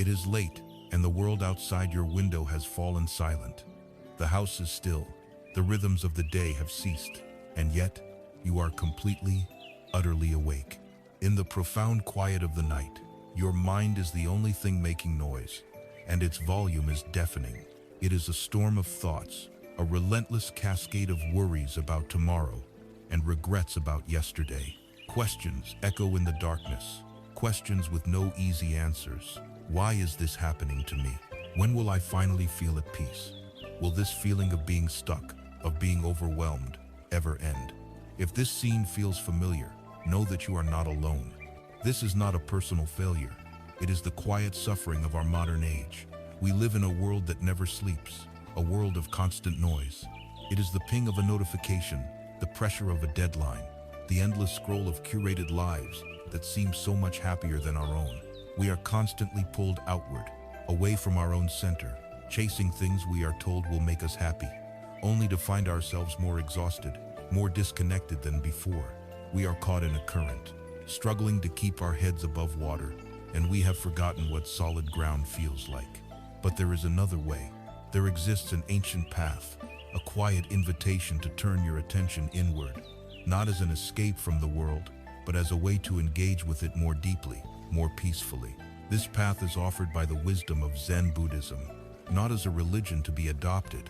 It is late, and the world outside your window has fallen silent. The house is still, the rhythms of the day have ceased, and yet you are completely, utterly awake. In the profound quiet of the night, your mind is the only thing making noise, and its volume is deafening. It is a storm of thoughts, a relentless cascade of worries about tomorrow and regrets about yesterday. Questions echo in the darkness, questions with no easy answers. Why is this happening to me? When will I finally feel at peace? Will this feeling of being stuck, of being overwhelmed, ever end? If this scene feels familiar, know that you are not alone. This is not a personal failure. It is the quiet suffering of our modern age. We live in a world that never sleeps, a world of constant noise. It is the ping of a notification, the pressure of a deadline, the endless scroll of curated lives that seem so much happier than our own. We are constantly pulled outward, away from our own center, chasing things we are told will make us happy, only to find ourselves more exhausted, more disconnected than before. We are caught in a current, struggling to keep our heads above water, and we have forgotten what solid ground feels like. But there is another way. There exists an ancient path, a quiet invitation to turn your attention inward, not as an escape from the world, but as a way to engage with it more deeply, more peacefully. This path is offered by the wisdom of Zen Buddhism, not as a religion to be adopted,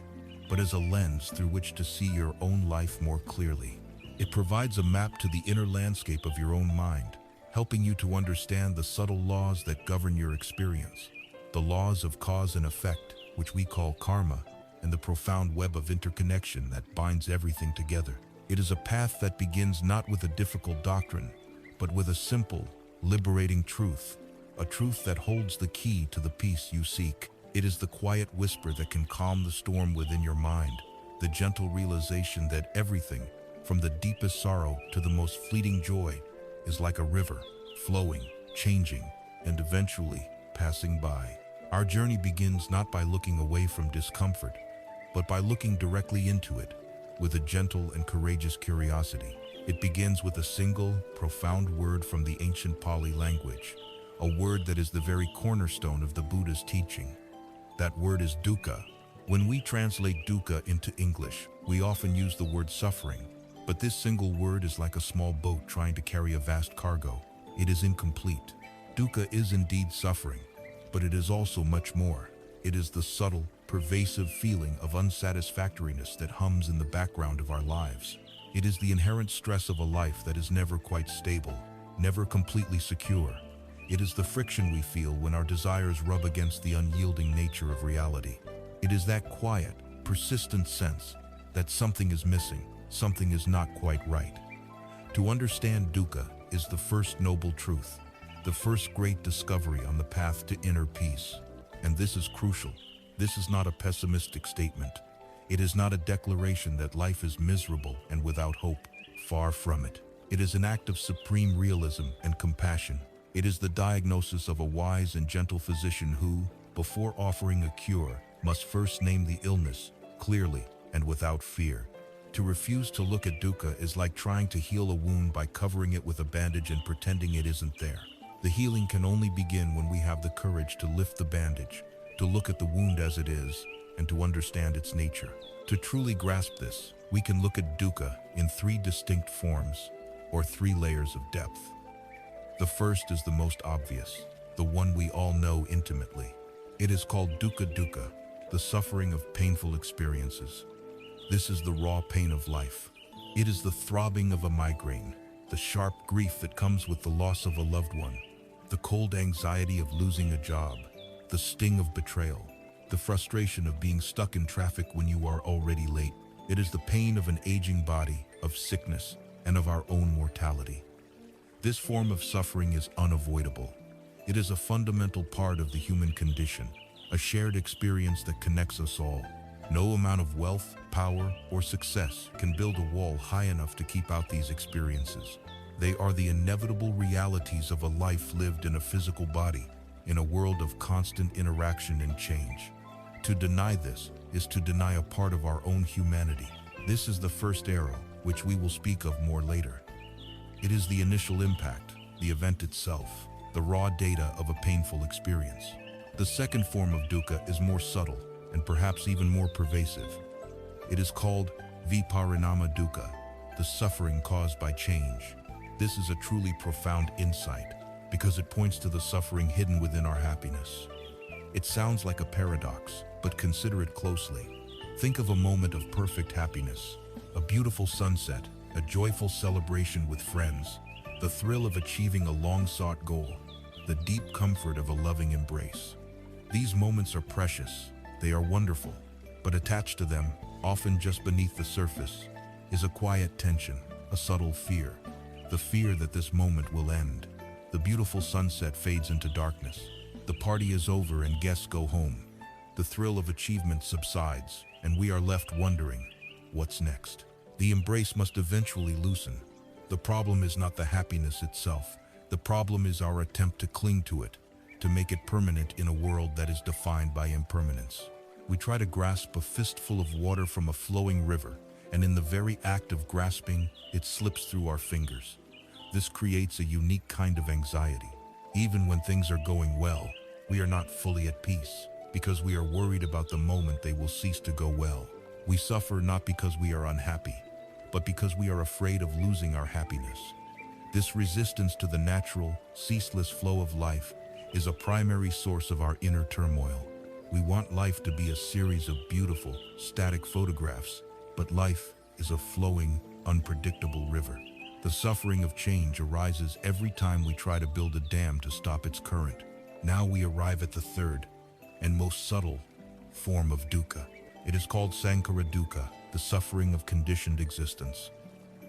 but as a lens through which to see your own life more clearly. It provides a map to the inner landscape of your own mind, helping you to understand the subtle laws that govern your experience, the laws of cause and effect, which we call karma, and the profound web of interconnection that binds everything together. It is a path that begins not with a difficult doctrine, but with a simple, liberating truth, a truth that holds the key to the peace you seek. It is the quiet whisper that can calm the storm within your mind, the gentle realization that everything, from the deepest sorrow to the most fleeting joy, is like a river, flowing, changing, and eventually passing by. Our journey begins not by looking away from discomfort, but by looking directly into it, with a gentle and courageous curiosity. It begins with a single, profound word from the ancient Pali language, a word that is the very cornerstone of the Buddha's teaching. That word is dukkha. When we translate dukkha into English, we often use the word suffering, but this single word is like a small boat trying to carry a vast cargo. It is incomplete. Dukkha is indeed suffering, but it is also much more. It is the subtle, pervasive feeling of unsatisfactoriness that hums in the background of our lives. It is the inherent stress of a life that is never quite stable, never completely secure. It is the friction we feel when our desires rub against the unyielding nature of reality. It is that quiet, persistent sense that something is missing, something is not quite right. To understand dukkha is the first noble truth, the first great discovery on the path to inner peace. And this is crucial. This is not a pessimistic statement. It is not a declaration that life is miserable and without hope. Far from it. It is an act of supreme realism and compassion. It is the diagnosis of a wise and gentle physician who, before offering a cure, must first name the illness clearly and without fear. To refuse to look at dukkha is like trying to heal a wound by covering it with a bandage and pretending it isn't there. The healing can only begin when we have the courage to lift the bandage, to look at the wound as it is, and to understand its nature. To truly grasp this, we can look at dukkha in three distinct forms, or three layers of depth. The first is the most obvious, the one we all know intimately. It is called dukkha, the suffering of painful experiences. This is the raw pain of life. It is the throbbing of a migraine, the sharp grief that comes with the loss of a loved one, the cold anxiety of losing a job, the sting of betrayal, the frustration of being stuck in traffic when you are already late. It is the pain of an aging body, of sickness, and of our own mortality. This form of suffering is unavoidable. It is a fundamental part of the human condition, a shared experience that connects us all. No amount of wealth, power, or success can build a wall high enough to keep out these experiences. They are the inevitable realities of a life lived in a physical body, in a world of constant interaction and change. To deny this is to deny a part of our own humanity. This is the first arrow, which we will speak of more later. It is the initial impact, the event itself, the raw data of a painful experience. The second form of dukkha is more subtle and perhaps even more pervasive. It is called viparinama dukkha, the suffering caused by change. This is a truly profound insight because it points to the suffering hidden within our happiness. It sounds like a paradox, but consider it closely. Think of a moment of perfect happiness, a beautiful sunset, a joyful celebration with friends, the thrill of achieving a long-sought goal, the deep comfort of a loving embrace. These moments are precious, they are wonderful, but attached to them, often just beneath the surface, is a quiet tension, a subtle fear. The fear that this moment will end. The beautiful sunset fades into darkness. The party is over and guests go home. The thrill of achievement subsides, and we are left wondering, what's next? The embrace must eventually loosen. The problem is not the happiness itself. The problem is our attempt to cling to it, to make it permanent in a world that is defined by impermanence. We try to grasp a fistful of water from a flowing river, and in the very act of grasping, it slips through our fingers. This creates a unique kind of anxiety. Even when things are going well, we are not fully at peace, because we are worried about the moment they will cease to go well. We suffer not because we are unhappy, but because we are afraid of losing our happiness. This resistance to the natural, ceaseless flow of life is a primary source of our inner turmoil. We want life to be a series of beautiful, static photographs, but life is a flowing, unpredictable river. The suffering of change arises every time we try to build a dam to stop its current. Now we arrive at the third, and most subtle, form of dukkha. It is called sankhara dukkha, the suffering of conditioned existence.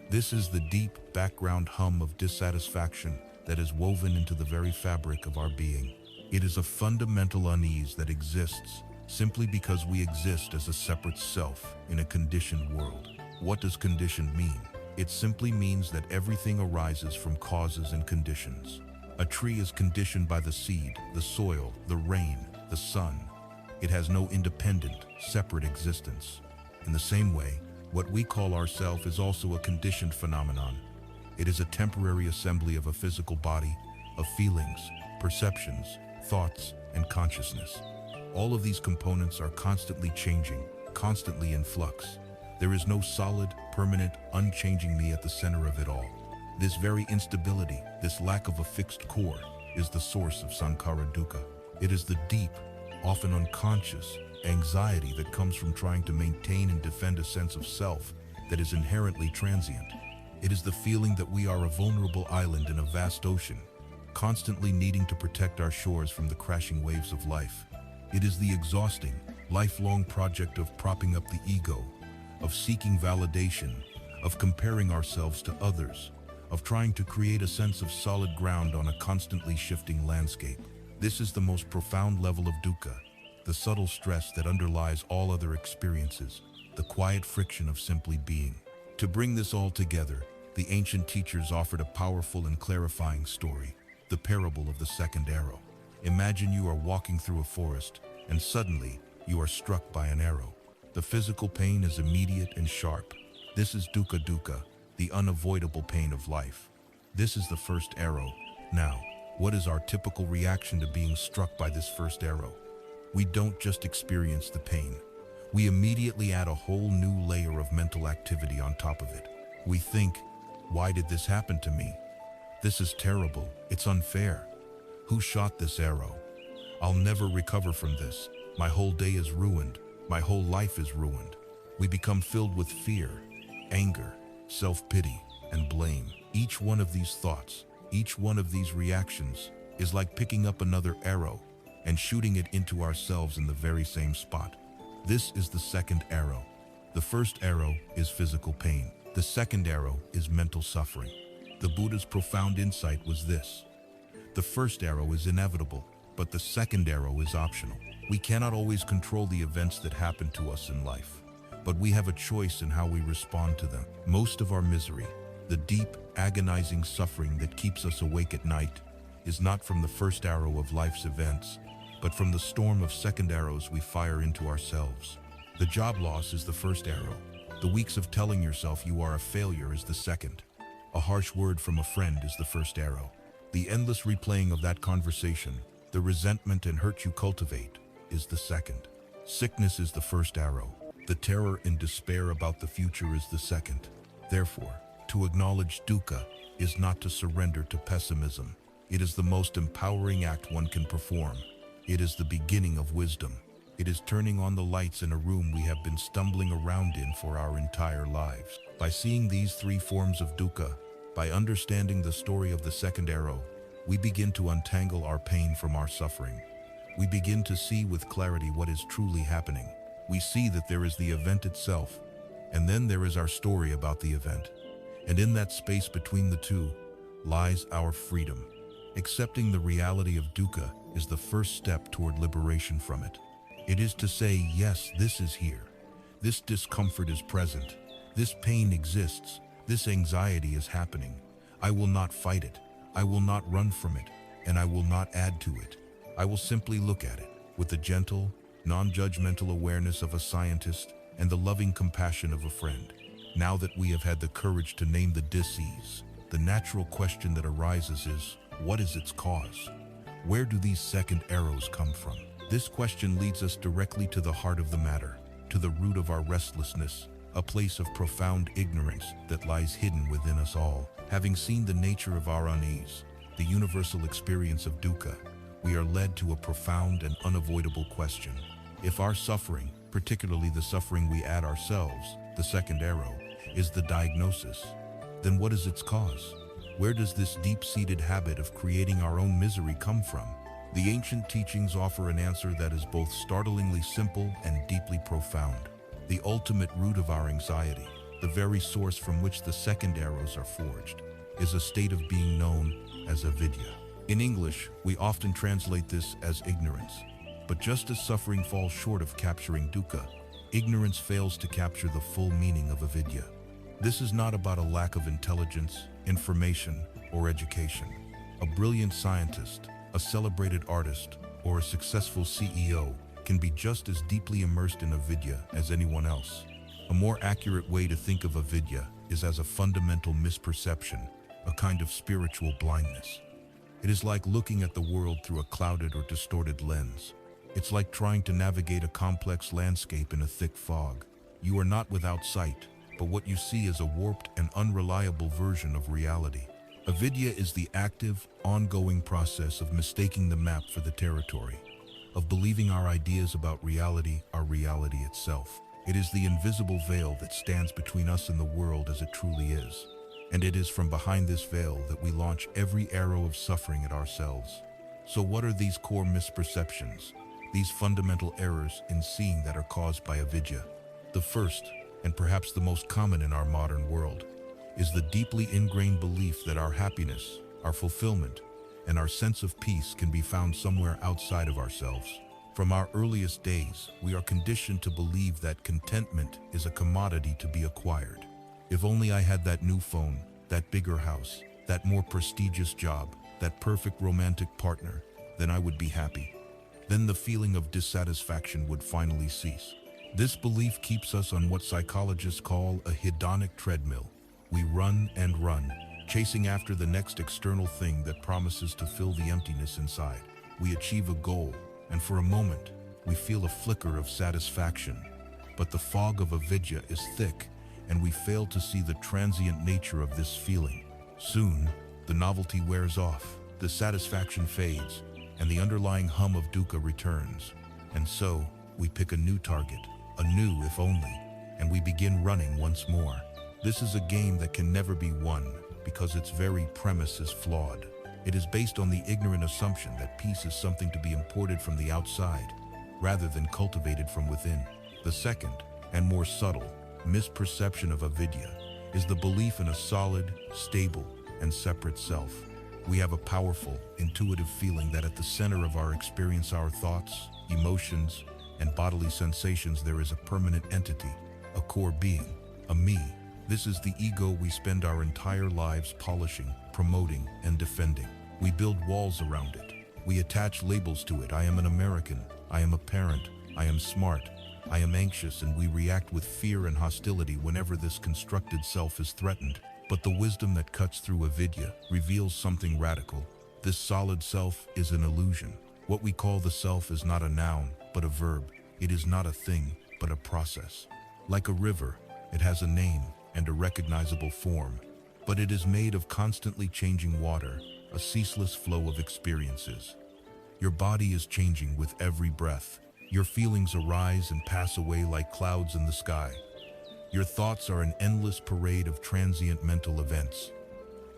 This is the deep background hum of dissatisfaction that is woven into the very fabric of our being. It is a fundamental unease that exists simply because we exist as a separate self in a conditioned world. What does conditioned mean? It simply means that everything arises from causes and conditions. A tree is conditioned by the seed, the soil, the rain, the sun. It has no independent, separate existence. In the same way, what we call ourself is also a conditioned phenomenon. It is a temporary assembly of a physical body, of feelings, perceptions, thoughts, and consciousness. All of these components are constantly changing, constantly in flux. There is no solid, permanent, unchanging me at the center of it all. This very instability, this lack of a fixed core, is the source of sankhara dukkha. It is the deep, often unconscious, anxiety that comes from trying to maintain and defend a sense of self that is inherently transient. It is the feeling that we are a vulnerable island in a vast ocean, constantly needing to protect our shores from the crashing waves of life. It is the exhausting, lifelong project of propping up the ego, of seeking validation, of comparing ourselves to others, of trying to create a sense of solid ground on a constantly shifting landscape. This is the most profound level of dukkha, the subtle stress that underlies all other experiences, the quiet friction of simply being. To bring this all together, the ancient teachers offered a powerful and clarifying story, the parable of the second arrow. Imagine you are walking through a forest, and suddenly you are struck by an arrow. The physical pain is immediate and sharp. This is dukkha dukkha, the unavoidable pain of life. This is the first arrow. Now, what is our typical reaction to being struck by this first arrow? We don't just experience the pain. We immediately add a whole new layer of mental activity on top of it. We think, why did this happen to me? This is terrible. It's unfair. Who shot this arrow? I'll never recover from this. My whole day is ruined. My whole life is ruined. We become filled with fear, anger, self-pity, and blame. Each one of these thoughts, each one of these reactions is like picking up another arrow and shooting it into ourselves in the very same spot. This is the second arrow. The first arrow is physical pain. The second arrow is mental suffering. The Buddha's profound insight was this: the first arrow is inevitable, but the second arrow is optional. We cannot always control the events that happen to us in life, but we have a choice in how we respond to them. Most of our misery, the deep, agonizing suffering that keeps us awake at night, is not from the first arrow of life's events, but from the storm of second arrows we fire into ourselves. The job loss is the first arrow. The weeks of telling yourself you are a failure is the second. A harsh word from a friend is the first arrow. The endless replaying of that conversation, The resentment and hurt you cultivate is the second. Sickness is the first arrow. The terror and despair about the future is the second. Therefore, to acknowledge dukkha is not to surrender to pessimism. It is the most empowering act one can perform. It is the beginning of wisdom. It is turning on the lights in a room we have been stumbling around in for our entire lives. By seeing these three forms of dukkha, by understanding the story of the second arrow, we begin to untangle our pain from our suffering. We begin to see with clarity what is truly happening. We see that there is the event itself, and then there is our story about the event. And in that space between the two lies our freedom. Accepting the reality of dukkha is the first step toward liberation from it. It is to say, yes, this is here. This discomfort is present. This pain exists. This anxiety is happening. I will not fight it. I will not run from it, and I will not add to it. I will simply look at it with the gentle, non-judgmental awareness of a scientist and the loving compassion of a friend. Now that we have had the courage to name the dis-ease, the natural question that arises is, what is its cause? Where do these second arrows come from? This question leads us directly to the heart of the matter, to the root of our restlessness, a place of profound ignorance that lies hidden within us all. Having seen the nature of our unease, the universal experience of dukkha, we are led to a profound and unavoidable question. If our suffering, particularly the suffering we add ourselves, the second arrow, is the diagnosis, then what is its cause? Where does this deep-seated habit of creating our own misery come from? The ancient teachings offer an answer that is both startlingly simple and deeply profound. The ultimate root of our anxiety, the very source from which the second arrows are forged, is a state of being known as avidya. In English, we often translate this as ignorance. But just as suffering falls short of capturing dukkha, ignorance fails to capture the full meaning of avidya. This is not about a lack of intelligence, information, or education. A brilliant scientist, a celebrated artist, or a successful CEO can be just as deeply immersed in avidya as anyone else. A more accurate way to think of avidya is as a fundamental misperception, a kind of spiritual blindness. It is like looking at the world through a clouded or distorted lens. It's like trying to navigate a complex landscape in a thick fog. You are not without sight, but what you see is a warped and unreliable version of reality. Avidya is the active, ongoing process of mistaking the map for the territory, of believing our ideas about reality are reality itself. It is the invisible veil that stands between us and the world as it truly is. And it is from behind this veil that we launch every arrow of suffering at ourselves. So what are these core misperceptions, these fundamental errors in seeing that are caused by avidya? The first, and perhaps the most common in our modern world, is the deeply ingrained belief that our happiness, our fulfillment, and our sense of peace can be found somewhere outside of ourselves. From our earliest days, we are conditioned to believe that contentment is a commodity to be acquired. If only I had that new phone, that bigger house, that more prestigious job, that perfect romantic partner, then I would be happy. Then the feeling of dissatisfaction would finally cease. This belief keeps us on what psychologists call a hedonic treadmill. We run and run, chasing after the next external thing that promises to fill the emptiness inside. We achieve a goal, and for a moment, we feel a flicker of satisfaction. But the fog of avidya is thick, and we fail to see the transient nature of this feeling. Soon, the novelty wears off, the satisfaction fades, and the underlying hum of dukkha returns. And so, we pick a new target, a new if only, and we begin running once more. This is a game that can never be won because its very premise is flawed. It is based on the ignorant assumption that peace is something to be imported from the outside, rather than cultivated from within. The second, and more subtle, misperception of avidya is the belief in a solid, stable, and separate self. We have a powerful, intuitive feeling that at the center of our experience, our thoughts, emotions, and bodily sensations, there is a permanent entity, a core being, a me. This is the ego we spend our entire lives polishing, promoting, and defending. We build walls around it. We attach labels to it. I am an American. I am a parent. I am smart. I am anxious, and we react with fear and hostility whenever this constructed self is threatened. But the wisdom that cuts through avidya reveals something radical. This solid self is an illusion. What we call the self is not a noun, but a verb. It is not a thing, but a process. Like a river, it has a name and a recognizable form, but it is made of constantly changing water, a ceaseless flow of experiences. Your body is changing with every breath. Your feelings arise and pass away like clouds in the sky. Your thoughts are an endless parade of transient mental events.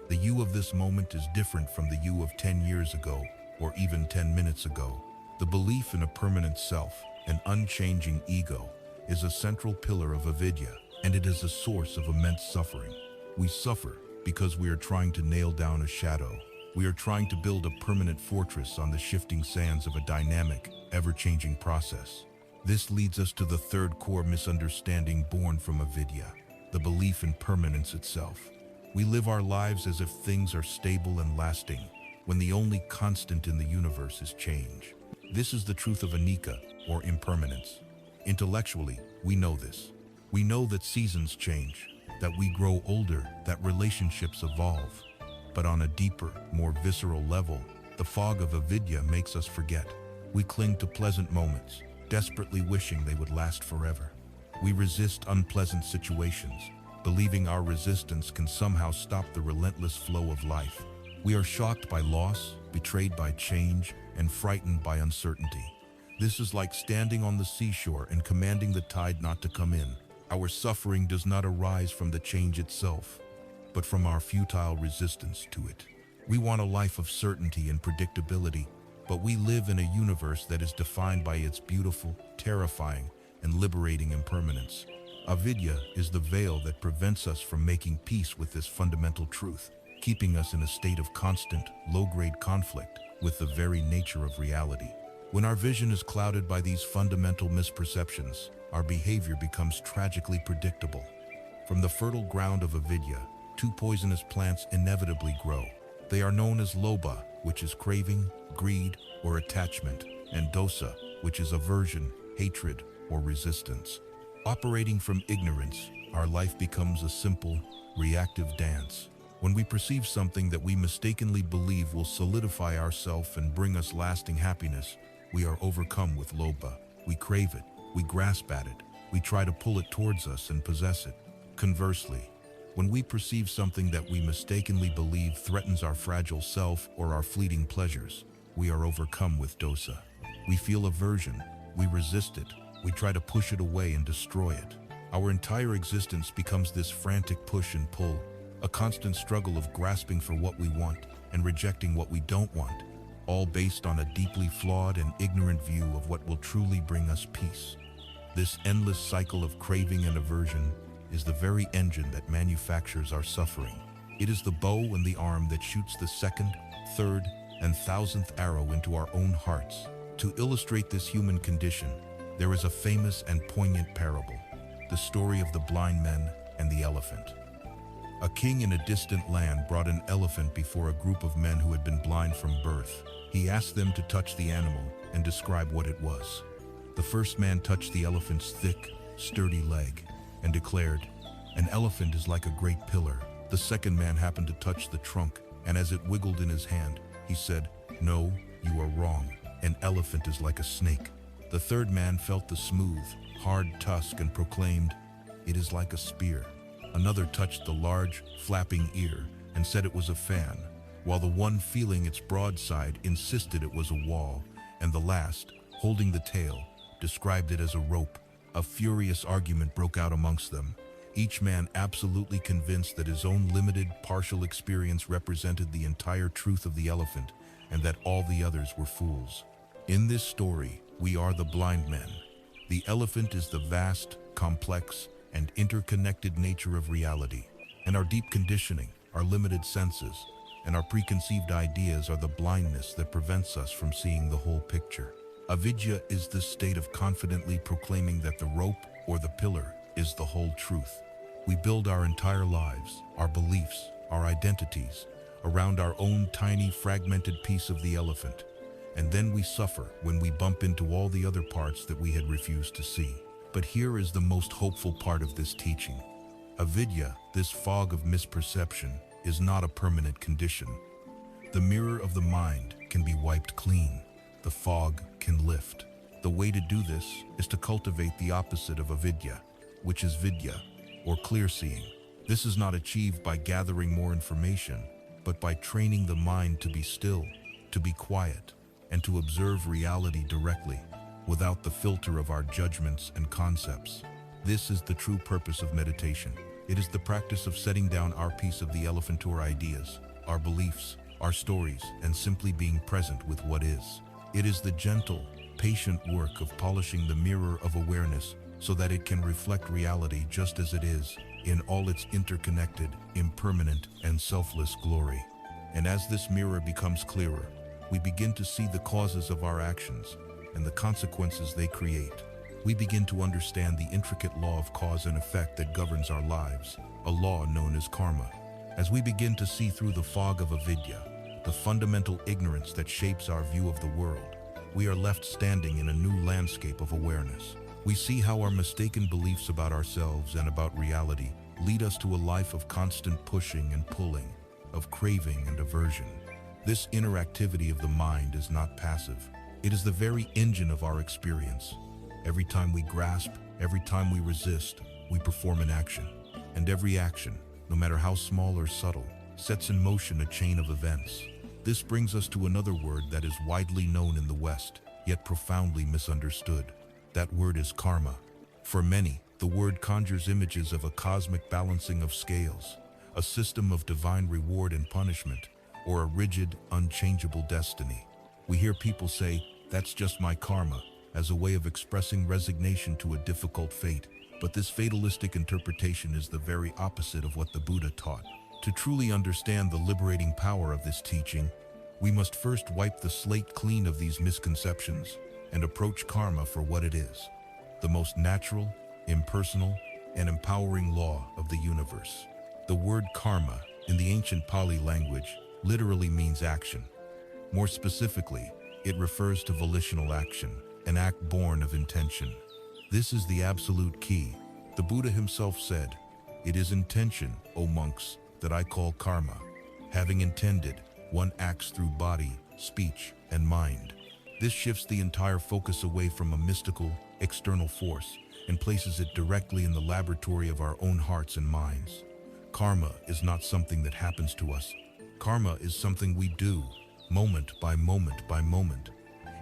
The you of this moment is different from the you of 10 years ago, or even 10 minutes ago. The belief in a permanent self, an unchanging ego, is a central pillar of avidya, and it is a source of immense suffering. We suffer because we are trying to nail down a shadow. We are trying to build a permanent fortress on the shifting sands of a dynamic, ever-changing process. This leads us to the third core misunderstanding born from avidya, the belief in permanence itself. We live our lives as if things are stable and lasting, when the only constant in the universe is change. This is the truth of anicca, or impermanence. Intellectually, we know this. We know that seasons change, that we grow older, that relationships evolve. But on a deeper, more visceral level, the fog of avidya makes us forget. We cling to pleasant moments, desperately wishing they would last forever. We resist unpleasant situations, believing our resistance can somehow stop the relentless flow of life. We are shocked by loss, betrayed by change, and frightened by uncertainty. This is like standing on the seashore and commanding the tide not to come in. Our suffering does not arise from the change itself, but from our futile resistance to it. We want a life of certainty and predictability, but we live in a universe that is defined by its beautiful, terrifying, and liberating impermanence. Avidya is the veil that prevents us from making peace with this fundamental truth, keeping us in a state of constant, low-grade conflict with the very nature of reality. When our vision is clouded by these fundamental misperceptions, our behavior becomes tragically predictable. From the fertile ground of avidya, two poisonous plants inevitably grow. They are known as lobha, which is craving, greed, or attachment, and dosa, which is aversion, hatred, or resistance. Operating from ignorance, our life becomes a simple, reactive dance. When we perceive something that we mistakenly believe will solidify ourselves and bring us lasting happiness, we are overcome with lobha. We crave it, we grasp at it, we try to pull it towards us and possess it. Conversely, when we perceive something that we mistakenly believe threatens our fragile self or our fleeting pleasures, we are overcome with dosa. We feel aversion, we resist it, we try to push it away and destroy it. Our entire existence becomes this frantic push and pull, a constant struggle of grasping for what we want and rejecting what we don't want, all based on a deeply flawed and ignorant view of what will truly bring us peace. This endless cycle of craving and aversion is the very engine that manufactures our suffering. It is the bow and the arm that shoots the second, third, and 1,000th arrow into our own hearts. To illustrate this human condition, there is a famous and poignant parable, the story of the blind men and the elephant. A king in a distant land brought an elephant before a group of men who had been blind from birth. He asked them to touch the animal and describe what it was. The first man touched the elephant's thick, sturdy leg and declared, "An elephant is like a great pillar." The second man happened to touch the trunk, and as it wiggled in his hand, he said, "No, you are wrong. An elephant is like a snake." The third man felt the smooth, hard tusk and proclaimed, "It is like a spear." Another touched the large, flapping ear and said it was a fan, while the one feeling its broadside insisted it was a wall, and the last, holding the tail, described it as a rope. A furious argument broke out amongst them, each man absolutely convinced that his own limited, partial experience represented the entire truth of the elephant, and that all the others were fools. In this story, we are the blind men. The elephant is the vast, complex, and interconnected nature of reality, and our deep conditioning, our limited senses, and our preconceived ideas are the blindness that prevents us from seeing the whole picture. Avidya is the state of confidently proclaiming that the rope or the pillar is the whole truth. We build our entire lives, our beliefs, our identities, around our own tiny fragmented piece of the elephant, and then we suffer when we bump into all the other parts that we had refused to see. But here is the most hopeful part of this teaching. Avidya, this fog of misperception, is not a permanent condition. The mirror of the mind can be wiped clean. the fog can lift. The way to do this is to cultivate the opposite of avidya, which is vidya, or clear seeing. This is not achieved by gathering more information, but by training the mind to be still, to be quiet, and to observe reality directly, without the filter of our judgments and concepts. This is the true purpose of meditation. It is the practice of setting down our piece of the elephant to our ideas, our beliefs, our stories, and simply being present with what is. It is the gentle, patient work of polishing the mirror of awareness so that it can reflect reality just as it is, in all its interconnected, impermanent, and selfless glory. And as this mirror becomes clearer, we begin to see the causes of our actions and the consequences they create. We begin to understand the intricate law of cause and effect that governs our lives, a law known as karma. As we begin to see through the fog of avidya, the fundamental ignorance that shapes our view of the world, we are left standing in a new landscape of awareness. We see how our mistaken beliefs about ourselves and about reality lead us to a life of constant pushing and pulling, of craving and aversion. This interactivity of the mind is not passive. It is the very engine of our experience. Every time we grasp, every time we resist, we perform an action. And every action, no matter how small or subtle, sets in motion a chain of events. This brings us to another word that is widely known in the West, yet profoundly misunderstood. That word is karma. For many, the word conjures images of a cosmic balancing of scales, a system of divine reward and punishment, or a rigid, unchangeable destiny. We hear people say, "That's just my karma," as a way of expressing resignation to a difficult fate. But this fatalistic interpretation is the very opposite of what the Buddha taught. To truly understand the liberating power of this teaching, we must first wipe the slate clean of these misconceptions and approach karma for what it is, the most natural, impersonal, and empowering law of the universe. The word karma, in the ancient Pali language, literally means action. More specifically, it refers to volitional action, an act born of intention. This is the absolute key. The Buddha himself said, "It is intention, O monks, that I call karma. Having intended, one acts through body, speech, and mind." This shifts the entire focus away from a mystical, external force and places it directly in the laboratory of our own hearts and minds. Karma is not something that happens to us. Karma is something we do, moment by moment by moment.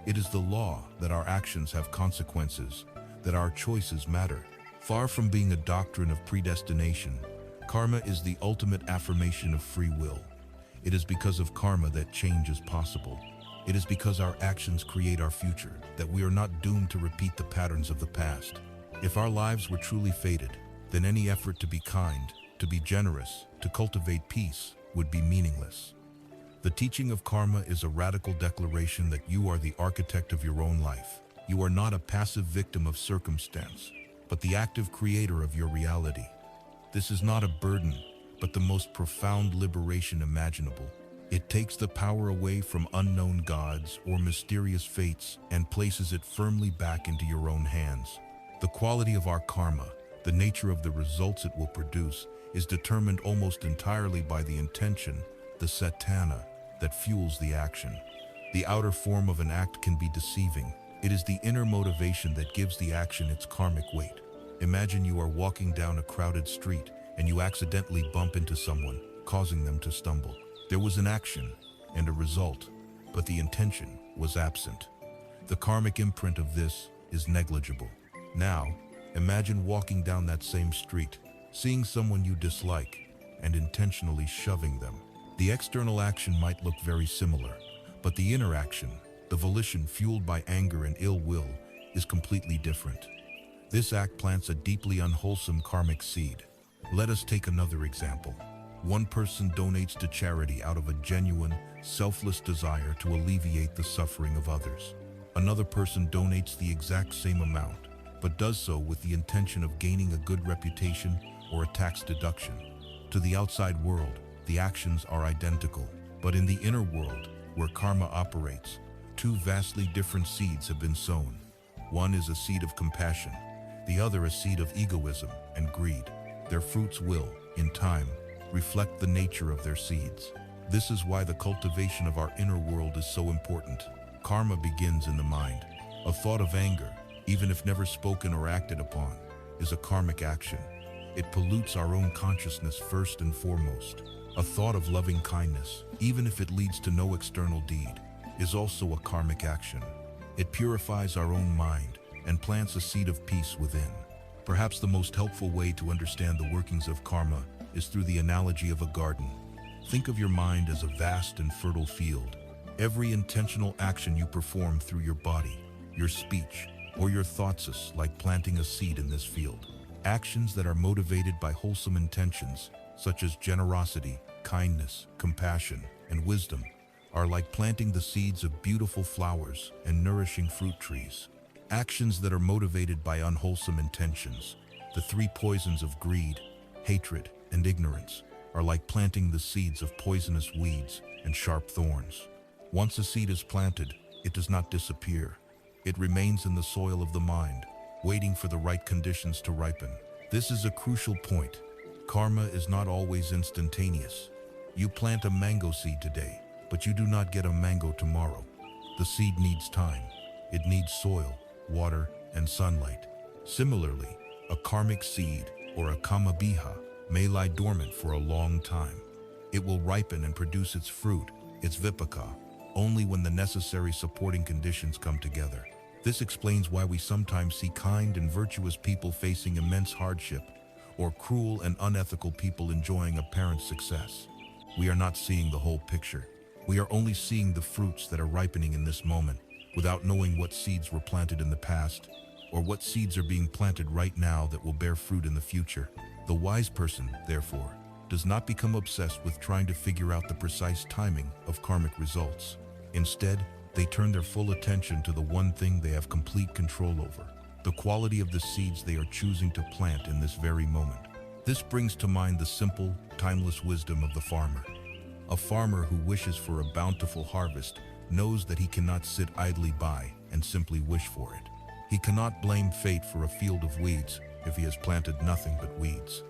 It is the law that our actions have consequences, that our choices matter. Far from being a doctrine of predestination, karma is the ultimate affirmation of free will. It is because of karma that change is possible. It is because our actions create our future that we are not doomed to repeat the patterns of the past. If our lives were truly fated, then any effort to be kind, to be generous, to cultivate peace would be meaningless. The teaching of karma is a radical declaration that you are the architect of your own life. You are not a passive victim of circumstance, but the active creator of your reality. This is not a burden, but the most profound liberation imaginable. It takes the power away from unknown gods or mysterious fates and places it firmly back into your own hands. The quality of our karma, the nature of the results it will produce, is determined almost entirely by the intention, the cetana, that fuels the action. The outer form of an act can be deceiving. It is the inner motivation that gives the action its karmic weight. Imagine you are walking down a crowded street and you accidentally bump into someone, causing them to stumble. There was an action and a result, but the intention was absent. The karmic imprint of this is negligible. Now, imagine walking down that same street, seeing someone you dislike, and intentionally shoving them. The external action might look very similar, but the inner action, the volition fueled by anger and ill will, is completely different. This act plants a deeply unwholesome karmic seed. Let us take another example. One person donates to charity out of a genuine, selfless desire to alleviate the suffering of others. Another person donates the exact same amount, but does so with the intention of gaining a good reputation or a tax deduction. To the outside world, the actions are identical, but in the inner world, where karma operates, two vastly different seeds have been sown. One is a seed of compassion, the other a seed of egoism and greed. Their fruits will, in time, reflect the nature of their seeds. This is why the cultivation of our inner world is so important. Karma begins in the mind. A thought of anger, even if never spoken or acted upon, is a karmic action. It pollutes our own consciousness first and foremost. A thought of loving kindness, even if it leads to no external deed, is also a karmic action. It purifies our own mind and plants a seed of peace within. Perhaps the most helpful way to understand the workings of karma is through the analogy of a garden. Think of your mind as a vast and fertile field. Every intentional action you perform through your body, your speech, or your thoughts is like planting a seed in this field. Actions that are motivated by wholesome intentions, such as generosity, kindness, compassion, and wisdom, are like planting the seeds of beautiful flowers and nourishing fruit trees. Actions that are motivated by unwholesome intentions, the three poisons of greed, hatred, and ignorance, are like planting the seeds of poisonous weeds and sharp thorns. Once a seed is planted, it does not disappear. It remains in the soil of the mind, waiting for the right conditions to ripen. This is a crucial point. Karma is not always instantaneous. You plant a mango seed today, but you do not get a mango tomorrow. The seed needs time. It needs soil, water, and sunlight. Similarly, a karmic seed, or a kamabiha, may lie dormant for a long time. It will ripen and produce its fruit, its vipaka, only when the necessary supporting conditions come together. This explains why we sometimes see kind and virtuous people facing immense hardship, or cruel and unethical people enjoying apparent success. We are not seeing the whole picture. We are only seeing the fruits that are ripening in this moment, without knowing what seeds were planted in the past, or what seeds are being planted right now that will bear fruit in the future. The wise person, therefore, does not become obsessed with trying to figure out the precise timing of karmic results. Instead, they turn their full attention to the one thing they have complete control over, the quality of the seeds they are choosing to plant in this very moment. This brings to mind the simple, timeless wisdom of the farmer. A farmer who wishes for a bountiful harvest knows that he cannot sit idly by and simply wish for it. He cannot blame fate for a field of weeds if he has planted nothing but weeds.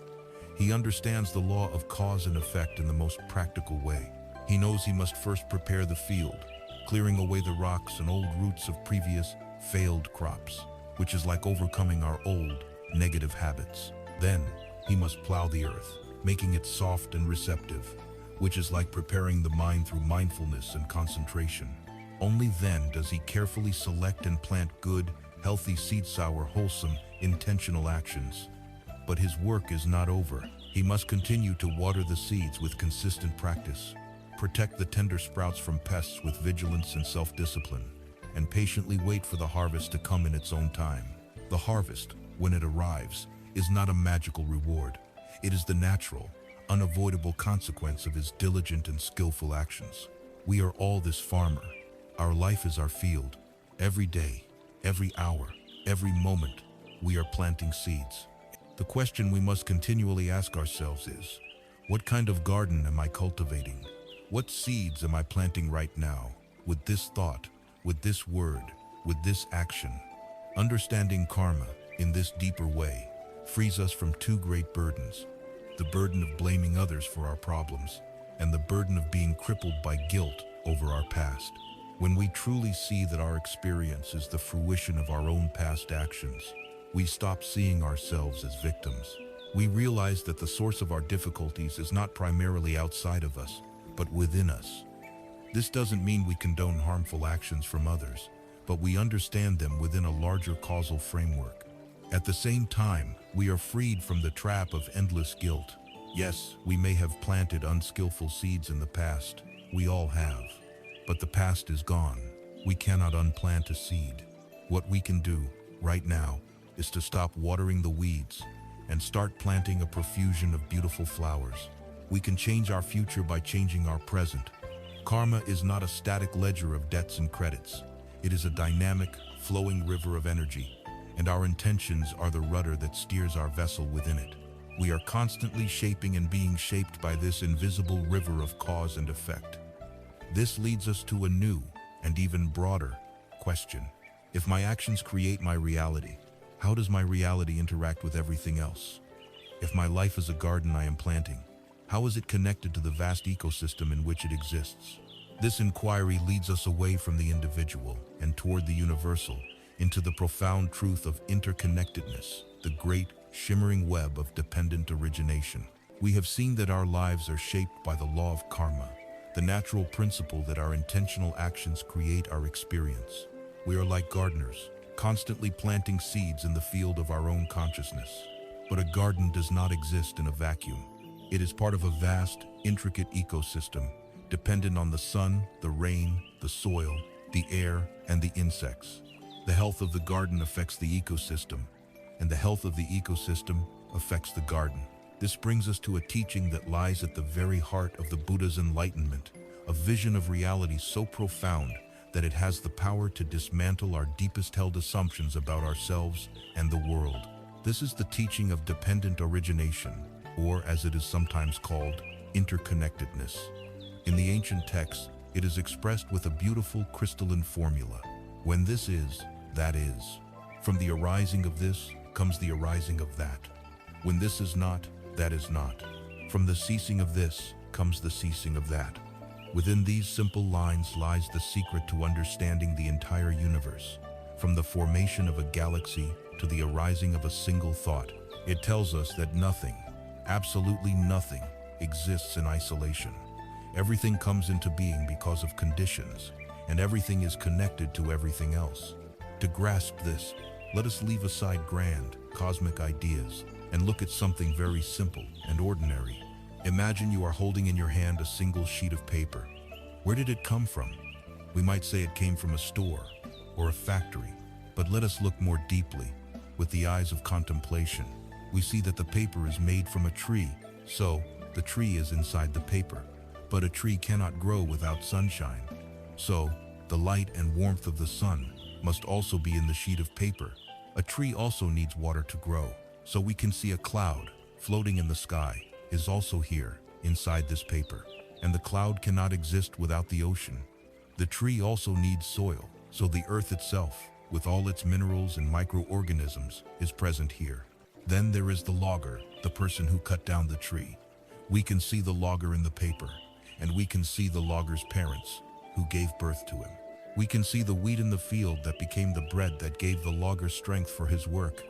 He understands the law of cause and effect in the most practical way. He knows he must first prepare the field, clearing away the rocks and old roots of previous failed crops, which is like overcoming our old, negative habits. Then, he must plow the earth, making it soft and receptive, which is like preparing the mind through mindfulness and concentration. Only then does he carefully select and plant good, healthy seeds, wholesome, intentional actions. But his work is not over. He must continue to water the seeds with consistent practice, protect the tender sprouts from pests with vigilance and self-discipline, and patiently wait for the harvest to come in its own time. The harvest, when it arrives, is not a magical reward. It is the natural, unavoidable consequence of his diligent and skillful actions. We are all this farmer. Our life is our field. Every day, every hour, every moment, we are planting seeds. The question we must continually ask ourselves is, what kind of garden am I cultivating? What seeds am I planting right now, with this thought, with this word, with this action? Understanding karma in this deeper way frees us from two great burdens: the burden of blaming others for our problems, and the burden of being crippled by guilt over our past. When we truly see that our experience is the fruition of our own past actions, we stop seeing ourselves as victims. We realize that the source of our difficulties is not primarily outside of us, but within us. This doesn't mean we condone harmful actions from others, but we understand them within a larger causal framework. At the same time, we are freed from the trap of endless guilt. Yes, we may have planted unskillful seeds in the past. We all have. But the past is gone. We cannot unplant a seed. What we can do, right now, is to stop watering the weeds and start planting a profusion of beautiful flowers. We can change our future by changing our present. Karma is not a static ledger of debts and credits. It is a dynamic, flowing river of energy, and our intentions are the rudder that steers our vessel within it. We are constantly shaping and being shaped by this invisible river of cause and effect. This leads us to a new and even broader question. If my actions create my reality, how does my reality interact with everything else? If my life is a garden I am planting, how is it connected to the vast ecosystem in which it exists? This inquiry leads us away from the individual and toward the universal, into the profound truth of interconnectedness, the great, shimmering web of dependent origination. We have seen that our lives are shaped by the law of karma, the natural principle that our intentional actions create our experience. We are like gardeners, constantly planting seeds in the field of our own consciousness. But a garden does not exist in a vacuum. It is part of a vast, intricate ecosystem, dependent on the sun, the rain, the soil, the air, and the insects. The health of the garden affects the ecosystem, and the health of the ecosystem affects the garden. This brings us to a teaching that lies at the very heart of the Buddha's enlightenment, a vision of reality so profound that it has the power to dismantle our deepest held assumptions about ourselves and the world. This is the teaching of dependent origination, or as it is sometimes called, interconnectedness. In the ancient texts, it is expressed with a beautiful crystalline formula. When this is, that is. From the arising of this comes the arising of that. When this is not, that is not. From the ceasing of this comes the ceasing of that. Within these simple lines lies the secret to understanding the entire universe. From the formation of a galaxy to the arising of a single thought, it tells us that nothing, absolutely nothing, exists in isolation. Everything comes into being because of conditions, and everything is connected to everything else. To grasp this, let us leave aside grand, cosmic ideas and look at something very simple and ordinary. Imagine you are holding in your hand a single sheet of paper. Where did it come from? We might say it came from a store or a factory, but let us look more deeply. With the eyes of contemplation, we see that the paper is made from a tree, so the tree is inside the paper. But a tree cannot grow without sunshine. So, the light and warmth of the sun must also be in the sheet of paper. A tree also needs water to grow. So we can see a cloud floating in the sky is also here, inside this paper. And the cloud cannot exist without the ocean. The tree also needs soil, so the earth itself, with all its minerals and microorganisms, is present here. Then there is the logger, the person who cut down the tree. We can see the logger in the paper, and we can see the logger's parents, who gave birth to him. We can see the wheat in the field that became the bread that gave the logger strength for his work.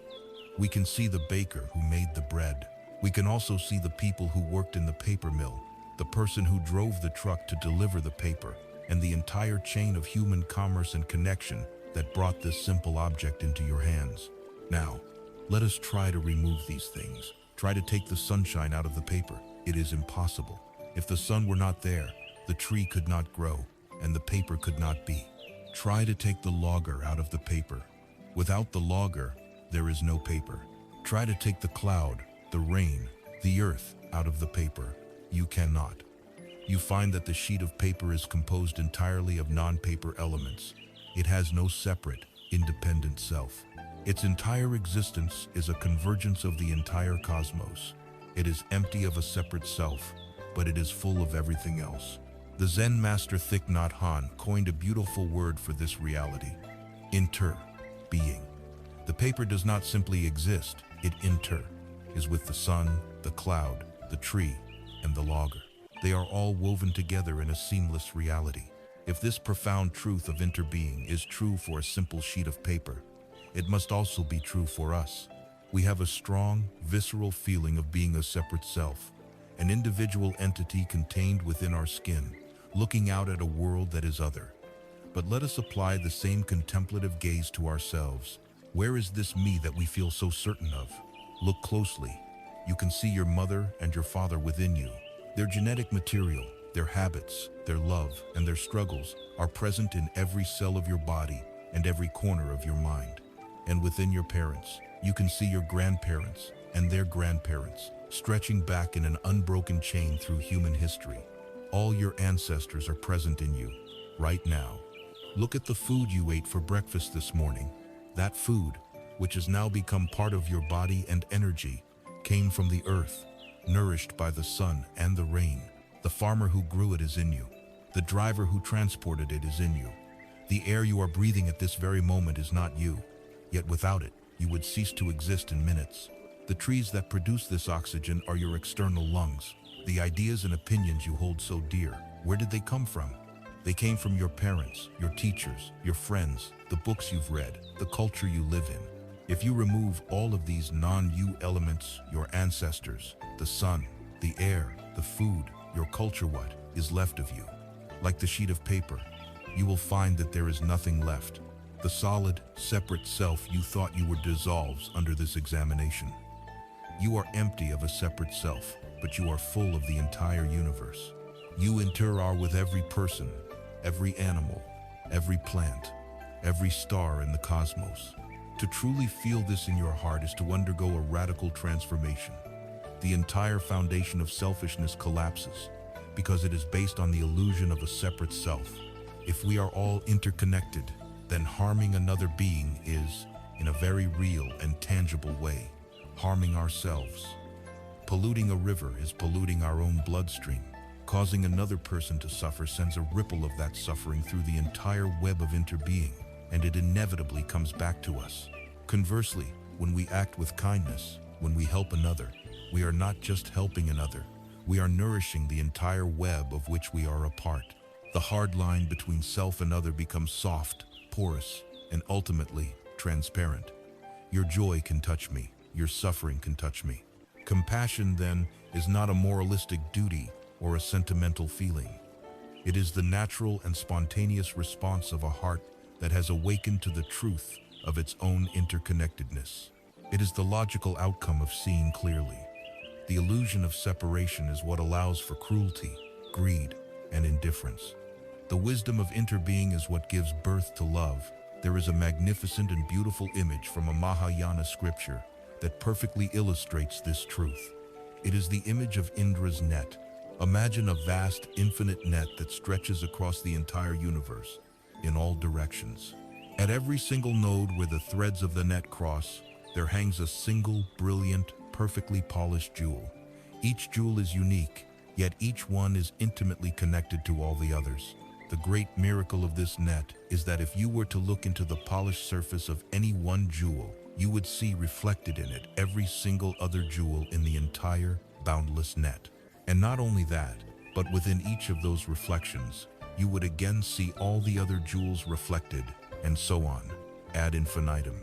We can see the baker who made the bread. We can also see the people who worked in the paper mill, the person who drove the truck to deliver the paper, and the entire chain of human commerce and connection that brought this simple object into your hands. Now, let us try to remove these things. Try to take the sunshine out of the paper. It is impossible. If the sun were not there, the tree could not grow, and the paper could not be. Try to take the logger out of the paper. Without the logger, there is no paper. Try to take the cloud, the rain, the earth out of the paper. You cannot. You find that the sheet of paper is composed entirely of non-paper elements. It has no separate, independent self. Its entire existence is a convergence of the entire cosmos. It is empty of a separate self, but it is full of everything else. The Zen master Thich Nhat Hanh coined a beautiful word for this reality: being. The paper does not simply exist, it is with the sun, the cloud, the tree, and the logger. They are all woven together in a seamless reality. If this profound truth of interbeing is true for a simple sheet of paper, it must also be true for us. We have a strong, visceral feeling of being a separate self, an individual entity contained within our skin, looking out at a world that is other. But let us apply the same contemplative gaze to ourselves. Where is this me that we feel so certain of? Look closely. You can see your mother and your father within you. Their genetic material, their habits, their love, and their struggles are present in every cell of your body and every corner of your mind. And within your parents, you can see your grandparents and their grandparents, stretching back in an unbroken chain through human history. All your ancestors are present in you, right now. Look at the food you ate for breakfast this morning. That food, which has now become part of your body and energy, came from the earth, nourished by the sun and the rain. The farmer who grew it is in you. The driver who transported it is in you. The air you are breathing at this very moment is not you, yet without it, you would cease to exist in minutes. The trees that produce this oxygen are your external lungs. The ideas and opinions you hold so dear, where did they come from? They came from your parents, your teachers, your friends, the books you've read, the culture you live in. If you remove all of these non-you elements, your ancestors, the sun, the air, the food, your culture, what is left of you? Like the sheet of paper, you will find that there is nothing left. The solid, separate self you thought you were dissolves under this examination. You are empty of a separate self, but you are full of the entire universe. You are with every person, every animal, every plant, every star in the cosmos. To truly feel this in your heart is to undergo a radical transformation. The entire foundation of selfishness collapses because it is based on the illusion of a separate self. If we are all interconnected, then harming another being is, in a very real and tangible way, harming ourselves. Polluting a river is polluting our own bloodstream. Causing another person to suffer sends a ripple of that suffering through the entire web of interbeing, and it inevitably comes back to us. Conversely, when we act with kindness, when we help another, we are not just helping another, we are nourishing the entire web of which we are a part. The hard line between self and other becomes soft, porous, and ultimately transparent. Your joy can touch me, your suffering can touch me. Compassion, then, is not a moralistic duty or a sentimental feeling. It is the natural and spontaneous response of a heart that has awakened to the truth of its own interconnectedness. It is the logical outcome of seeing clearly. The illusion of separation is what allows for cruelty, greed, and indifference. The wisdom of interbeing is what gives birth to love. There is a magnificent and beautiful image from a Mahayana scripture that perfectly illustrates this truth. It is the image of Indra's net. Imagine a vast, infinite net that stretches across the entire universe, in all directions. At every single node where the threads of the net cross, there hangs a single, brilliant, perfectly polished jewel. Each jewel is unique, yet each one is intimately connected to all the others. The great miracle of this net is that if you were to look into the polished surface of any one jewel, you would see reflected in it every single other jewel in the entire, boundless net. And not only that, but within each of those reflections, you would again see all the other jewels reflected, and so on, ad infinitum.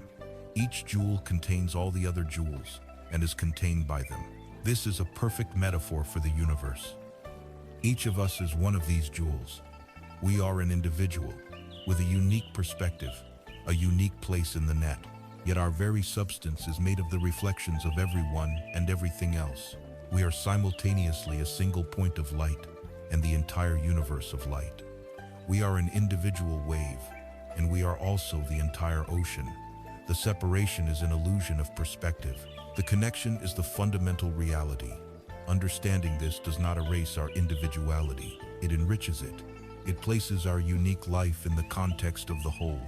Each jewel contains all the other jewels, and is contained by them. This is a perfect metaphor for the universe. Each of us is one of these jewels. We are an individual, with a unique perspective, a unique place in the net. Yet our very substance is made of the reflections of everyone and everything else. We are simultaneously a single point of light and the entire universe of light. We are an individual wave, and we are also the entire ocean. The separation is an illusion of perspective. The connection is the fundamental reality. Understanding this does not erase our individuality, it enriches it. It places our unique life in the context of the whole,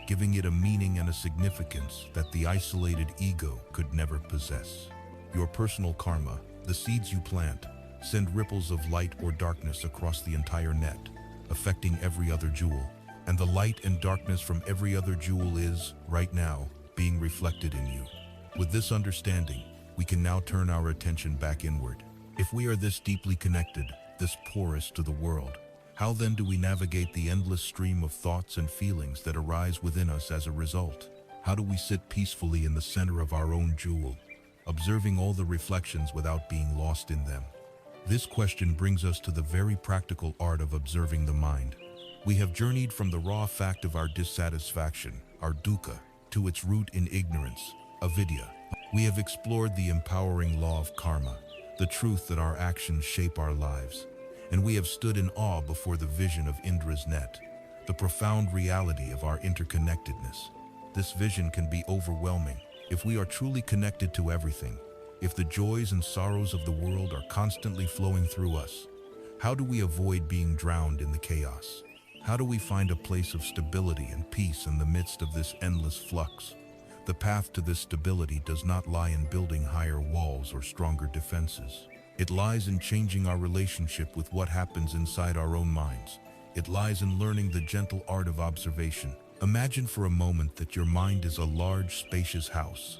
giving it a meaning and a significance that the isolated ego could never possess. Your personal karma, the seeds you plant, send ripples of light or darkness across the entire net, affecting every other jewel. And the light and darkness from every other jewel is, right now, being reflected in you. With this understanding, we can now turn our attention back inward. If we are this deeply connected, this porous to the world, how then do we navigate the endless stream of thoughts and feelings that arise within us as a result? How do we sit peacefully in the center of our own jewel, observing all the reflections without being lost in them? This question brings us to the very practical art of observing the mind. We have journeyed from the raw fact of our dissatisfaction, our dukkha, to its root in ignorance, avidya. We have explored the empowering law of karma, the truth that our actions shape our lives, and we have stood in awe before the vision of Indra's net, the profound reality of our interconnectedness. This vision can be overwhelming if we are truly connected to everything, if the joys and sorrows of the world are constantly flowing through us. How do we avoid being drowned in the chaos? How do we find a place of stability and peace in the midst of this endless flux? The path to this stability does not lie in building higher walls or stronger defenses. It lies in changing our relationship with what happens inside our own minds. It lies in learning the gentle art of observation. Imagine for a moment that your mind is a large, spacious house.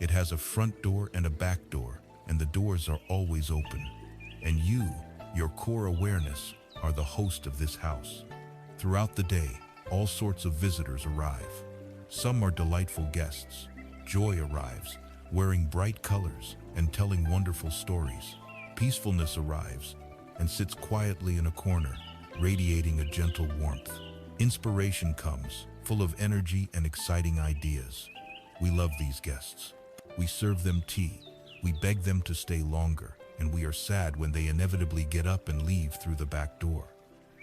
It has a front door and a back door, and the doors are always open. And you, your core awareness, are the host of this house. Throughout the day, all sorts of visitors arrive. Some are delightful guests. Joy arrives, wearing bright colors and telling wonderful stories. Peacefulness arrives and sits quietly in a corner, radiating a gentle warmth. Inspiration comes, full of energy and exciting ideas. We love these guests. We serve them tea. We beg them to stay longer, and we are sad when they inevitably get up and leave through the back door.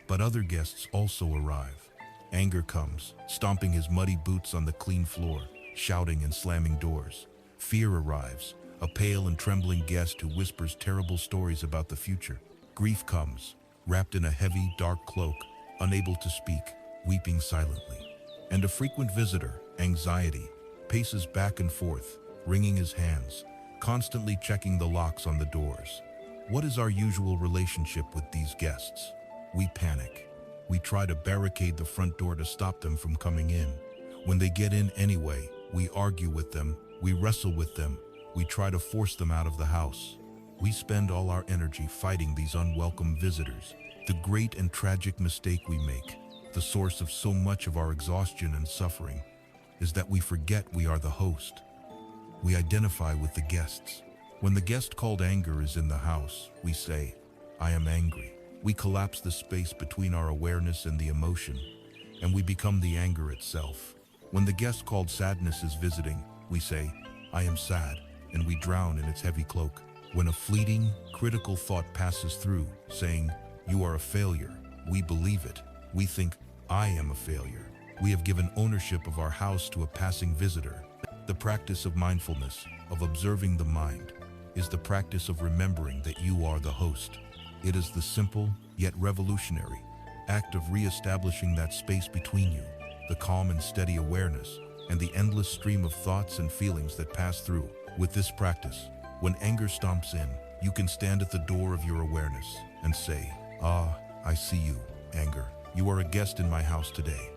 But other guests also arrive. Anger comes, stomping his muddy boots on the clean floor, shouting and slamming doors. Fear arrives, a pale and trembling guest who whispers terrible stories about the future. Grief comes, wrapped in a heavy, dark cloak, unable to speak, weeping silently. And a frequent visitor, anxiety, paces back and forth, wringing his hands, constantly checking the locks on the doors. What is our usual relationship with these guests? We panic. We try to barricade the front door to stop them from coming in. When they get in anyway, we argue with them, we wrestle with them, we try to force them out of the house. We spend all our energy fighting these unwelcome visitors. The great and tragic mistake we make, the source of so much of our exhaustion and suffering, is that we forget we are the host. We identify with the guests. When the guest called anger is in the house, we say, "I am angry." We collapse the space between our awareness and the emotion, and we become the anger itself. When the guest called sadness is visiting, we say, "I am sad," and we drown in its heavy cloak. When a fleeting, critical thought passes through, saying, "You are a failure," we believe it. We think, "I am a failure." We have given ownership of our house to a passing visitor. The practice of mindfulness, of observing the mind, is the practice of remembering that you are the host. It is the simple, yet revolutionary, act of re-establishing that space between you, the calm and steady awareness, and the endless stream of thoughts and feelings that pass through. With this practice, when anger stomps in, you can stand at the door of your awareness and say, "Ah, I see you, anger. You are a guest in my house today."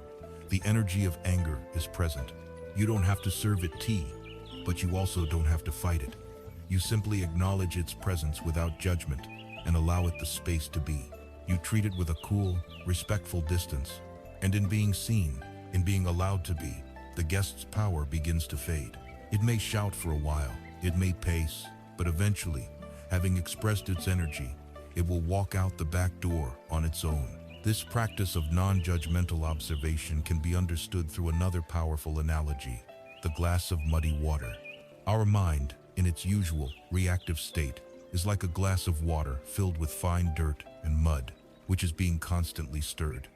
The energy of anger is present. You don't have to serve it tea, but you also don't have to fight it. You simply acknowledge its presence without judgment and allow it the space to be. You treat it with a cool, respectful distance. And in being seen, in being allowed to be, the guest's power begins to fade. It may shout for a while, it may pace, but eventually, having expressed its energy, it will walk out the back door on its own. This practice of non-judgmental observation can be understood through another powerful analogy, the glass of muddy water. Our mind, in its usual, reactive state, is like a glass of water filled with fine dirt and mud, which is being constantly stirred.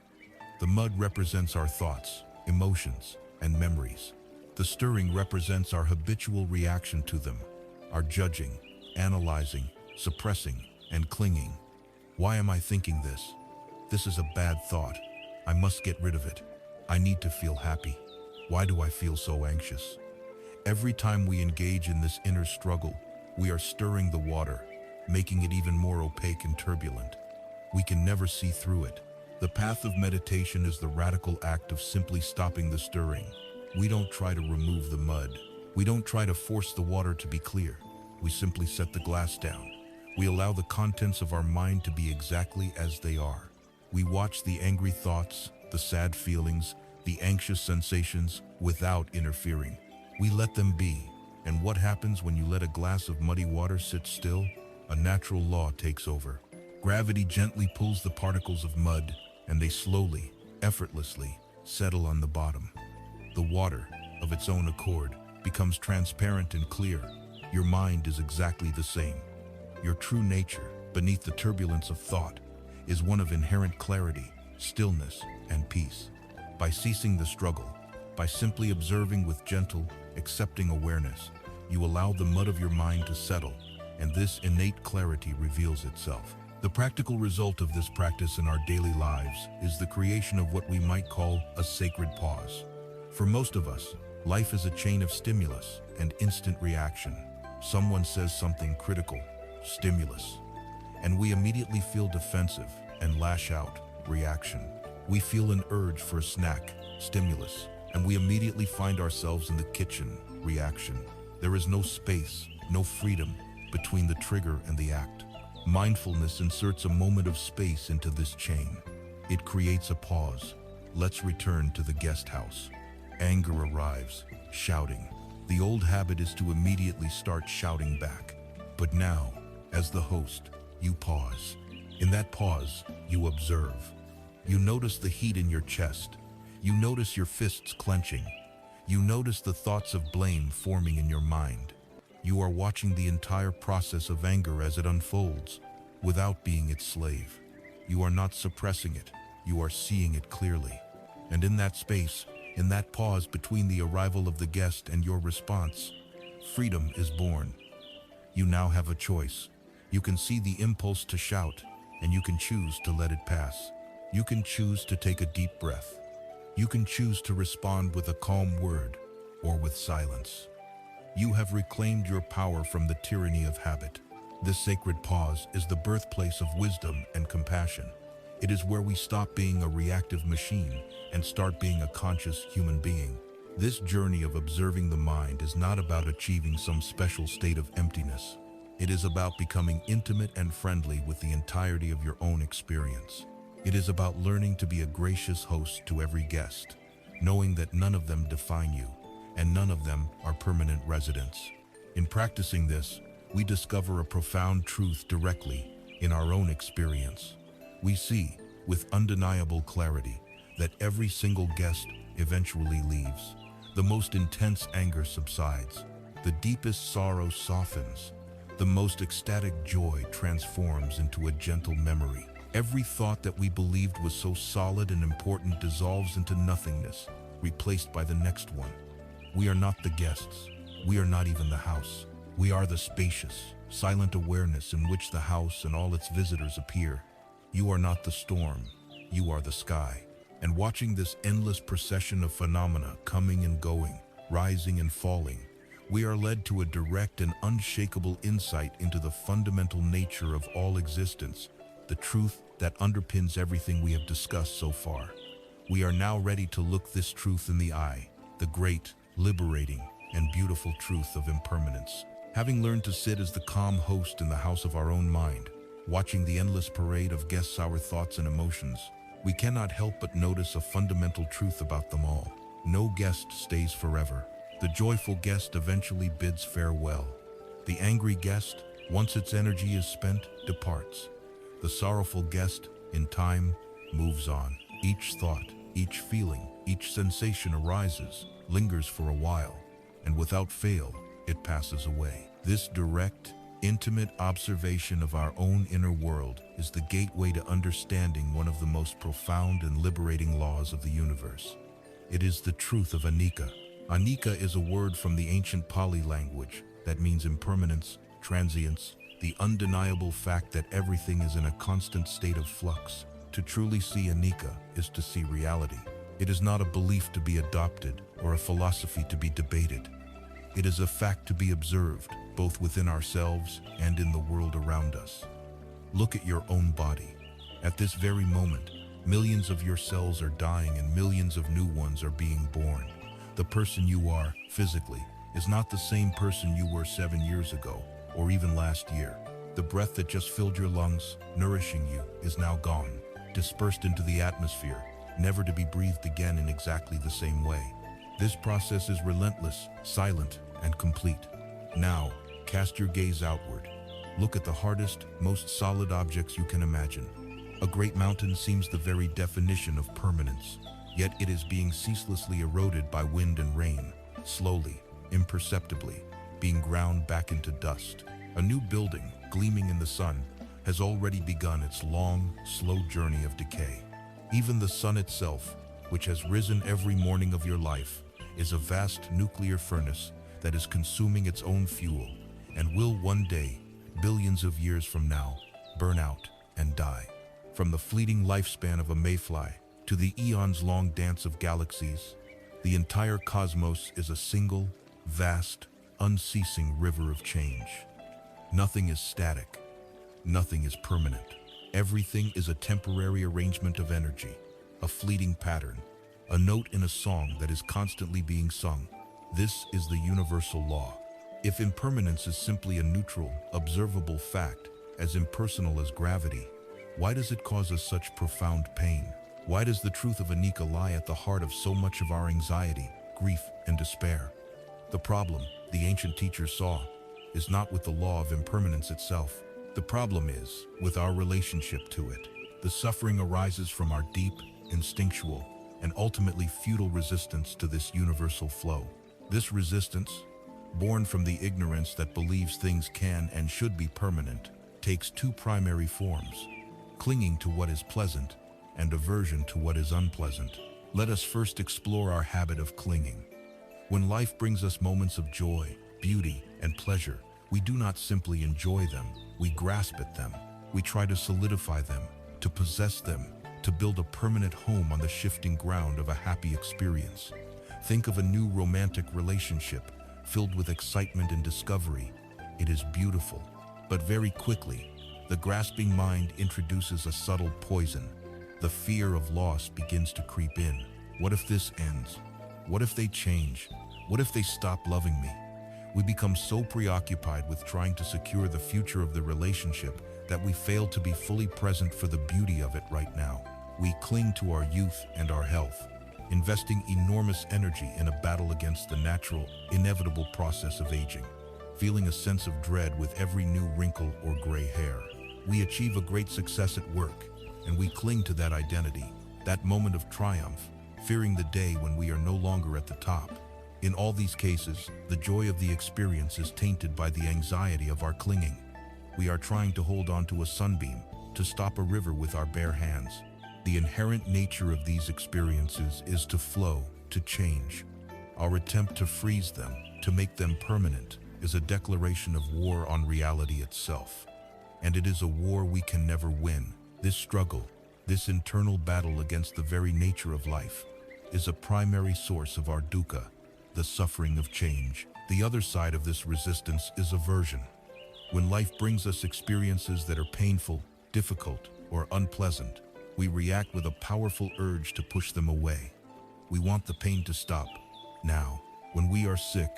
The mud represents our thoughts, emotions, and memories. The stirring represents our habitual reaction to them, our judging, analyzing, suppressing, and clinging. Why am I thinking this? This is a bad thought. I must get rid of it. I need to feel happy. Why do I feel so anxious? Every time we engage in this inner struggle, we are stirring the water, making it even more opaque and turbulent. We can never see through it. The path of meditation is the radical act of simply stopping the stirring. We don't try to remove the mud. We don't try to force the water to be clear. We simply set the glass down. We allow the contents of our mind to be exactly as they are. We watch the angry thoughts, the sad feelings, the anxious sensations without interfering. We let them be. And what happens when you let a glass of muddy water sit still? A natural law takes over. Gravity gently pulls the particles of mud, and they slowly, effortlessly, settle on the bottom. The water, of its own accord, becomes transparent and clear. Your mind is exactly the same. Your true nature, beneath the turbulence of thought, is one of inherent clarity, stillness, and peace. By ceasing the struggle, by simply observing with gentle, accepting awareness, you allow the mud of your mind to settle, and this innate clarity reveals itself. The practical result of this practice in our daily lives is the creation of what we might call a sacred pause. For most of us, life is a chain of stimulus and instant reaction. Someone says something critical, stimulus, and we immediately feel defensive and lash out, reaction. We feel an urge for a snack, stimulus, and we immediately find ourselves in the kitchen, reaction. There is no space, no freedom between the trigger and the act. Mindfulness inserts a moment of space into this chain. It creates a pause. Let's return to the guest house. Anger arrives, shouting. The old habit is to immediately start shouting back. But now, as the host, you pause. In that pause, you observe. You notice the heat in your chest. You notice your fists clenching. You notice the thoughts of blame forming in your mind. You are watching the entire process of anger as it unfolds, without being its slave. You are not suppressing it. You are seeing it clearly. And in that space, in that pause between the arrival of the guest and your response, freedom is born. You now have a choice. You can see the impulse to shout, and you can choose to let it pass. You can choose to take a deep breath. You can choose to respond with a calm word or with silence. You have reclaimed your power from the tyranny of habit. This sacred pause is the birthplace of wisdom and compassion. It is where we stop being a reactive machine and start being a conscious human being. This journey of observing the mind is not about achieving some special state of emptiness. It is about becoming intimate and friendly with the entirety of your own experience. It is about learning to be a gracious host to every guest, knowing that none of them define you, and none of them are permanent residents. In practicing this, we discover a profound truth directly in our own experience. We see, with undeniable clarity, that every single guest eventually leaves. The most intense anger subsides. The deepest sorrow softens. The most ecstatic joy transforms into a gentle memory. Every thought that we believed was so solid and important dissolves into nothingness, replaced by the next one. We are not the guests. We are not even the house. We are the spacious, silent awareness in which the house and all its visitors appear. You are not the storm. You are the sky. And watching this endless procession of phenomena coming and going, rising and falling, we are led to a direct and unshakable insight into the fundamental nature of all existence, the truth that underpins everything we have discussed so far. We are now ready to look this truth in the eye, the great, liberating, and beautiful truth of impermanence. Having learned to sit as the calm host in the house of our own mind, watching the endless parade of guests' our thoughts and emotions, we cannot help but notice a fundamental truth about them all. No guest stays forever. The joyful guest eventually bids farewell. The angry guest, once its energy is spent, departs. The sorrowful guest, in time, moves on. Each thought, each feeling, each sensation arises, lingers for a while, and without fail, it passes away. This direct, intimate observation of our own inner world is the gateway to understanding one of the most profound and liberating laws of the universe. It is the truth of anicca. Anicca is a word from the ancient Pali language that means impermanence, transience, the undeniable fact that everything is in a constant state of flux. To truly see anicca is to see reality. It is not a belief to be adopted or a philosophy to be debated. It is a fact to be observed, both within ourselves and in the world around us. Look at your own body. At this very moment, millions of your cells are dying and millions of new ones are being born. The person you are, physically, is not the same person you were 7 years ago, or even last year. The breath that just filled your lungs, nourishing you, is now gone, dispersed into the atmosphere, never to be breathed again in exactly the same way. This process is relentless, silent, and complete. Now, cast your gaze outward. Look at the hardest, most solid objects you can imagine. A great mountain seems the very definition of permanence, yet it is being ceaselessly eroded by wind and rain, slowly, imperceptibly, being ground back into dust. A new building, gleaming in the sun, has already begun its long, slow journey of decay. Even the sun itself, which has risen every morning of your life, is a vast nuclear furnace that is consuming its own fuel and will one day, billions of years from now, burn out and die. From the fleeting lifespan of a mayfly to the eons-long dance of galaxies, the entire cosmos is a single, vast, unceasing river of change. Nothing is static. Nothing is permanent. Everything is a temporary arrangement of energy, a fleeting pattern, a note in a song that is constantly being sung. This is the universal law. If impermanence is simply a neutral, observable fact, as impersonal as gravity, Why does it cause us such profound pain? Why does the truth of anicca lie at the heart of so much of our anxiety, grief, and despair? The problem, the ancient teachers saw, is not with the law of impermanence itself. The problem is with our relationship to it. The suffering arises from our deep, instinctual, and ultimately futile resistance to this universal flow. This resistance, born from the ignorance that believes things can and should be permanent, takes two primary forms: clinging to what is pleasant and aversion to what is unpleasant. Let us first explore our habit of clinging. When life brings us moments of joy, beauty, and pleasure, we do not simply enjoy them, we grasp at them. We try to solidify them, to possess them, to build a permanent home on the shifting ground of a happy experience. Think of a new romantic relationship filled with excitement and discovery. It is beautiful, but very quickly, the grasping mind introduces a subtle poison. The fear of loss begins to creep in. What if this ends? What if they change? What if they stop loving me? We become so preoccupied with trying to secure the future of the relationship that we fail to be fully present for the beauty of it right now. We cling to our youth and our health, investing enormous energy in a battle against the natural, inevitable process of aging, feeling a sense of dread with every new wrinkle or gray hair. We achieve a great success at work, and we cling to that identity, that moment of triumph, fearing the day when we are no longer at the top. In all these cases, the joy of the experience is tainted by the anxiety of our clinging. We are trying to hold on to a sunbeam, to stop a river with our bare hands. The inherent nature of these experiences is to flow, to change. Our attempt to freeze them, to make them permanent, is a declaration of war on reality itself. And it is a war we can never win. This struggle, this internal battle against the very nature of life, is a primary source of our dukkha, the suffering of change. The other side of this resistance is aversion. When life brings us experiences that are painful, difficult, or unpleasant, we react with a powerful urge to push them away. We want the pain to stop. Now, when we are sick,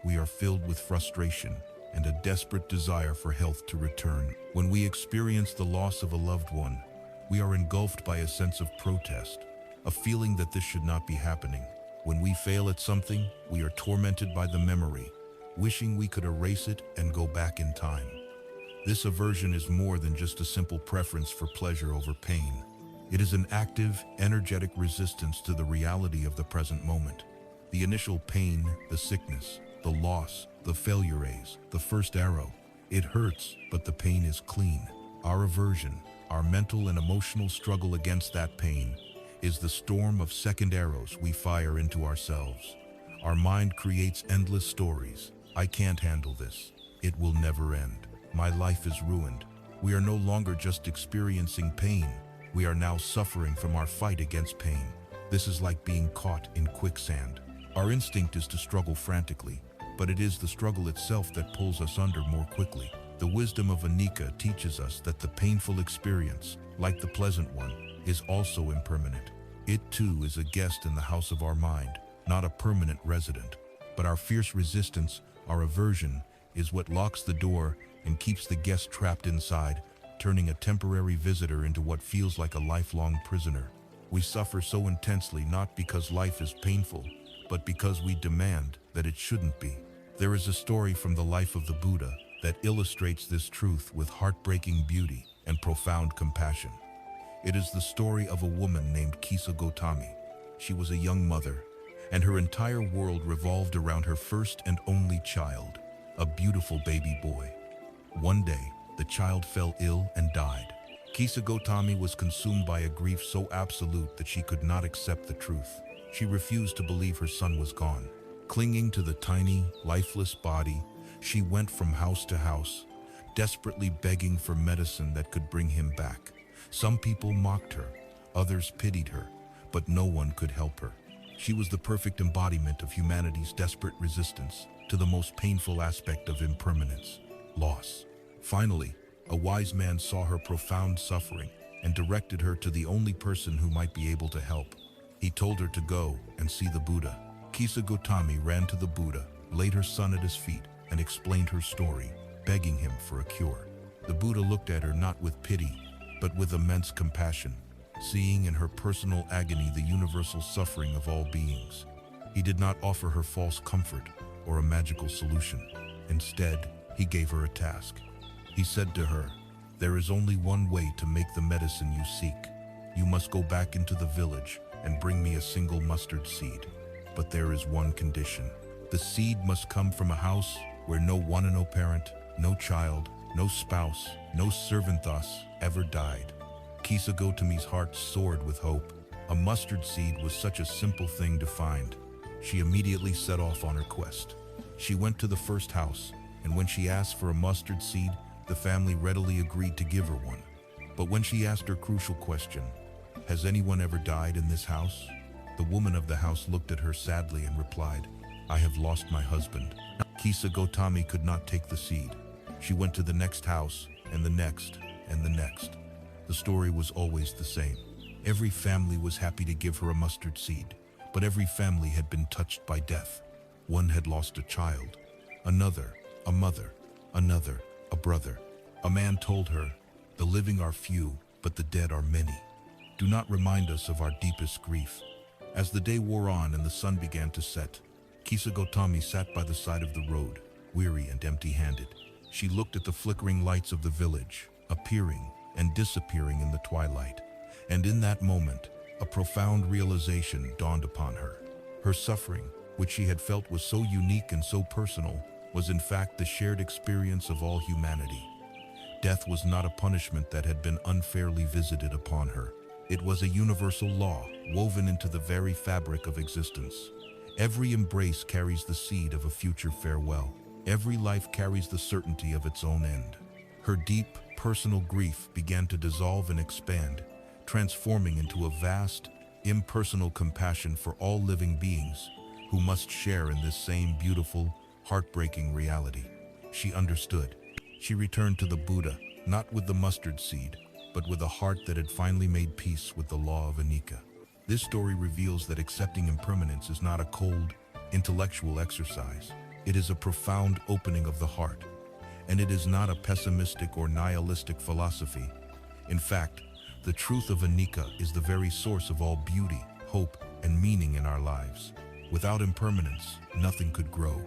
we are filled with frustration and a desperate desire for health to return. When we experience the loss of a loved one, we are engulfed by a sense of protest, a feeling that this should not be happening. When we fail at something, we are tormented by the memory, wishing we could erase it and go back in time. This aversion is more than just a simple preference for pleasure over pain. It is an active, energetic resistance to the reality of the present moment. The initial pain, the sickness, the loss, the failures, the first arrow. It hurts, but the pain is clean. Our aversion, our mental and emotional struggle against that pain, is the storm of second arrows we fire into ourselves. Our mind creates endless stories. I can't handle this. It will never end. My life is ruined. We are no longer just experiencing pain. We are now suffering from our fight against pain. This is like being caught in quicksand. Our instinct is to struggle frantically, but it is the struggle itself that pulls us under more quickly. The wisdom of anicca teaches us that the painful experience, like the pleasant one, is also impermanent. It too is a guest in the house of our mind, not a permanent resident. But our fierce resistance, our aversion, is what locks the door and keeps the guest trapped inside, turning a temporary visitor into what feels like a lifelong prisoner. We suffer so intensely not because life is painful, but because we demand that it shouldn't be. There is a story from the life of the Buddha that illustrates this truth with heartbreaking beauty and profound compassion. It is the story of a woman named Kisa Gotami. She was a young mother, and her entire world revolved around her first and only child, a beautiful baby boy. One day, the child fell ill and died. Kisa Gotami was consumed by a grief so absolute that she could not accept the truth. She refused to believe her son was gone. Clinging to the tiny, lifeless body, she went from house to house, desperately begging for medicine that could bring him back. Some people mocked her, others pitied her, but no one could help her. She was the perfect embodiment of humanity's desperate resistance to the most painful aspect of impermanence, loss. Finally, a wise man saw her profound suffering and directed her to the only person who might be able to help. He told her to go and see the Buddha. Kisa Gotami ran to the Buddha, laid her son at his feet, and explained her story, begging him for a cure. The Buddha looked at her not with pity, but with immense compassion, seeing in her personal agony the universal suffering of all beings. He did not offer her false comfort or a magical solution. Instead, he gave her a task. He said to her, "There is only one way to make the medicine you seek. You must go back into the village and bring me a single mustard seed. But there is one condition. The seed must come from a house where no one and no parent, no child, no spouse, no servant thus ever died." Kisa Gotami's heart soared with hope. A mustard seed was such a simple thing to find. She immediately set off on her quest. She went to the first house, and when she asked for a mustard seed, the family readily agreed to give her one. But when she asked her crucial question, "Has anyone ever died in this house?" the woman of the house looked at her sadly and replied, "I have lost my husband." Kisa Gotami could not take the seed. She went to the next house, and the next, and the next. The story was always the same. Every family was happy to give her a mustard seed, but every family had been touched by death. One had lost a child, another, a mother, another, a brother. A man told her, "The living are few, but the dead are many. Do not remind us of our deepest grief." As the day wore on and the sun began to set, Kisa Gotami sat by the side of the road, weary and empty-handed. She looked at the flickering lights of the village, appearing and disappearing in the twilight. And in that moment, a profound realization dawned upon her. Her suffering, which she had felt was so unique and so personal, was in fact the shared experience of all humanity. Death was not a punishment that had been unfairly visited upon her. It was a universal law, woven into the very fabric of existence. Every embrace carries the seed of a future farewell. Every life carries the certainty of its own end. Her deep, personal grief began to dissolve and expand, transforming into a vast, impersonal compassion for all living beings who must share in this same beautiful, heartbreaking reality. She understood. She returned to the Buddha, not with the mustard seed, but with a heart that had finally made peace with the law of anicca. This story reveals that accepting impermanence is not a cold, intellectual exercise. It is a profound opening of the heart, and it is not a pessimistic or nihilistic philosophy. In fact, the truth of anicca is the very source of all beauty, hope, and meaning in our lives. Without impermanence, nothing could grow.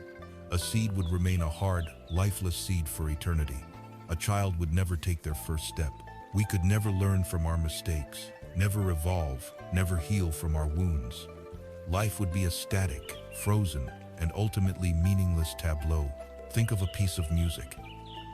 A seed would remain a hard, lifeless seed for eternity. A child would never take their first step. We could never learn from our mistakes, never evolve, never heal from our wounds. Life would be a static, frozen, and ultimately meaningless tableau. Think of a piece of music.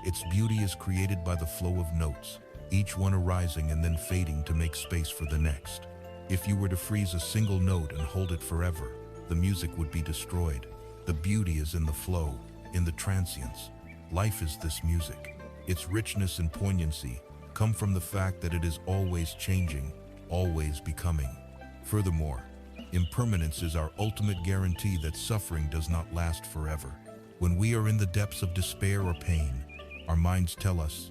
Its beauty is created by the flow of notes, each one arising and then fading to make space for the next. If you were to freeze a single note and hold it forever, the music would be destroyed. The beauty is in the flow, in the transience. Life is this music. Its richness and poignancy come from the fact that it is always changing, always becoming. Furthermore, impermanence is our ultimate guarantee that suffering does not last forever. When we are in the depths of despair or pain, our minds tell us,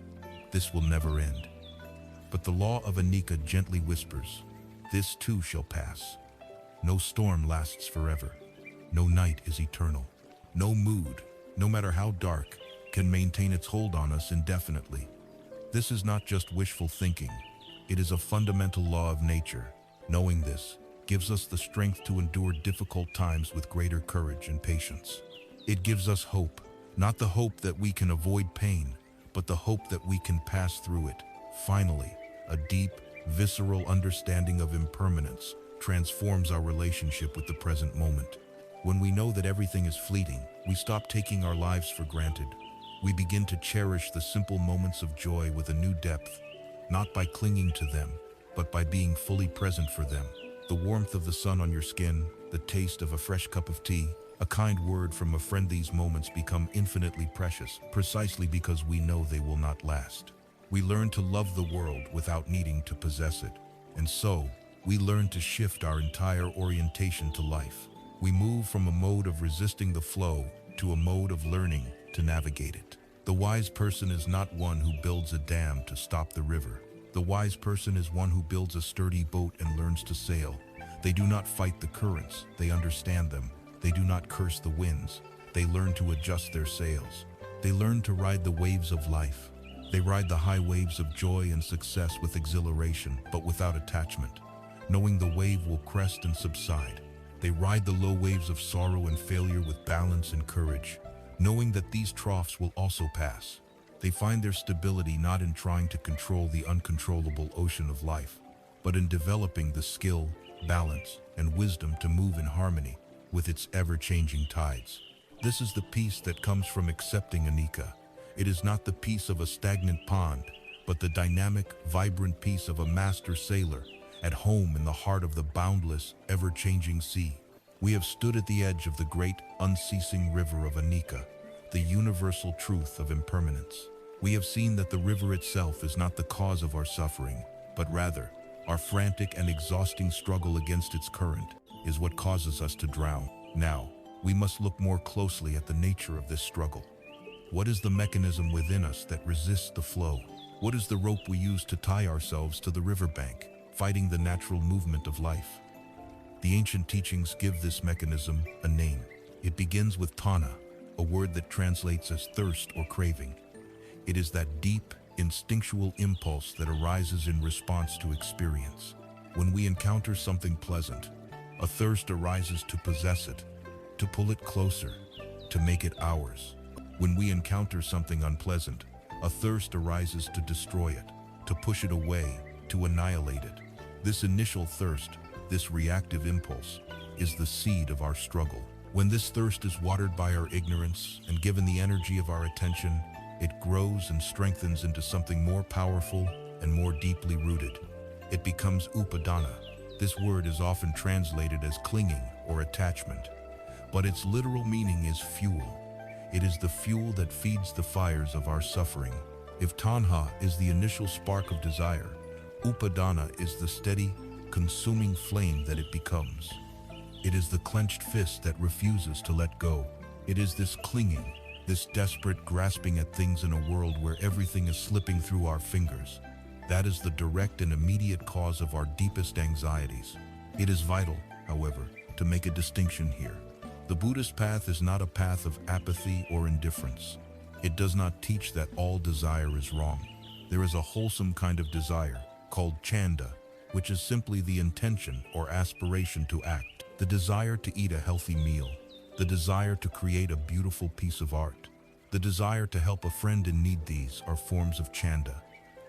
this will never end. But the law of anicca gently whispers, this too shall pass. No storm lasts forever. No night is eternal. No mood, no matter how dark, can maintain its hold on us indefinitely. This is not just wishful thinking. It is a fundamental law of nature. Knowing this gives us the strength to endure difficult times with greater courage and patience. It gives us hope, not the hope that we can avoid pain, but the hope that we can pass through it. Finally, a deep, visceral understanding of impermanence transforms our relationship with the present moment. When we know that everything is fleeting, we stop taking our lives for granted. We begin to cherish the simple moments of joy with a new depth, not by clinging to them, but by being fully present for them. The warmth of the sun on your skin, the taste of a fresh cup of tea, a kind word from a friend, these moments become infinitely precious, precisely because we know they will not last. We learn to love the world without needing to possess it. And so, we learn to shift our entire orientation to life. We move from a mode of resisting the flow to a mode of learning to navigate it. The wise person is not one who builds a dam to stop the river. The wise person is one who builds a sturdy boat and learns to sail. They do not fight the currents, they understand them. They do not curse the winds, they learn to adjust their sails. They learn to ride the waves of life. They ride the high waves of joy and success with exhilaration, but without attachment, knowing the wave will crest and subside. They ride the low waves of sorrow and failure with balance and courage, knowing that these troughs will also pass. They find their stability not in trying to control the uncontrollable ocean of life, but in developing the skill, balance, and wisdom to move in harmony with its ever-changing tides. This is the peace that comes from accepting anicca. It is not the peace of a stagnant pond, but the dynamic, vibrant peace of a master sailor at home in the heart of the boundless, ever-changing sea. We have stood at the edge of the great, unceasing river of anicca, the universal truth of impermanence. We have seen that the river itself is not the cause of our suffering, but rather, our frantic and exhausting struggle against its current is what causes us to drown. Now, we must look more closely at the nature of this struggle. What is the mechanism within us that resists the flow? What is the rope we use to tie ourselves to the riverbank, fighting the natural movement of life? The ancient teachings give this mechanism a name. It begins with tanha, a word that translates as thirst or craving. It is that deep, instinctual impulse that arises in response to experience. When we encounter something pleasant, a thirst arises to possess it, to pull it closer, to make it ours. When we encounter something unpleasant, a thirst arises to destroy it, to push it away, to annihilate it. This initial thirst, this reactive impulse, is the seed of our struggle. When this thirst is watered by our ignorance and given the energy of our attention, it grows and strengthens into something more powerful and more deeply rooted. It becomes upadana. This word is often translated as clinging or attachment, but its literal meaning is fuel. It is the fuel that feeds the fires of our suffering. If tanha is the initial spark of desire, upadana is the steady, consuming flame that it becomes. It is the clenched fist that refuses to let go. It is this clinging, this desperate grasping at things in a world where everything is slipping through our fingers. That is the direct and immediate cause of our deepest anxieties. It is vital, however, to make a distinction here. The Buddhist path is not a path of apathy or indifference. It does not teach that all desire is wrong. There is a wholesome kind of desire, called chanda, which is simply the intention or aspiration to act. The desire to eat a healthy meal, the desire to create a beautiful piece of art, the desire to help a friend in need. These are forms of chanda.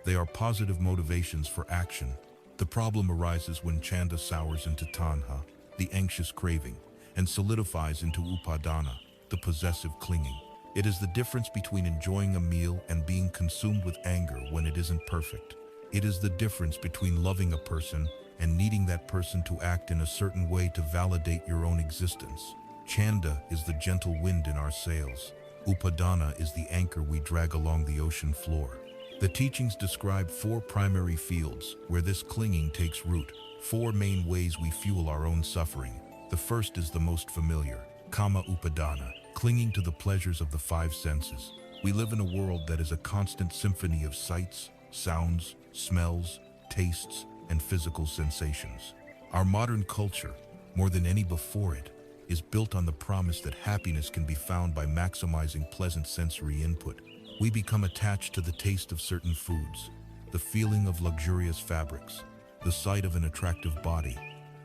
They are positive motivations for action. The problem arises when chanda sours into tanha, the anxious craving, and solidifies into upadana, the possessive clinging. It is the difference between enjoying a meal and being consumed with anger when it isn't perfect. It is the difference between loving a person and needing that person to act in a certain way to validate your own existence. Chanda is the gentle wind in our sails. Upadana is the anchor we drag along the ocean floor. The teachings describe 4 primary fields where this clinging takes root, 4 main ways we fuel our own suffering. The first is the most familiar, kama upadana, clinging to the pleasures of the 5 senses. We live in a world that is a constant symphony of sights, sounds, smells, tastes, and physical sensations. Our modern culture, more than any before it, is built on the promise that happiness can be found by maximizing pleasant sensory input. We become attached to the taste of certain foods, the feeling of luxurious fabrics, the sight of an attractive body,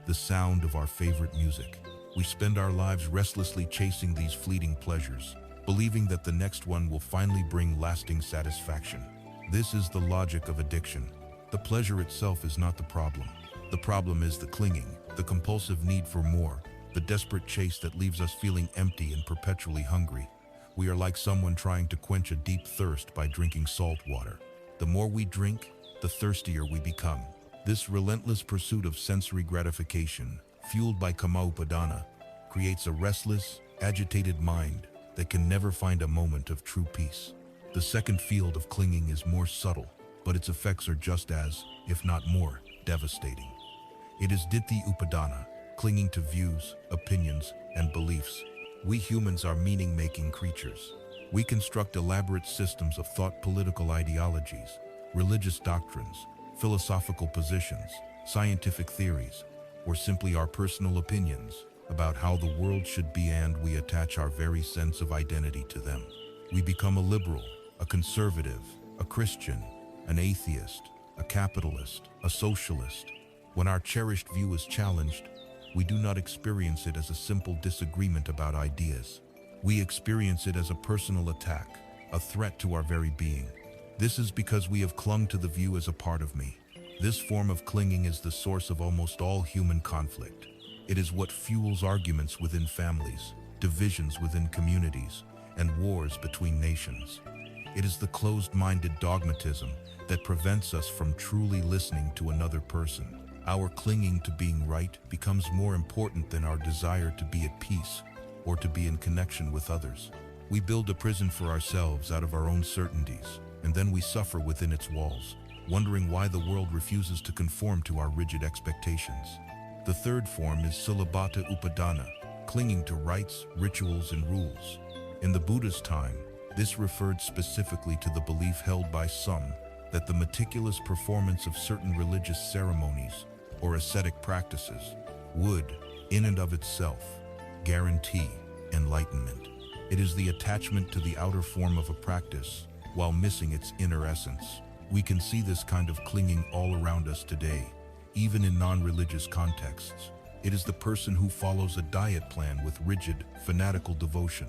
the sound of our favorite music. We spend our lives restlessly chasing these fleeting pleasures, believing that the next one will finally bring lasting satisfaction. This is the logic of addiction. The pleasure itself is not the problem. The problem is the clinging, the compulsive need for more, the desperate chase that leaves us feeling empty and perpetually hungry. We are like someone trying to quench a deep thirst by drinking salt water. The more we drink, the thirstier we become. This relentless pursuit of sensory gratification, fueled by kama upadana, creates a restless, agitated mind that can never find a moment of true peace. The second field of clinging is more subtle, but its effects are just as, if not more, devastating. It is ditthi upadana, clinging to views, opinions, and beliefs. We humans are meaning-making creatures. We construct elaborate systems of thought, political ideologies, religious doctrines, philosophical positions, scientific theories, or simply our personal opinions about how the world should be, and we attach our very sense of identity to them. We become a liberal, a conservative, a Christian, an atheist, a capitalist, a socialist. When our cherished view is challenged, we do not experience it as a simple disagreement about ideas. We experience it as a personal attack, a threat to our very being. This is because we have clung to the view as a part of me. This form of clinging is the source of almost all human conflict. It is what fuels arguments within families, divisions within communities, and wars between nations. It is the closed-minded dogmatism that prevents us from truly listening to another person. Our clinging to being right becomes more important than our desire to be at peace or to be in connection with others. We build a prison for ourselves out of our own certainties, and then we suffer within its walls, wondering why the world refuses to conform to our rigid expectations. The third form is Silabata Upadana, clinging to rites, rituals, and rules. In the Buddhist time, this referred specifically to the belief held by some that the meticulous performance of certain religious ceremonies or ascetic practices would, in and of itself, guarantee enlightenment. It is the attachment to the outer form of a practice while missing its inner essence. We can see this kind of clinging all around us today, even in non-religious contexts. It is the person who follows a diet plan with rigid, fanatical devotion,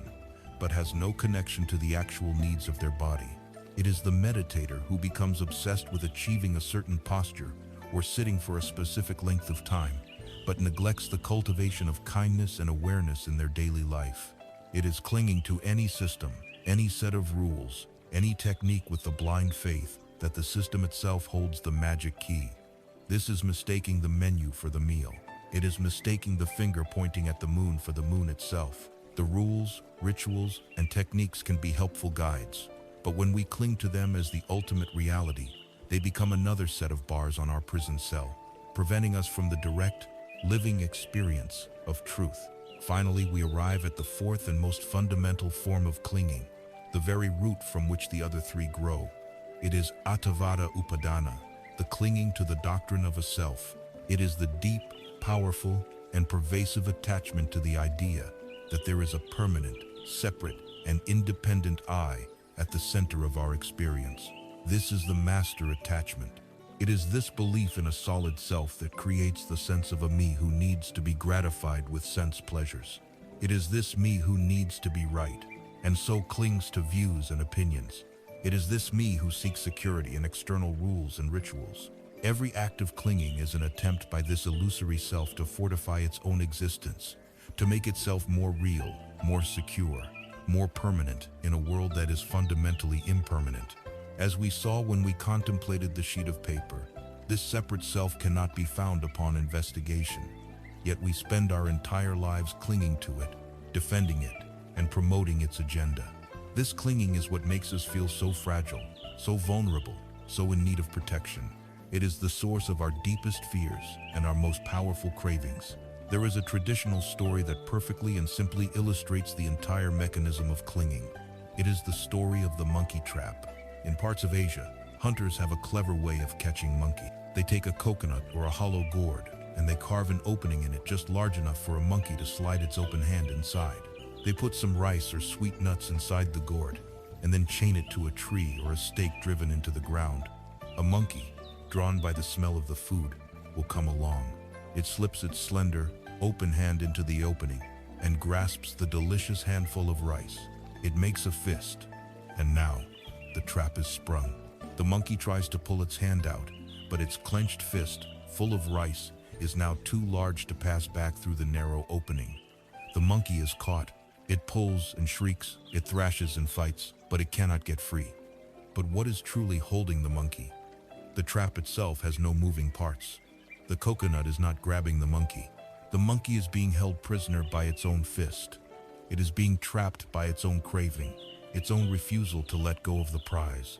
but has no connection to the actual needs of their body. It is the meditator who becomes obsessed with achieving a certain posture or sitting for a specific length of time, but neglects the cultivation of kindness and awareness in their daily life. It is clinging to any system, any set of rules, any technique with the blind faith that the system itself holds the magic key. This is mistaking the menu for the meal. It is mistaking the finger pointing at the moon for the moon itself. The rules, rituals, and techniques can be helpful guides, but when we cling to them as the ultimate reality, they become another set of bars on our prison cell, preventing us from the direct, living experience of truth. Finally, we arrive at the fourth and most fundamental form of clinging, the very root from which the other three grow. It is Attavada Upadana, the clinging to the doctrine of a self. It is the deep, powerful, and pervasive attachment to the idea that there is a permanent, separate, and independent I at the center of our experience. This is the master attachment. It is this belief in a solid self that creates the sense of a me who needs to be gratified with sense pleasures. It is this me who needs to be right, and so clings to views and opinions. It is this me who seeks security in external rules and rituals. Every act of clinging is an attempt by this illusory self to fortify its own existence, to make itself more real, more secure, more permanent in a world that is fundamentally impermanent. As we saw when we contemplated the sheet of paper, this separate self cannot be found upon investigation. Yet we spend our entire lives clinging to it, defending it, and promoting its agenda. This clinging is what makes us feel so fragile, so vulnerable, so in need of protection. It is the source of our deepest fears and our most powerful cravings. There is a traditional story that perfectly and simply illustrates the entire mechanism of clinging. It is the story of the monkey trap. In parts of Asia, hunters have a clever way of catching monkey. They take a coconut or a hollow gourd, and they carve an opening in it just large enough for a monkey to slide its open hand inside. They put some rice or sweet nuts inside the gourd, and then chain it to a tree or a stake driven into the ground. A monkey, drawn by the smell of the food, will come along. It slips its slender, open hand into the opening and grasps the delicious handful of rice. It makes a fist, and now the trap is sprung. The monkey tries to pull its hand out, but its clenched fist, full of rice, is now too large to pass back through the narrow opening. The monkey is caught. It pulls and shrieks, it thrashes and fights, but it cannot get free. But what is truly holding the monkey? The trap itself has no moving parts. The coconut is not grabbing the monkey. The monkey is being held prisoner by its own fist. It is being trapped by its own craving, its own refusal to let go of the prize.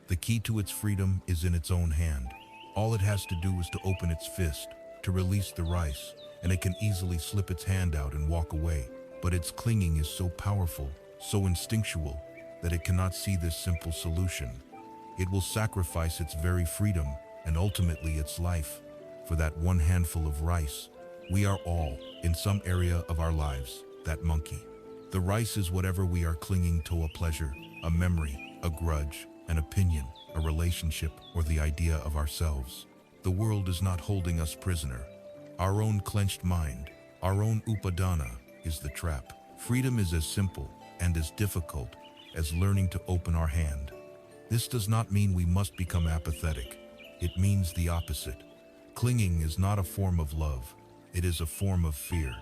The key to its freedom is in its own hand. All it has to do is to open its fist, to release the rice, and it can easily slip its hand out and walk away. But its clinging is so powerful, so instinctual, that it cannot see this simple solution. It will sacrifice its very freedom and ultimately its life for that one handful of rice. We are all, in some area of our lives, that monkey. The rice is whatever we are clinging to: a pleasure, a memory, a grudge, an opinion, a relationship, or the idea of ourselves. The world is not holding us prisoner. Our own clenched mind, our own upadana, is the trap. Freedom is as simple and as difficult as learning to open our hand. This does not mean we must become apathetic. It means the opposite. Clinging is not a form of love. It is a form of fear.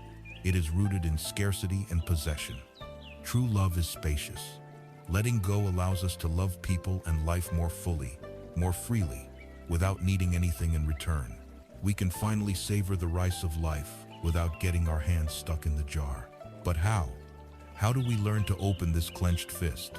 It is rooted in scarcity and possession. True love is spacious. Letting go allows us to love people and life more fully, more freely, without needing anything in return. We can finally savor the rice of life without getting our hands stuck in the jar. But how? How do we learn to open this clenched fist?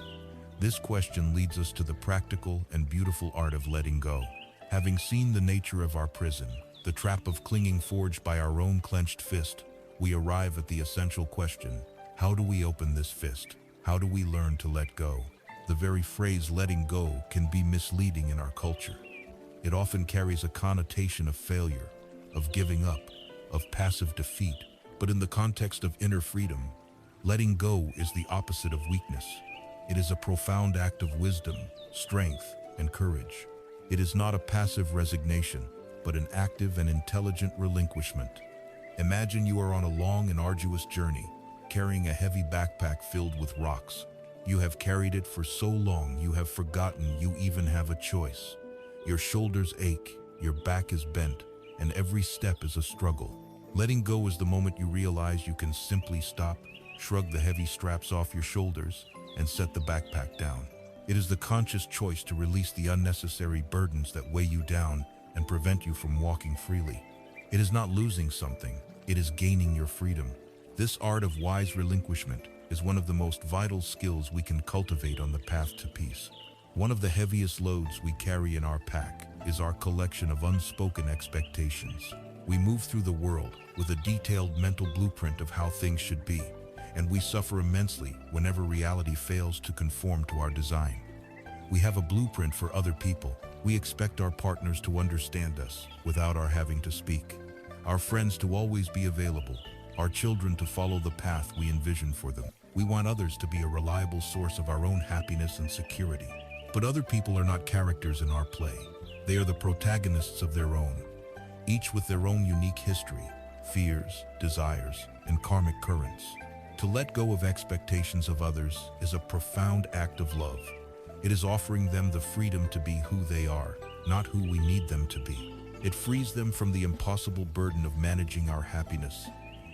This question leads us to the practical and beautiful art of letting go. Having seen the nature of our prison, the trap of clinging forged by our own clenched fist, we arrive at the essential question: how do we open this fist? How do we learn to let go? The very phrase letting go can be misleading in our culture. It often carries a connotation of failure, of giving up, of passive defeat. But in the context of inner freedom, letting go is the opposite of weakness. It is a profound act of wisdom, strength, and courage. It is not a passive resignation, but an active and intelligent relinquishment. Imagine you are on a long and arduous journey, carrying a heavy backpack filled with rocks. You have carried it for so long you have forgotten you even have a choice. Your shoulders ache, your back is bent, and every step is a struggle. Letting go is the moment you realize you can simply stop, shrug the heavy straps off your shoulders, and set the backpack down. It is the conscious choice to release the unnecessary burdens that weigh you down and prevent you from walking freely. It is not losing something, it is gaining your freedom. This art of wise relinquishment is one of the most vital skills we can cultivate on the path to peace. One of the heaviest loads we carry in our pack is our collection of unspoken expectations. We move through the world with a detailed mental blueprint of how things should be, and we suffer immensely whenever reality fails to conform to our design. We have a blueprint for other people. We expect our partners to understand us without our having to speak, our friends to always be available, our children to follow the path we envision for them. We want others to be a reliable source of our own happiness and security. But other people are not characters in our play. They are the protagonists of their own, each with their own unique history, fears, desires, and karmic currents. To let go of expectations of others is a profound act of love. It is offering them the freedom to be who they are, not who we need them to be. It frees them from the impossible burden of managing our happiness,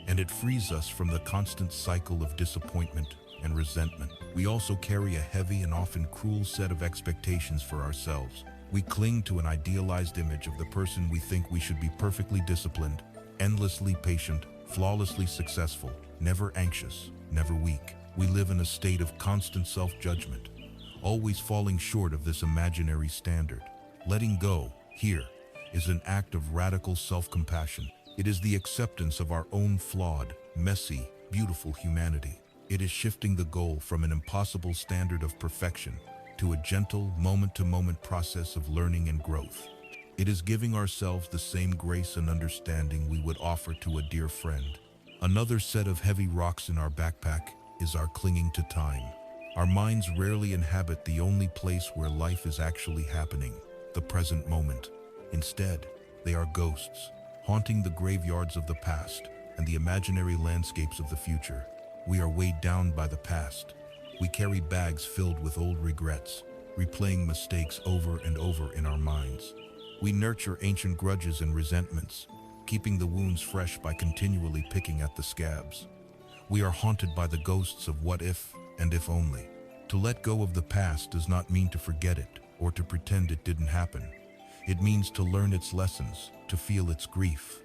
and it frees us from the constant cycle of disappointment and resentment. We also carry a heavy and often cruel set of expectations for ourselves. We cling to an idealized image of the person we think we should be: perfectly disciplined, endlessly patient, flawlessly successful, never anxious, never weak. We live in a state of constant self-judgment, always falling short of this imaginary standard. Letting go, here, is an act of radical self-compassion. It is the acceptance of our own flawed, messy, beautiful humanity. It is shifting the goal from an impossible standard of perfection to a gentle, moment-to-moment process of learning and growth. It is giving ourselves the same grace and understanding we would offer to a dear friend. Another set of heavy rocks in our backpack is our clinging to time. Our minds rarely inhabit the only place where life is actually happening, the present moment. Instead, they are ghosts, haunting the graveyards of the past and the imaginary landscapes of the future. We are weighed down by the past. We carry bags filled with old regrets, replaying mistakes over and over in our minds. We nurture ancient grudges and resentments, keeping the wounds fresh by continually picking at the scabs. We are haunted by the ghosts of what if and if only. To let go of the past does not mean to forget it or to pretend it didn't happen. It means to learn its lessons, to feel its grief,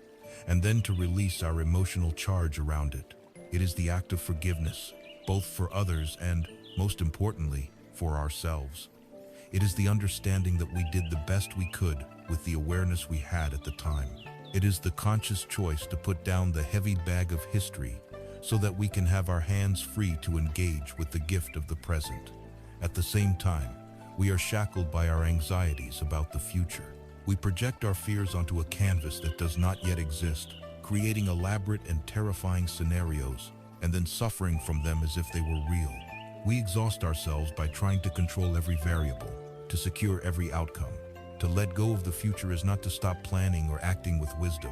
and then to release our emotional charge around it. It is the act of forgiveness, both for others and, most importantly, for ourselves. It is the understanding that we did the best we could with the awareness we had at the time. It is the conscious choice to put down the heavy bag of history so that we can have our hands free to engage with the gift of the present. At the same time, we are shackled by our anxieties about the future. We project our fears onto a canvas that does not yet exist, creating elaborate and terrifying scenarios, and then suffering from them as if they were real. We exhaust ourselves by trying to control every variable, to secure every outcome. To let go of the future is not to stop planning or acting with wisdom.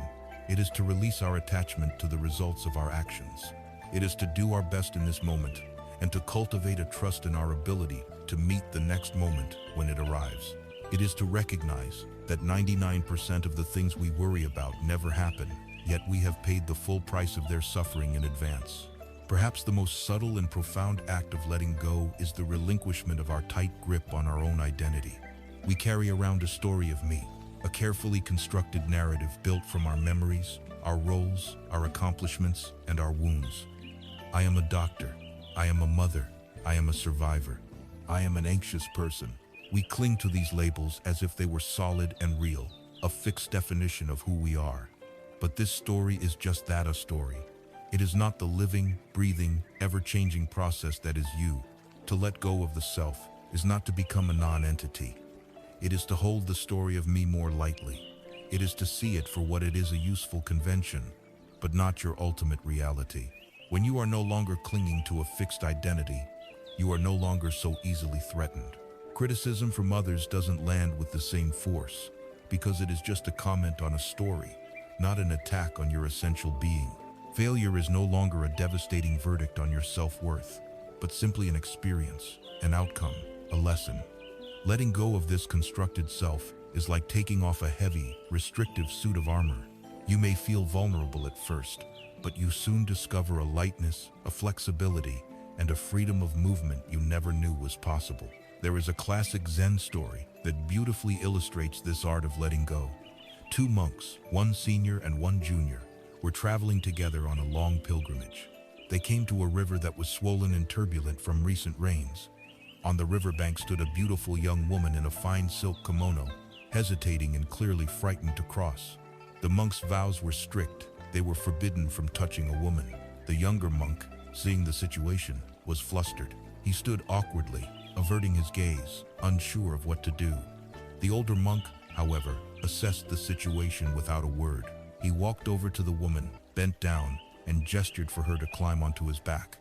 It is to release our attachment to the results of our actions. It is to do our best in this moment and to cultivate a trust in our ability to meet the next moment when it arrives. It is to recognize that 99% of the things we worry about never happen, yet we have paid the full price of their suffering in advance. Perhaps the most subtle and profound act of letting go is the relinquishment of our tight grip on our own identity. We carry around a story of me, a carefully constructed narrative built from our memories, our roles, our accomplishments, and our wounds. I am a doctor. I am a mother. I am a survivor. I am an anxious person. We cling to these labels as if they were solid and real, a fixed definition of who we are. But this story is just that, a story. It is not the living, breathing, ever-changing process that is you. To let go of the self is not to become a non-entity. It is to hold the story of me more lightly. It is to see it for what it is, a useful convention, but not your ultimate reality. When you are no longer clinging to a fixed identity, you are no longer so easily threatened. Criticism from others doesn't land with the same force because it is just a comment on a story, not an attack on your essential being. Failure is no longer a devastating verdict on your self-worth, but simply an experience, an outcome, a lesson. Letting go of this constructed self is like taking off a heavy, restrictive suit of armor. You may feel vulnerable at first, but you soon discover a lightness, a flexibility, and a freedom of movement you never knew was possible. There is a classic Zen story that beautifully illustrates this art of letting go. Two monks, one senior and one junior, were traveling together on a long pilgrimage. They came to a river that was swollen and turbulent from recent rains. On the riverbank stood a beautiful young woman in a fine silk kimono, hesitating and clearly frightened to cross. The monk's vows were strict. They were forbidden from touching a woman. The younger monk, seeing the situation, was flustered. He stood awkwardly, averting his gaze, unsure of what to do. The older monk, however, assessed the situation without a word. He walked over to the woman, bent down, and gestured for her to climb onto his back.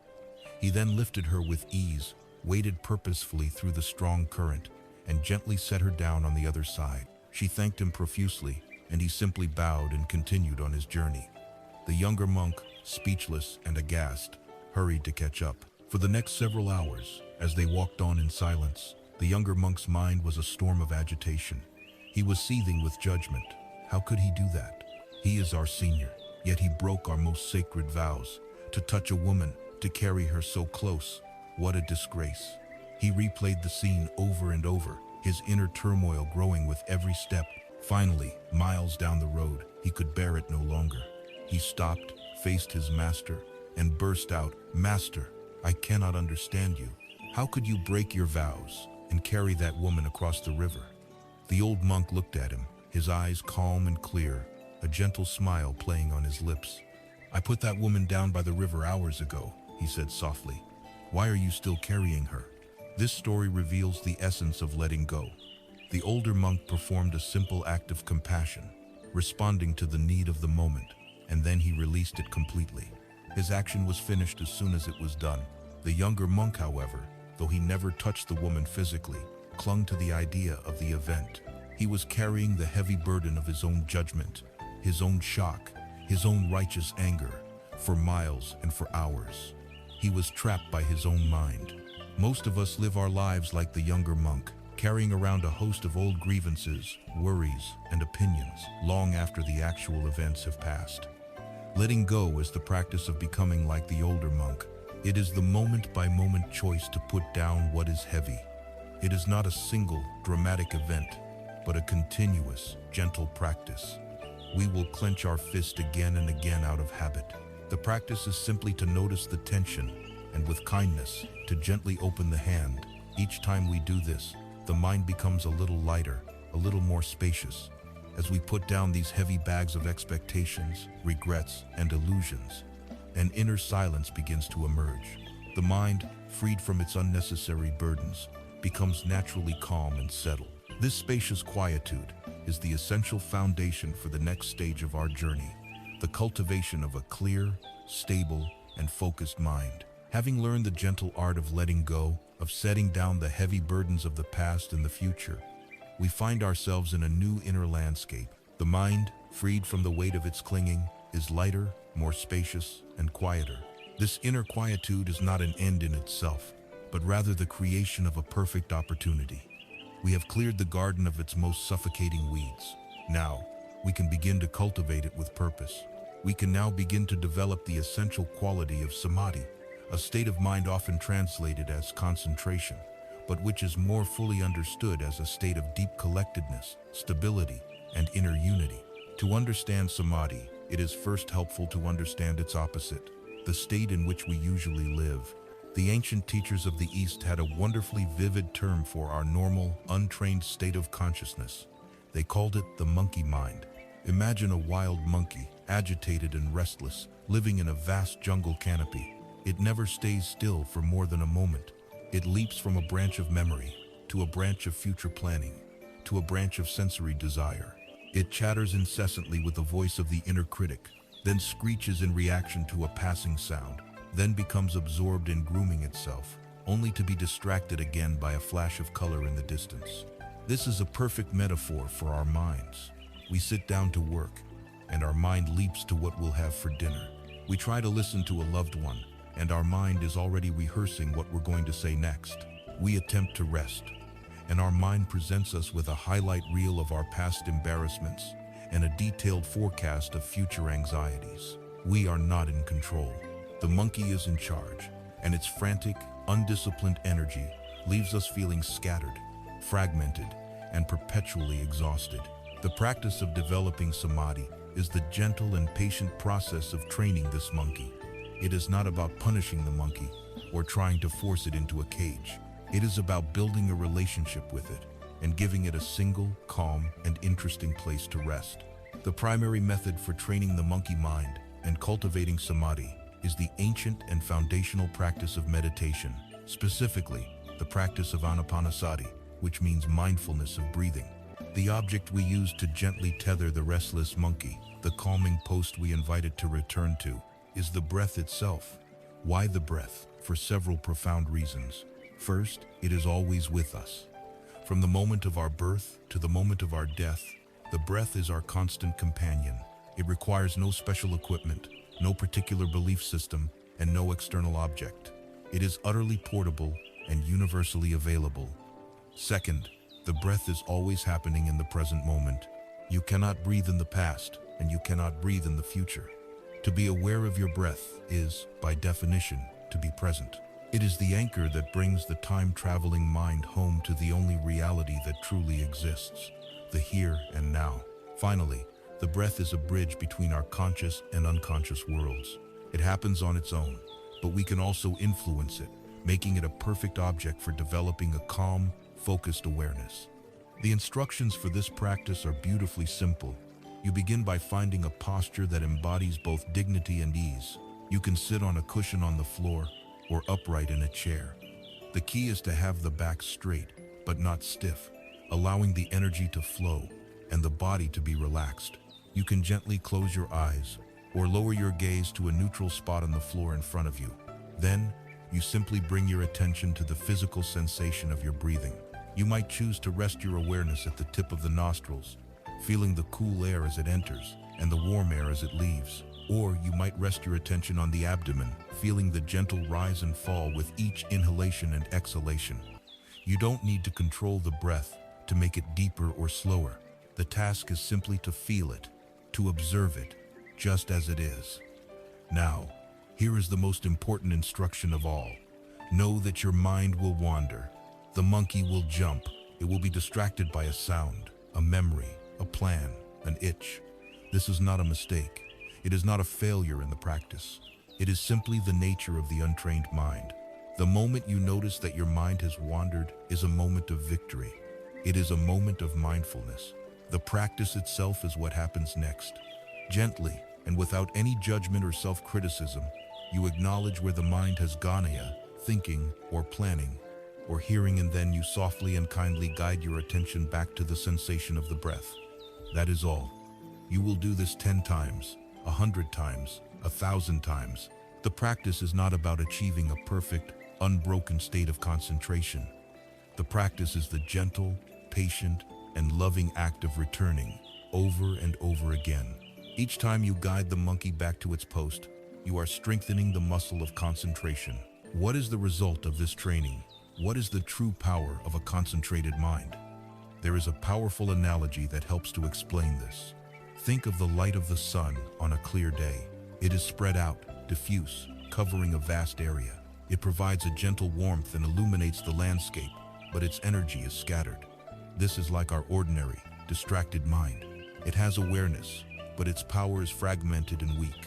He then lifted her with ease, waded purposefully through the strong current, and gently set her down on the other side. She thanked him profusely, and he simply bowed and continued on his journey. The younger monk, speechless and aghast, hurried to catch up. For the next several hours, as they walked on in silence, the younger monk's mind was a storm of agitation. He was seething with judgment. How could he do that? He is our senior, yet he broke our most sacred vows. To touch a woman, to carry her so close, what a disgrace. He replayed the scene over and over, his inner turmoil growing with every step. Finally, miles down the road, he could bear it no longer. He stopped, faced his master, and burst out, "Master, I cannot understand you. How could you break your vows and carry that woman across the river?" The old monk looked at him, his eyes calm and clear, a gentle smile playing on his lips. "I put that woman down by the river hours ago," he said softly. "Why are you still carrying her?" This story reveals the essence of letting go. The older monk performed a simple act of compassion, responding to the need of the moment, and then he released it completely. His action was finished as soon as it was done. The younger monk, however, though he never touched the woman physically, clung to the idea of the event. He was carrying the heavy burden of his own judgment, his own shock, his own righteous anger, for miles and for hours. He was trapped by his own mind. Most of us live our lives like the younger monk, carrying around a host of old grievances, worries, and opinions long after the actual events have passed. Letting go is the practice of becoming like the older monk. It is the moment-by-moment choice to put down what is heavy. It is not a single, dramatic event, but a continuous, gentle practice. We will clench our fist again and again out of habit. The practice is simply to notice the tension, and with kindness, to gently open the hand. Each time we do this, the mind becomes a little lighter, a little more spacious. As we put down these heavy bags of expectations, regrets, and illusions, an inner silence begins to emerge. The mind, freed from its unnecessary burdens, becomes naturally calm and settled. This spacious quietude is the essential foundation for the next stage of our journey, the cultivation of a clear, stable, and focused mind. Having learned the gentle art of letting go, of setting down the heavy burdens of the past and the future, we find ourselves in a new inner landscape. The mind, freed from the weight of its clinging, is lighter, more spacious, and quieter. This inner quietude is not an end in itself, but rather the creation of a perfect opportunity. We have cleared the garden of its most suffocating weeds. Now, we can begin to cultivate it with purpose. We can now begin to develop the essential quality of samadhi, a state of mind often translated as concentration, but which is more fully understood as a state of deep collectedness, stability, and inner unity. To understand samadhi, it is first helpful to understand its opposite, the state in which we usually live. The ancient teachers of the East had a wonderfully vivid term for our normal, untrained state of consciousness. They called it the monkey mind. Imagine a wild monkey, agitated and restless, living in a vast jungle canopy. It never stays still for more than a moment. It leaps from a branch of memory, to a branch of future planning, to a branch of sensory desire. It chatters incessantly with the voice of the inner critic, then screeches in reaction to a passing sound, then becomes absorbed in grooming itself, only to be distracted again by a flash of color in the distance. This is a perfect metaphor for our minds. We sit down to work, and our mind leaps to what we'll have for dinner. We try to listen to a loved one, and our mind is already rehearsing what we're going to say next. We attempt to rest, and our mind presents us with a highlight reel of our past embarrassments and a detailed forecast of future anxieties. We are not in control. The monkey is in charge, and its frantic, undisciplined energy leaves us feeling scattered, fragmented, and perpetually exhausted. The practice of developing samadhi is the gentle and patient process of training this monkey. It is not about punishing the monkey or trying to force it into a cage. It is about building a relationship with it and giving it a single, calm, and interesting place to rest. The primary method for training the monkey mind and cultivating samadhi is the ancient and foundational practice of meditation, specifically the practice of anapanasati, which means mindfulness of breathing. The object we use to gently tether the restless monkey, the calming post we invite it to return to, is the breath itself. Why the breath? For several profound reasons. First, it is always with us. From the moment of our birth to the moment of our death, the breath is our constant companion. It requires no special equipment, no particular belief system, and no external object. It is utterly portable and universally available. Second, the breath is always happening in the present moment. You cannot breathe in the past, and you cannot breathe in the future. To be aware of your breath is, by definition, to be present. It is the anchor that brings the time-traveling mind home to the only reality that truly exists, the here and now. Finally, the breath is a bridge between our conscious and unconscious worlds. It happens on its own, but we can also influence it, making it a perfect object for developing a calm, focused awareness. The instructions for this practice are beautifully simple. You begin by finding a posture that embodies both dignity and ease. You can sit on a cushion on the floor or upright in a chair. The key is to have the back straight, but not stiff, allowing the energy to flow and the body to be relaxed. You can gently close your eyes or lower your gaze to a neutral spot on the floor in front of you. Then, you simply bring your attention to the physical sensation of your breathing. You might choose to rest your awareness at the tip of the nostrils, feeling the cool air as it enters and the warm air as it leaves. Or you might rest your attention on the abdomen, feeling the gentle rise and fall with each inhalation and exhalation. You don't need to control the breath to make it deeper or slower. The task is simply to feel it, to observe it, just as it is. Now, here is the most important instruction of all. Know that your mind will wander. The monkey will jump. It will be distracted by a sound, a memory, a plan, an itch. This is not a mistake. It is not a failure in the practice. It is simply the nature of the untrained mind. The moment you notice that your mind has wandered is a moment of victory. It is a moment of mindfulness. The practice itself is what happens next. Gently, and without any judgment or self-criticism, you acknowledge where the mind has gone, thinking or planning or hearing, and then you softly and kindly guide your attention back to the sensation of the breath. That is all. You will do this 10 times, 100 times, 1,000 times. The practice is not about achieving a perfect, unbroken state of concentration. The practice is the gentle, patient, and loving act of returning over and over again. Each time you guide the monkey back to its post, you are strengthening the muscle of concentration. What is the result of this training? What is the true power of a concentrated mind? There is a powerful analogy that helps to explain this. Think of the light of the sun on a clear day. It is spread out, diffuse, covering a vast area. It provides a gentle warmth and illuminates the landscape, but its energy is scattered. This is like our ordinary, distracted mind. It has awareness, but its power is fragmented and weak.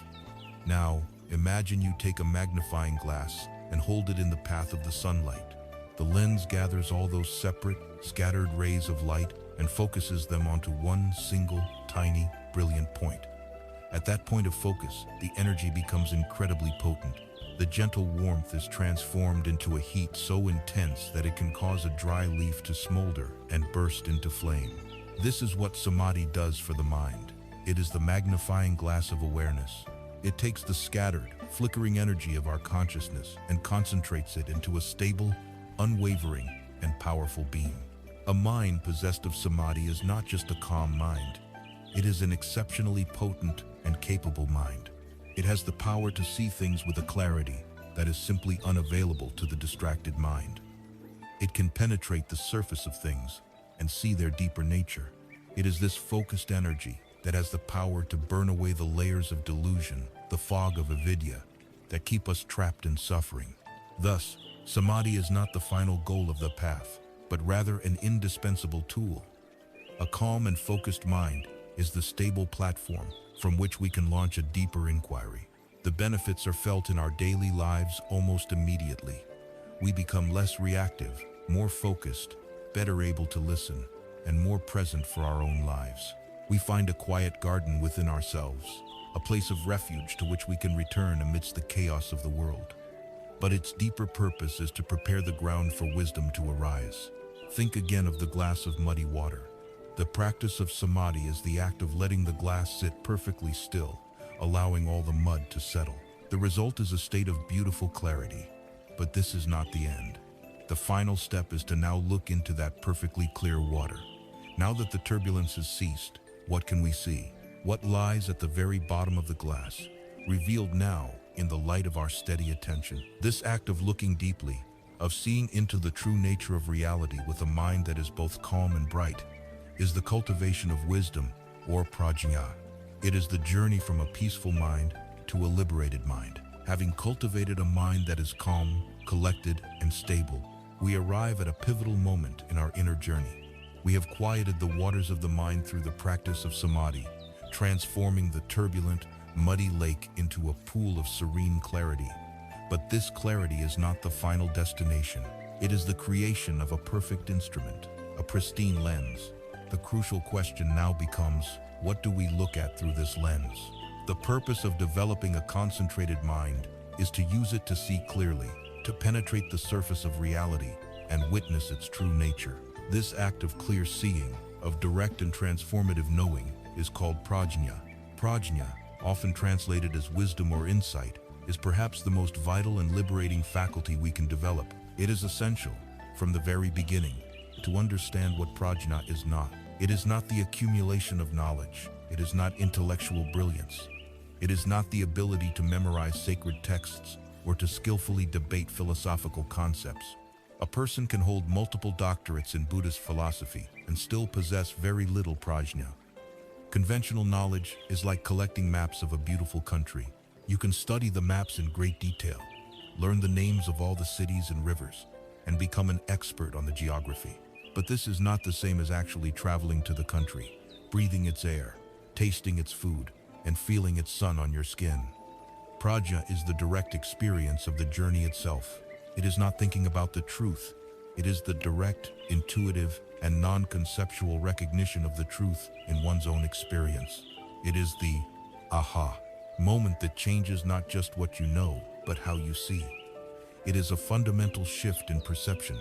Now, imagine you take a magnifying glass and hold it in the path of the sunlight. The lens gathers all those separate, scattered rays of light and focuses them onto one single, tiny, brilliant point. At that point of focus, the energy becomes incredibly potent. The gentle warmth is transformed into a heat so intense that it can cause a dry leaf to smolder and burst into flame. This is what samadhi does for the mind. It is the magnifying glass of awareness. It takes the scattered, flickering energy of our consciousness and concentrates it into a stable, unwavering, and powerful beam. A mind possessed of samadhi is not just a calm mind. It is an exceptionally potent and capable mind. It has the power to see things with a clarity that is simply unavailable to the distracted mind. It can penetrate the surface of things and see their deeper nature. It is this focused energy that has the power to burn away the layers of delusion, the fog of avidya, that keep us trapped in suffering. Thus, samadhi is not the final goal of the path, but rather an indispensable tool. A calm and focused mind is the stable platform from which we can launch a deeper inquiry. The benefits are felt in our daily lives almost immediately. We become less reactive, more focused, better able to listen, and more present for our own lives. We find a quiet garden within ourselves, a place of refuge to which we can return amidst the chaos of the world. But its deeper purpose is to prepare the ground for wisdom to arise. Think again of the glass of muddy water. The practice of samadhi is the act of letting the glass sit perfectly still, allowing all the mud to settle. The result is a state of beautiful clarity. But this is not the end. The final step is to now look into that perfectly clear water. Now that the turbulence has ceased, what can we see? What lies at the very bottom of the glass, revealed now in the light of our steady attention? This act of looking deeply, of seeing into the true nature of reality with a mind that is both calm and bright, is the cultivation of wisdom, or prajna. It is the journey from a peaceful mind to a liberated mind. Having cultivated a mind that is calm, collected, and stable, we arrive at a pivotal moment in our inner journey. We have quieted the waters of the mind through the practice of samadhi, transforming the turbulent, muddy lake into a pool of serene clarity. But this clarity is not the final destination. It is the creation of a perfect instrument, a pristine lens. The crucial question now becomes, what do we look at through this lens? The purpose of developing a concentrated mind is to use it to see clearly, to penetrate the surface of reality and witness its true nature. This act of clear seeing, of direct and transformative knowing, is called prajna. Prajna, often translated as wisdom or insight, is perhaps the most vital and liberating faculty we can develop. It is essential, from the very beginning, to understand what prajna is not. It is not the accumulation of knowledge. It is not intellectual brilliance. It is not the ability to memorize sacred texts or to skillfully debate philosophical concepts. A person can hold multiple doctorates in Buddhist philosophy and still possess very little prajna. Conventional knowledge is like collecting maps of a beautiful country. You can study the maps in great detail, learn the names of all the cities and rivers, and become an expert on the geography. But this is not the same as actually traveling to the country, breathing its air, tasting its food, and feeling its sun on your skin. Prajna is the direct experience of the journey itself. It is not thinking about the truth. It is the direct, intuitive, and non-conceptual recognition of the truth in one's own experience. It is the aha moment that changes not just what you know, but how you see. It is a fundamental shift in perception,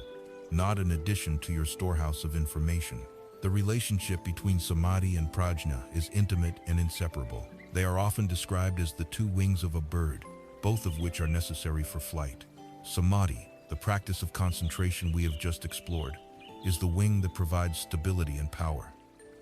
not an addition to your storehouse of information. The relationship between samadhi and prajna is intimate and inseparable. They are often described as the two wings of a bird, both of which are necessary for flight. Samadhi, The practice of concentration we have just explored is the wing that provides stability and power.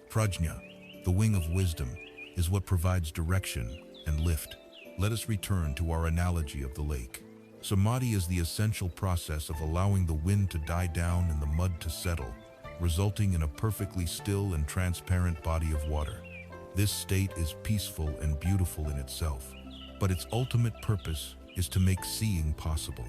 Prajna, the wing of wisdom, is what provides direction and lift. Let us return to our analogy of the lake. Samadhi is the essential process of allowing the wind to die down and the mud to settle, resulting in a perfectly still and transparent body of water. This state is peaceful and beautiful in itself, but its ultimate purpose is to make seeing possible.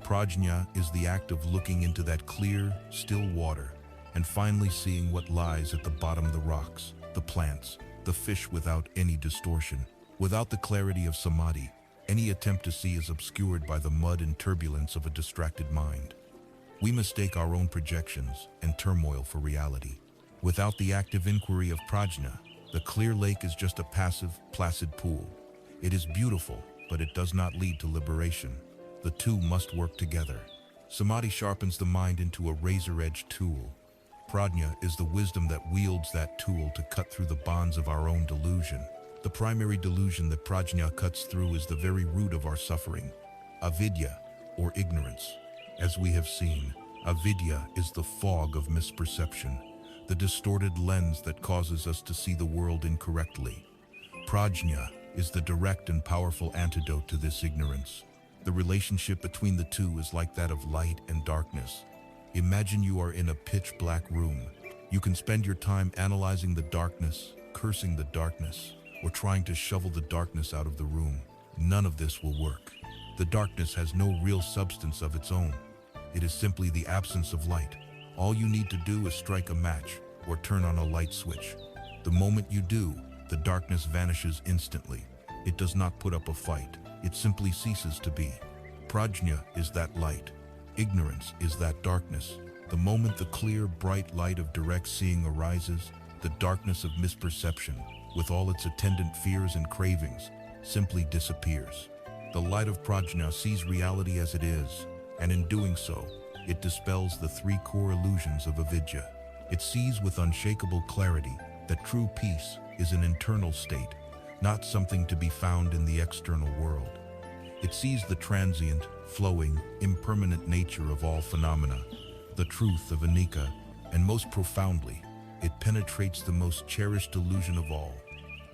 Prajna is the act of looking into that clear, still water and finally seeing what lies at the bottom of the rocks, the plants, the fish without any distortion. Without the clarity of samadhi, any attempt to see is obscured by the mud and turbulence of a distracted mind. We mistake our own projections and turmoil for reality. Without the active inquiry of prajna, the clear lake is just a passive, placid pool. It is beautiful, but it does not lead to liberation. The two must work together. Samadhi sharpens the mind into a razor-edged tool. Prajna is the wisdom that wields that tool to cut through the bonds of our own delusion. The primary delusion that prajna cuts through is the very root of our suffering, avidya, or ignorance. As we have seen, avidya is the fog of misperception, the distorted lens that causes us to see the world incorrectly. Prajna is the direct and powerful antidote to this ignorance. The relationship between the two is like that of light and darkness. Imagine you are in a pitch-black room. You can spend your time analyzing the darkness, cursing the darkness, or trying to shovel the darkness out of the room. None of this will work. The darkness has no real substance of its own. It is simply the absence of light. All you need to do is strike a match or turn on a light switch. The moment you do, the darkness vanishes instantly. It does not put up a fight. It simply ceases to be. Prajna is that light. Ignorance is that darkness. The moment the clear, bright light of direct seeing arises, the darkness of misperception, with all its attendant fears and cravings, simply disappears. The light of prajna sees reality as it is, and in doing so, it dispels the three core illusions of avidya. It sees with unshakable clarity that true peace is an internal state, not something to be found in the external world. It sees the transient, flowing, impermanent nature of all phenomena, the truth of anicca, and most profoundly, it penetrates the most cherished illusion of all,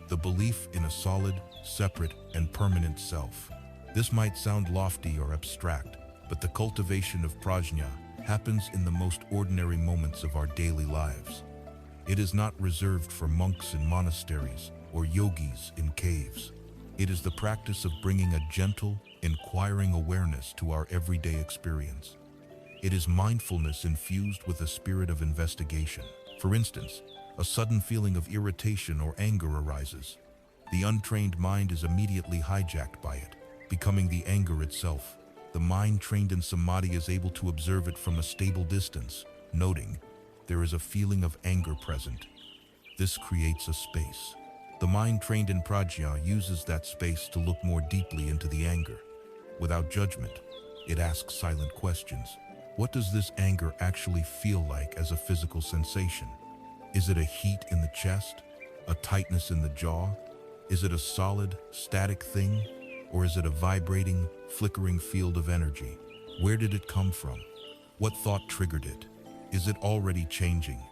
the belief in a solid, separate, and permanent self. This might sound lofty or abstract, but the cultivation of prajna happens in the most ordinary moments of our daily lives. It is not reserved for monks in monasteries or yogis in caves. It is the practice of bringing a gentle, inquiring awareness to our everyday experience. It is mindfulness infused with a spirit of investigation. For instance, a sudden feeling of irritation or anger arises. The untrained mind is immediately hijacked by it, becoming the anger itself. The mind trained in samadhi is able to observe it from a stable distance, noting there is a feeling of anger present. This creates a space. The mind trained in prajna uses that space to look more deeply into the anger. Without judgment, it asks silent questions. What does this anger actually feel like as a physical sensation? Is it a heat in the chest? A tightness in the jaw? Is it a solid, static thing? Or is it a vibrating, flickering field of energy? Where did it come from? What thought triggered it? Is it already changing?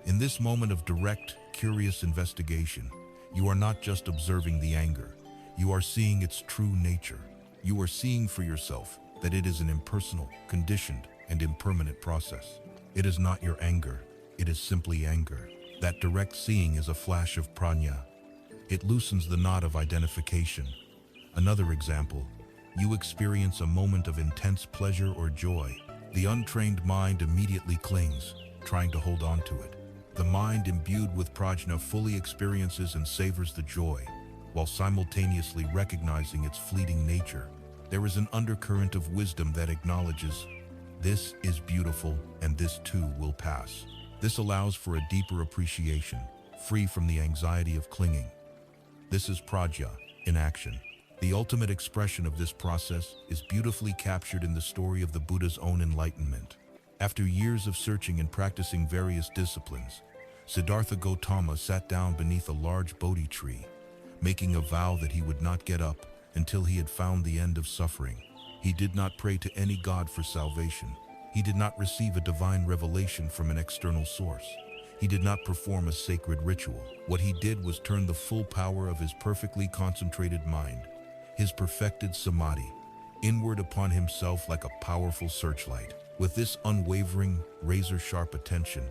In this moment of direct, curious investigation, you are not just observing the anger, you are seeing its true nature. You are seeing for yourself that it is an impersonal, conditioned, and impermanent process. It is not your anger, it is simply anger. That direct seeing is a flash of prajna. It loosens the knot of identification. Another example, you experience a moment of intense pleasure or joy. The untrained mind immediately clings, trying to hold on to it. The mind imbued with prajna fully experiences and savors the joy, while simultaneously recognizing its fleeting nature. There is an undercurrent of wisdom that acknowledges, this is beautiful and this too will pass. This allows for a deeper appreciation, free from the anxiety of clinging. This is prajna in action. The ultimate expression of this process is beautifully captured in the story of the Buddha's own enlightenment. After years of searching and practicing various disciplines, Siddhartha Gautama sat down beneath a large Bodhi tree, making a vow that he would not get up until he had found the end of suffering. He did not pray to any god for salvation. He did not receive a divine revelation from an external source. He did not perform a sacred ritual. What he did was turn the full power of his perfectly concentrated mind, his perfected samadhi, inward upon himself like a powerful searchlight. With this unwavering, razor-sharp attention,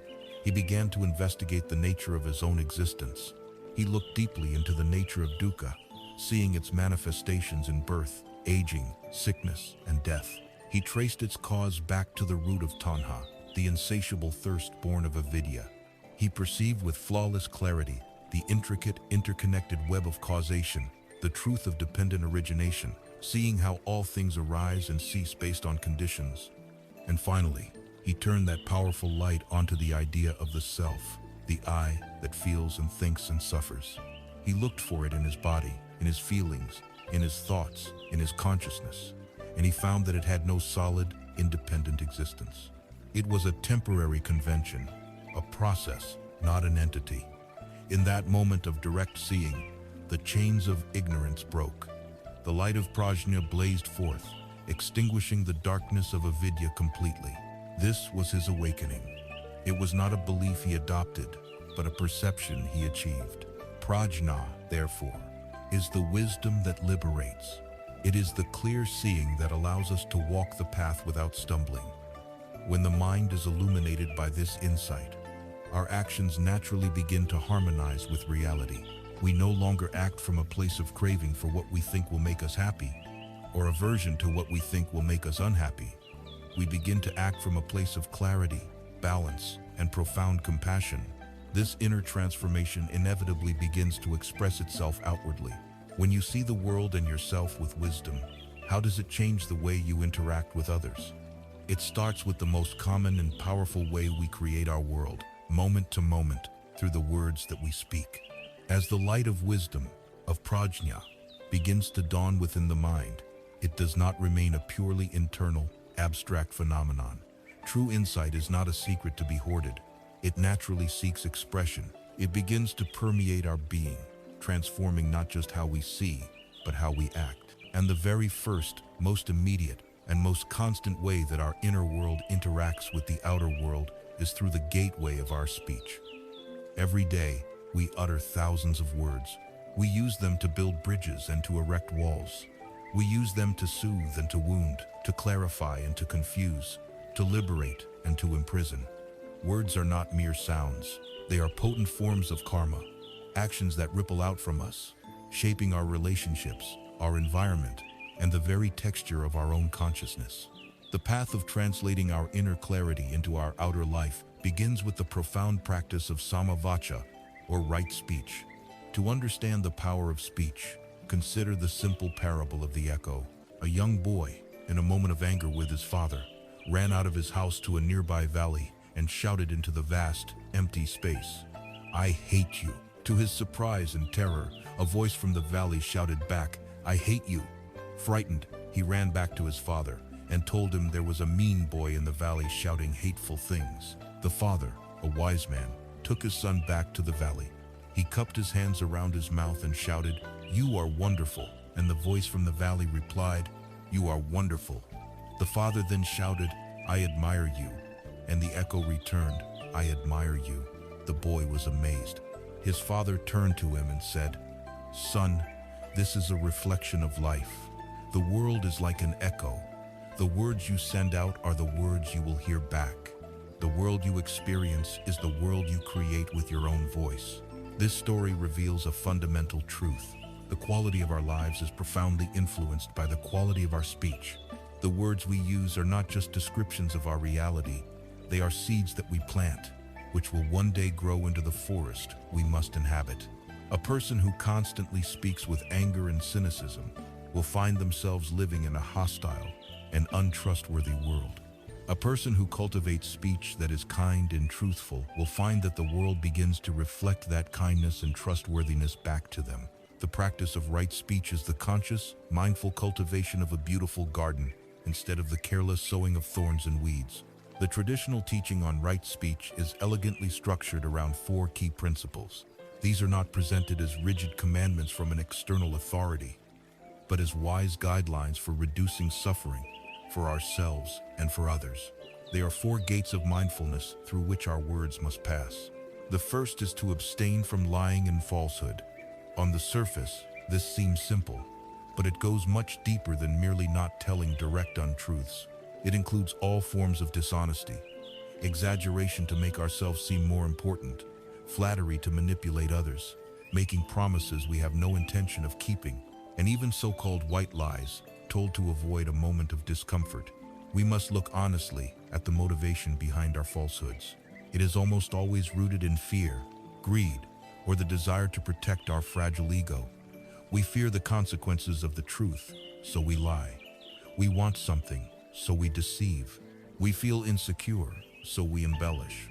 he began to investigate the nature of his own existence. He looked deeply into the nature of dukkha, seeing its manifestations in birth, aging, sickness, and death. He traced its cause back to the root of tanha, the insatiable thirst born of avidya. He perceived with flawless clarity the intricate, interconnected web of causation, the truth of dependent origination, seeing how all things arise and cease based on conditions. And finally, he turned that powerful light onto the idea of the self, the I that feels and thinks and suffers. He looked for it in his body, in his feelings, in his thoughts, in his consciousness, and he found that it had no solid, independent existence. It was a temporary convention, a process, not an entity. In that moment of direct seeing, the chains of ignorance broke. The light of prajna blazed forth, extinguishing the darkness of avidya completely. This was his awakening. It was not a belief he adopted, but a perception he achieved. Prajna, therefore, is the wisdom that liberates. It is the clear seeing that allows us to walk the path without stumbling. When the mind is illuminated by this insight, our actions naturally begin to harmonize with reality. We no longer act from a place of craving for what we think will make us happy, or aversion to what we think will make us unhappy. We begin to act from a place of clarity, balance, and profound compassion. This inner transformation inevitably begins to express itself outwardly. When you see the world and yourself with wisdom, how does it change the way you interact with others? It starts with the most common and powerful way we create our world, moment to moment, through the words that we speak. As the light of wisdom, of prajna, begins to dawn within the mind, it does not remain a purely internal, abstract phenomenon. True insight is not a secret to be hoarded. It naturally seeks expression. It begins to permeate our being, transforming not just how we see, but how we act. And the very first, most immediate, and most constant way that our inner world interacts with the outer world is through the gateway of our speech. Every day, we utter thousands of words. We use them to build bridges and to erect walls. We use them to soothe and to wound, to clarify and to confuse, to liberate and to imprison. Words are not mere sounds. They are potent forms of karma, actions that ripple out from us, shaping our relationships, our environment, and the very texture of our own consciousness. The path of translating our inner clarity into our outer life begins with the profound practice of samavacha, or right speech. To understand the power of speech, consider the simple parable of the echo. A young boy, in a moment of anger with his father, ran out of his house to a nearby valley and shouted into the vast, empty space, "I hate you." To his surprise and terror, a voice from the valley shouted back, "I hate you." Frightened, he ran back to his father and told him there was a mean boy in the valley shouting hateful things. The father, a wise man, took his son back to the valley. He cupped his hands around his mouth and shouted, "You are wonderful." And the voice from the valley replied, "You are wonderful." The father then shouted, "I admire you." And the echo returned, "I admire you." The boy was amazed. His father turned to him and said, "Son, this is a reflection of life. The world is like an echo. The words you send out are the words you will hear back. The world you experience is the world you create with your own voice." This story reveals a fundamental truth. The quality of our lives is profoundly influenced by the quality of our speech. The words we use are not just descriptions of our reality. They are seeds that we plant, which will one day grow into the forest we must inhabit. A person who constantly speaks with anger and cynicism will find themselves living in a hostile and untrustworthy world. A person who cultivates speech that is kind and truthful will find that the world begins to reflect that kindness and trustworthiness back to them. The practice of right speech is the conscious, mindful cultivation of a beautiful garden instead of the careless sowing of thorns and weeds. The traditional teaching on right speech is elegantly structured around 4 key principles. These are not presented as rigid commandments from an external authority, but as wise guidelines for reducing suffering for ourselves and for others. They are four gates of mindfulness through which our words must pass. The first is to abstain from lying and falsehood. On the surface, this seems simple, but it goes much deeper than merely not telling direct untruths. It includes all forms of dishonesty, exaggeration to make ourselves seem more important, flattery to manipulate others, making promises we have no intention of keeping, and even so-called white lies, told to avoid a moment of discomfort. We must look honestly at the motivation behind our falsehoods. It is almost always rooted in fear, greed, or the desire to protect our fragile ego. We fear the consequences of the truth, so we lie. We want something, so we deceive. We feel insecure, so we embellish.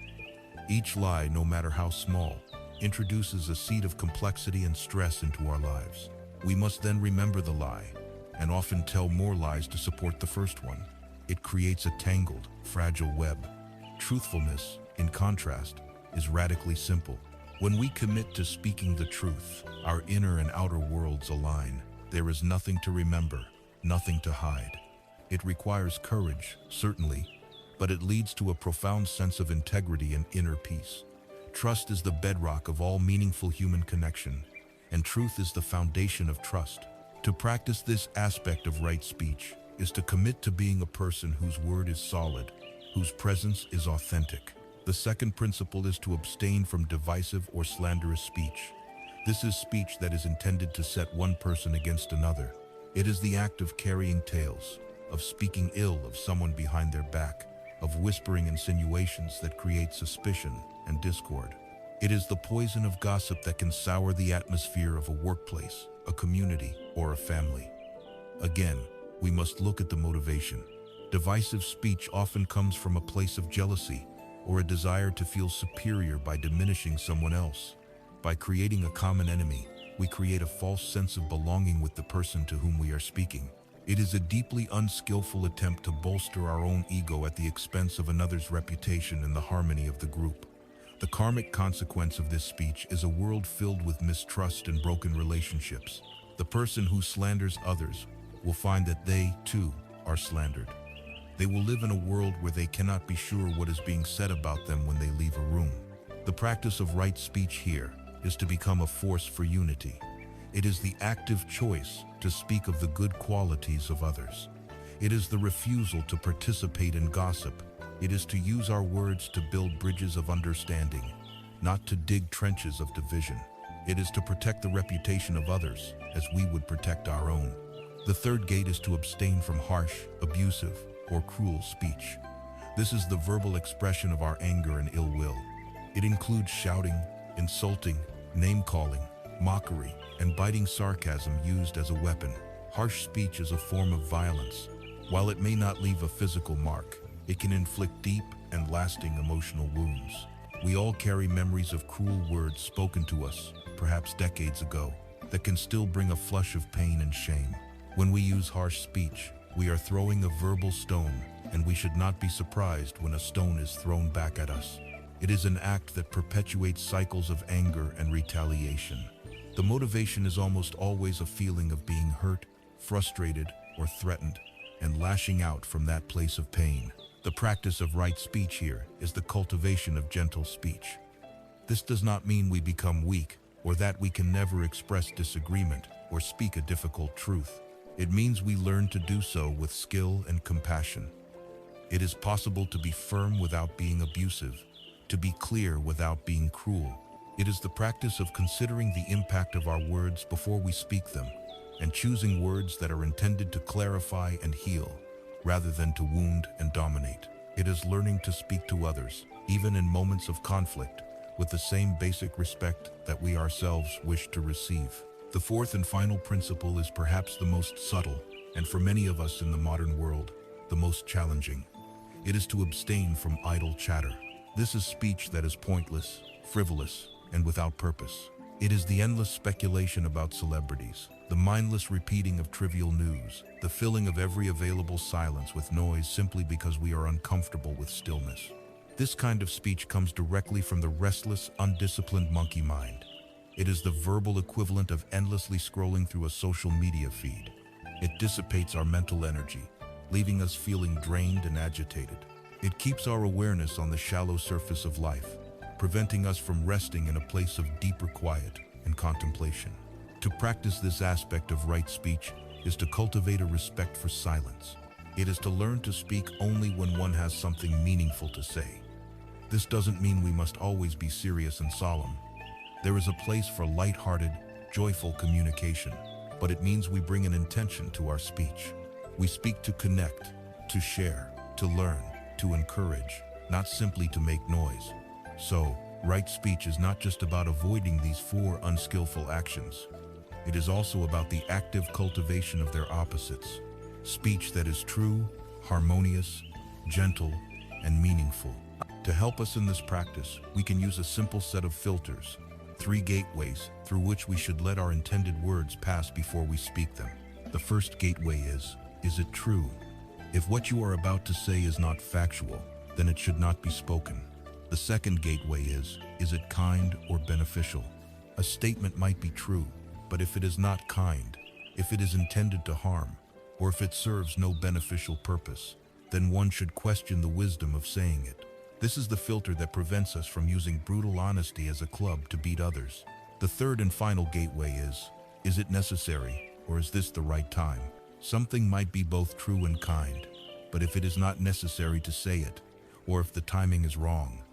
Each lie, no matter how small, introduces a seed of complexity and stress into our lives. We must then remember the lie, and often tell more lies to support the first one. It creates a tangled, fragile web. Truthfulness, in contrast, is radically simple. When we commit to speaking the truth, our inner and outer worlds align. There is nothing to remember, nothing to hide. It requires courage, certainly, but it leads to a profound sense of integrity and inner peace. Trust is the bedrock of all meaningful human connection, and truth is the foundation of trust. To practice this aspect of right speech is to commit to being a person whose word is solid, whose presence is authentic. The second principle is to abstain from divisive or slanderous speech. This is speech that is intended to set one person against another. It is the act of carrying tales, of speaking ill of someone behind their back, of whispering insinuations that create suspicion and discord. It is the poison of gossip that can sour the atmosphere of a workplace, a community, or a family. Again, we must look at the motivation. Divisive speech often comes from a place of jealousy or a desire to feel superior by diminishing someone else. By creating a common enemy, we create a false sense of belonging with the person to whom we are speaking. It is a deeply unskillful attempt to bolster our own ego at the expense of another's reputation and the harmony of the group. The karmic consequence of this speech is a world filled with mistrust and broken relationships. The person who slanders others will find that they, too, are slandered. They will live in a world where they cannot be sure what is being said about them when they leave a room. The practice of right speech here is to become a force for unity. It is the active choice to speak of the good qualities of others. It is the refusal to participate in gossip. It is to use our words to build bridges of understanding, not to dig trenches of division. It is to protect the reputation of others as we would protect our own. The third gate is to abstain from harsh, abusive, or cruel speech. This is the verbal expression of our anger and ill will. It includes shouting, insulting, name-calling, mockery, and biting sarcasm used as a weapon. Harsh speech is a form of violence. While it may not leave a physical mark, it can inflict deep and lasting emotional wounds. We all carry memories of cruel words spoken to us, perhaps decades ago, that can still bring a flush of pain and shame. When we use harsh speech, we are throwing a verbal stone, and we should not be surprised when a stone is thrown back at us. It is an act that perpetuates cycles of anger and retaliation. The motivation is almost always a feeling of being hurt, frustrated, or threatened, and lashing out from that place of pain. The practice of right speech here is the cultivation of gentle speech. This does not mean we become weak, or that we can never express disagreement or speak a difficult truth. It means we learn to do so with skill and compassion. It is possible to be firm without being abusive, to be clear without being cruel. It is the practice of considering the impact of our words before we speak them, and choosing words that are intended to clarify and heal, rather than to wound and dominate. It is learning to speak to others, even in moments of conflict, with the same basic respect that we ourselves wish to receive. The fourth and final principle is perhaps the most subtle, and for many of us in the modern world, the most challenging. It is to abstain from idle chatter. This is speech that is pointless, frivolous, and without purpose. It is the endless speculation about celebrities, the mindless repeating of trivial news, the filling of every available silence with noise simply because we are uncomfortable with stillness. This kind of speech comes directly from the restless, undisciplined monkey mind. It is the verbal equivalent of endlessly scrolling through a social media feed. It dissipates our mental energy, leaving us feeling drained and agitated. It keeps our awareness on the shallow surface of life, preventing us from resting in a place of deeper quiet and contemplation. To practice this aspect of right speech is to cultivate a respect for silence. It is to learn to speak only when one has something meaningful to say. This doesn't mean we must always be serious and solemn. There is a place for light-hearted, joyful communication, but it means we bring an intention to our speech. We speak to connect, to share, to learn, to encourage, not simply to make noise. So, right speech is not just about avoiding these four unskillful actions. It is also about the active cultivation of their opposites. Speech that is true, harmonious, gentle, and meaningful. To help us in this practice, we can use a simple set of filters, 3 gateways through which we should let our intended words pass before we speak them. The first gateway is it true? If what you are about to say is not factual, then it should not be spoken. The second gateway is it kind or beneficial? A statement might be true, but if it is not kind, if it is intended to harm, or if it serves no beneficial purpose, then one should question the wisdom of saying it. This is the filter that prevents us from using brutal honesty as a club to beat others. The third and final gateway is it necessary, or is this the right time? Something might be both true and kind, but if it is not necessary to say it, or if the timing is wrong,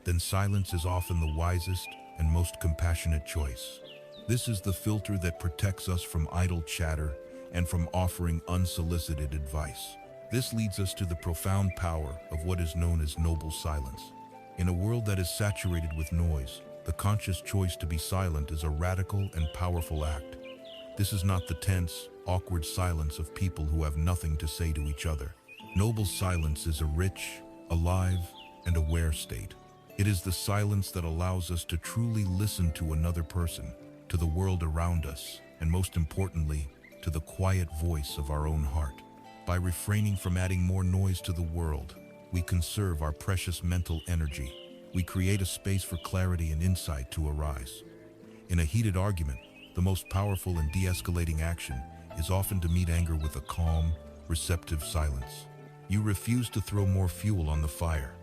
then silence is often the wisest and most compassionate choice. This is the filter that protects us from idle chatter and from offering unsolicited advice. This leads us to the profound power of what is known as noble silence. In a world that is saturated with noise, the conscious choice to be silent is a radical and powerful act. This is not the tense, awkward silence of people who have nothing to say to each other. Noble silence is a rich, alive, and aware state. It is the silence that allows us to truly listen to another person, to the world around us, and most importantly, to the quiet voice of our own heart. By refraining from adding more noise to the world, we conserve our precious mental energy. We create a space for clarity and insight to arise. In a heated argument, the most powerful and de-escalating action is often to meet anger with a calm, receptive silence. You refuse to throw more fuel on the fire.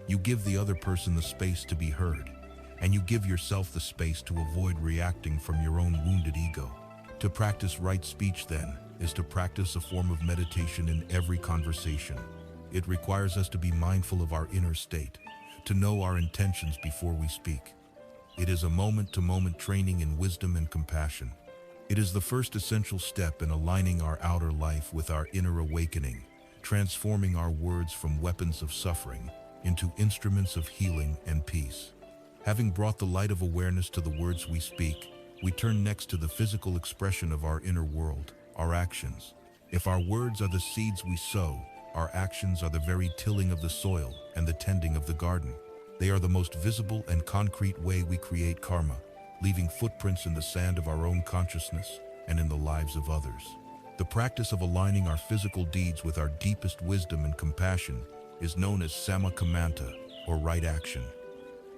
You give the other person the space to be heard, and you give yourself the space to avoid reacting from your own wounded ego. To practice right speech, then, is to practice a form of meditation in every conversation. It requires us to be mindful of our inner state, to know our intentions before we speak. It is a moment-to-moment training in wisdom and compassion. It is the first essential step in aligning our outer life with our inner awakening, transforming our words from weapons of suffering into instruments of healing and peace. Having brought the light of awareness to the words we speak, we turn next to the physical expression of our inner world, our actions. If our words are the seeds we sow, our actions are the very tilling of the soil and the tending of the garden. They are the most visible and concrete way we create karma, leaving footprints in the sand of our own consciousness and in the lives of others. The practice of aligning our physical deeds with our deepest wisdom and compassion is known as sammakamanta, or right action.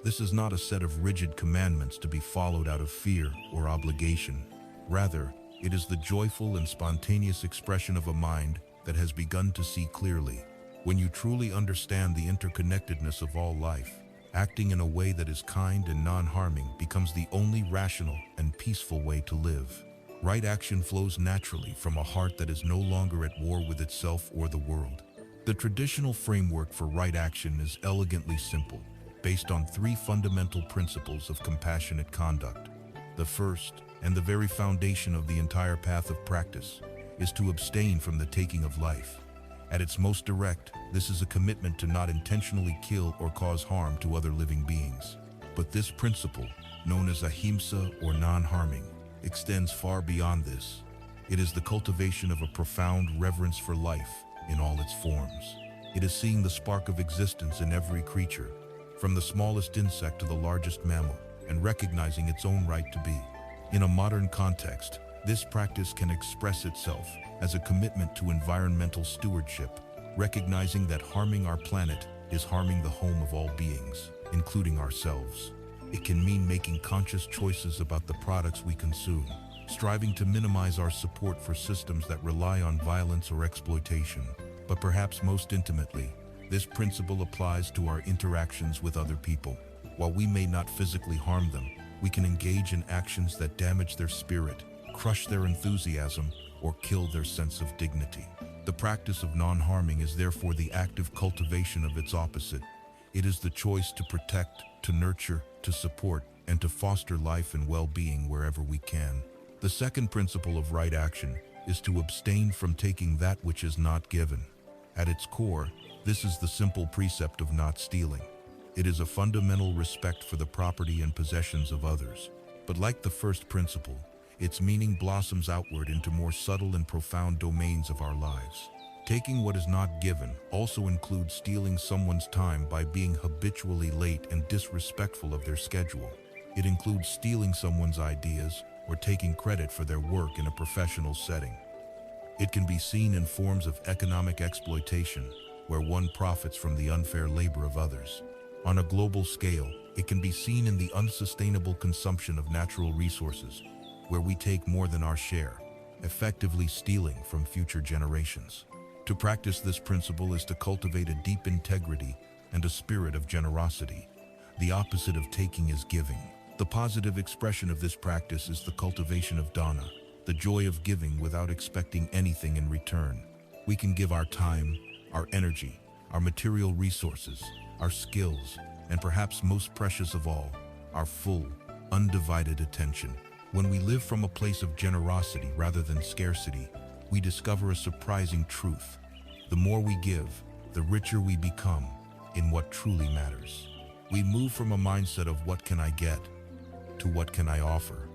This is not a set of rigid commandments to be followed out of fear or obligation. Rather, it is the joyful and spontaneous expression of a mind that has begun to see clearly. When you truly understand the interconnectedness of all life, acting in a way that is kind and non-harming becomes the only rational and peaceful way to live. Right action flows naturally from a heart that is no longer at war with itself or the world. The traditional framework for right action is elegantly simple, based on 3 fundamental principles of compassionate conduct. The first, and the very foundation of the entire path of practice, is to abstain from the taking of life. At its most direct, this is a commitment to not intentionally kill or cause harm to other living beings. But this principle, known as ahimsa or non-harming, extends far beyond this. It is the cultivation of a profound reverence for life in all its forms. It is seeing the spark of existence in every creature, from the smallest insect to the largest mammal, and recognizing its own right to be. In a modern context, this practice can express itself as a commitment to environmental stewardship, recognizing that harming our planet is harming the home of all beings, including ourselves. It can mean making conscious choices about the products we consume, striving to minimize our support for systems that rely on violence or exploitation. But perhaps most intimately, this principle applies to our interactions with other people. While we may not physically harm them, we can engage in actions that damage their spirit, crush their enthusiasm, or kill their sense of dignity. The practice of non-harming is therefore the active cultivation of its opposite. It is the choice to protect, to nurture, to support, and to foster life and well-being wherever we can. The second principle of right action is to abstain from taking that which is not given. At its core, this is the simple precept of not stealing. It is a fundamental respect for the property and possessions of others. But like the first principle, its meaning blossoms outward into more subtle and profound domains of our lives. Taking what is not given also includes stealing someone's time by being habitually late and disrespectful of their schedule. It includes stealing someone's ideas or taking credit for their work in a professional setting. It can be seen in forms of economic exploitation, where one profits from the unfair labor of others. On a global scale, it can be seen in the unsustainable consumption of natural resources, where we take more than our share, effectively stealing from future generations. To practice this principle is to cultivate a deep integrity and a spirit of generosity. The opposite of taking is giving. The positive expression of this practice is the cultivation of dana, the joy of giving without expecting anything in return. We can give our time, our energy, our material resources, our skills, and perhaps most precious of all, our full, undivided attention. When we live from a place of generosity rather than scarcity, we discover a surprising truth. The more we give, the richer we become in what truly matters. We move from a mindset of what can I get to what can I offer.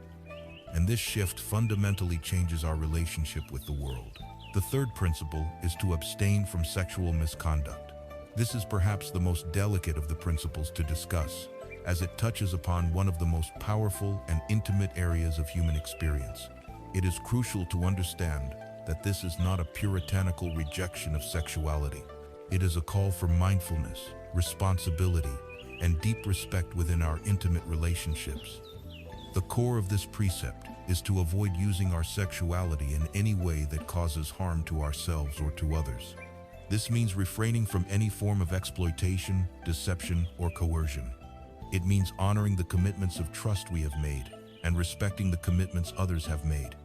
And this shift fundamentally changes our relationship with the world. The third principle is to abstain from sexual misconduct. This is perhaps the most delicate of the principles to discuss, as it touches upon one of the most powerful and intimate areas of human experience. It is crucial to understand that this is not a puritanical rejection of sexuality. It is a call for mindfulness, responsibility, and deep respect within our intimate relationships. The core of this precept is to avoid using our sexuality in any way that causes harm to ourselves or to others. This means refraining from any form of exploitation, deception, or coercion. It means honoring the commitments of trust we have made and respecting the commitments others have made.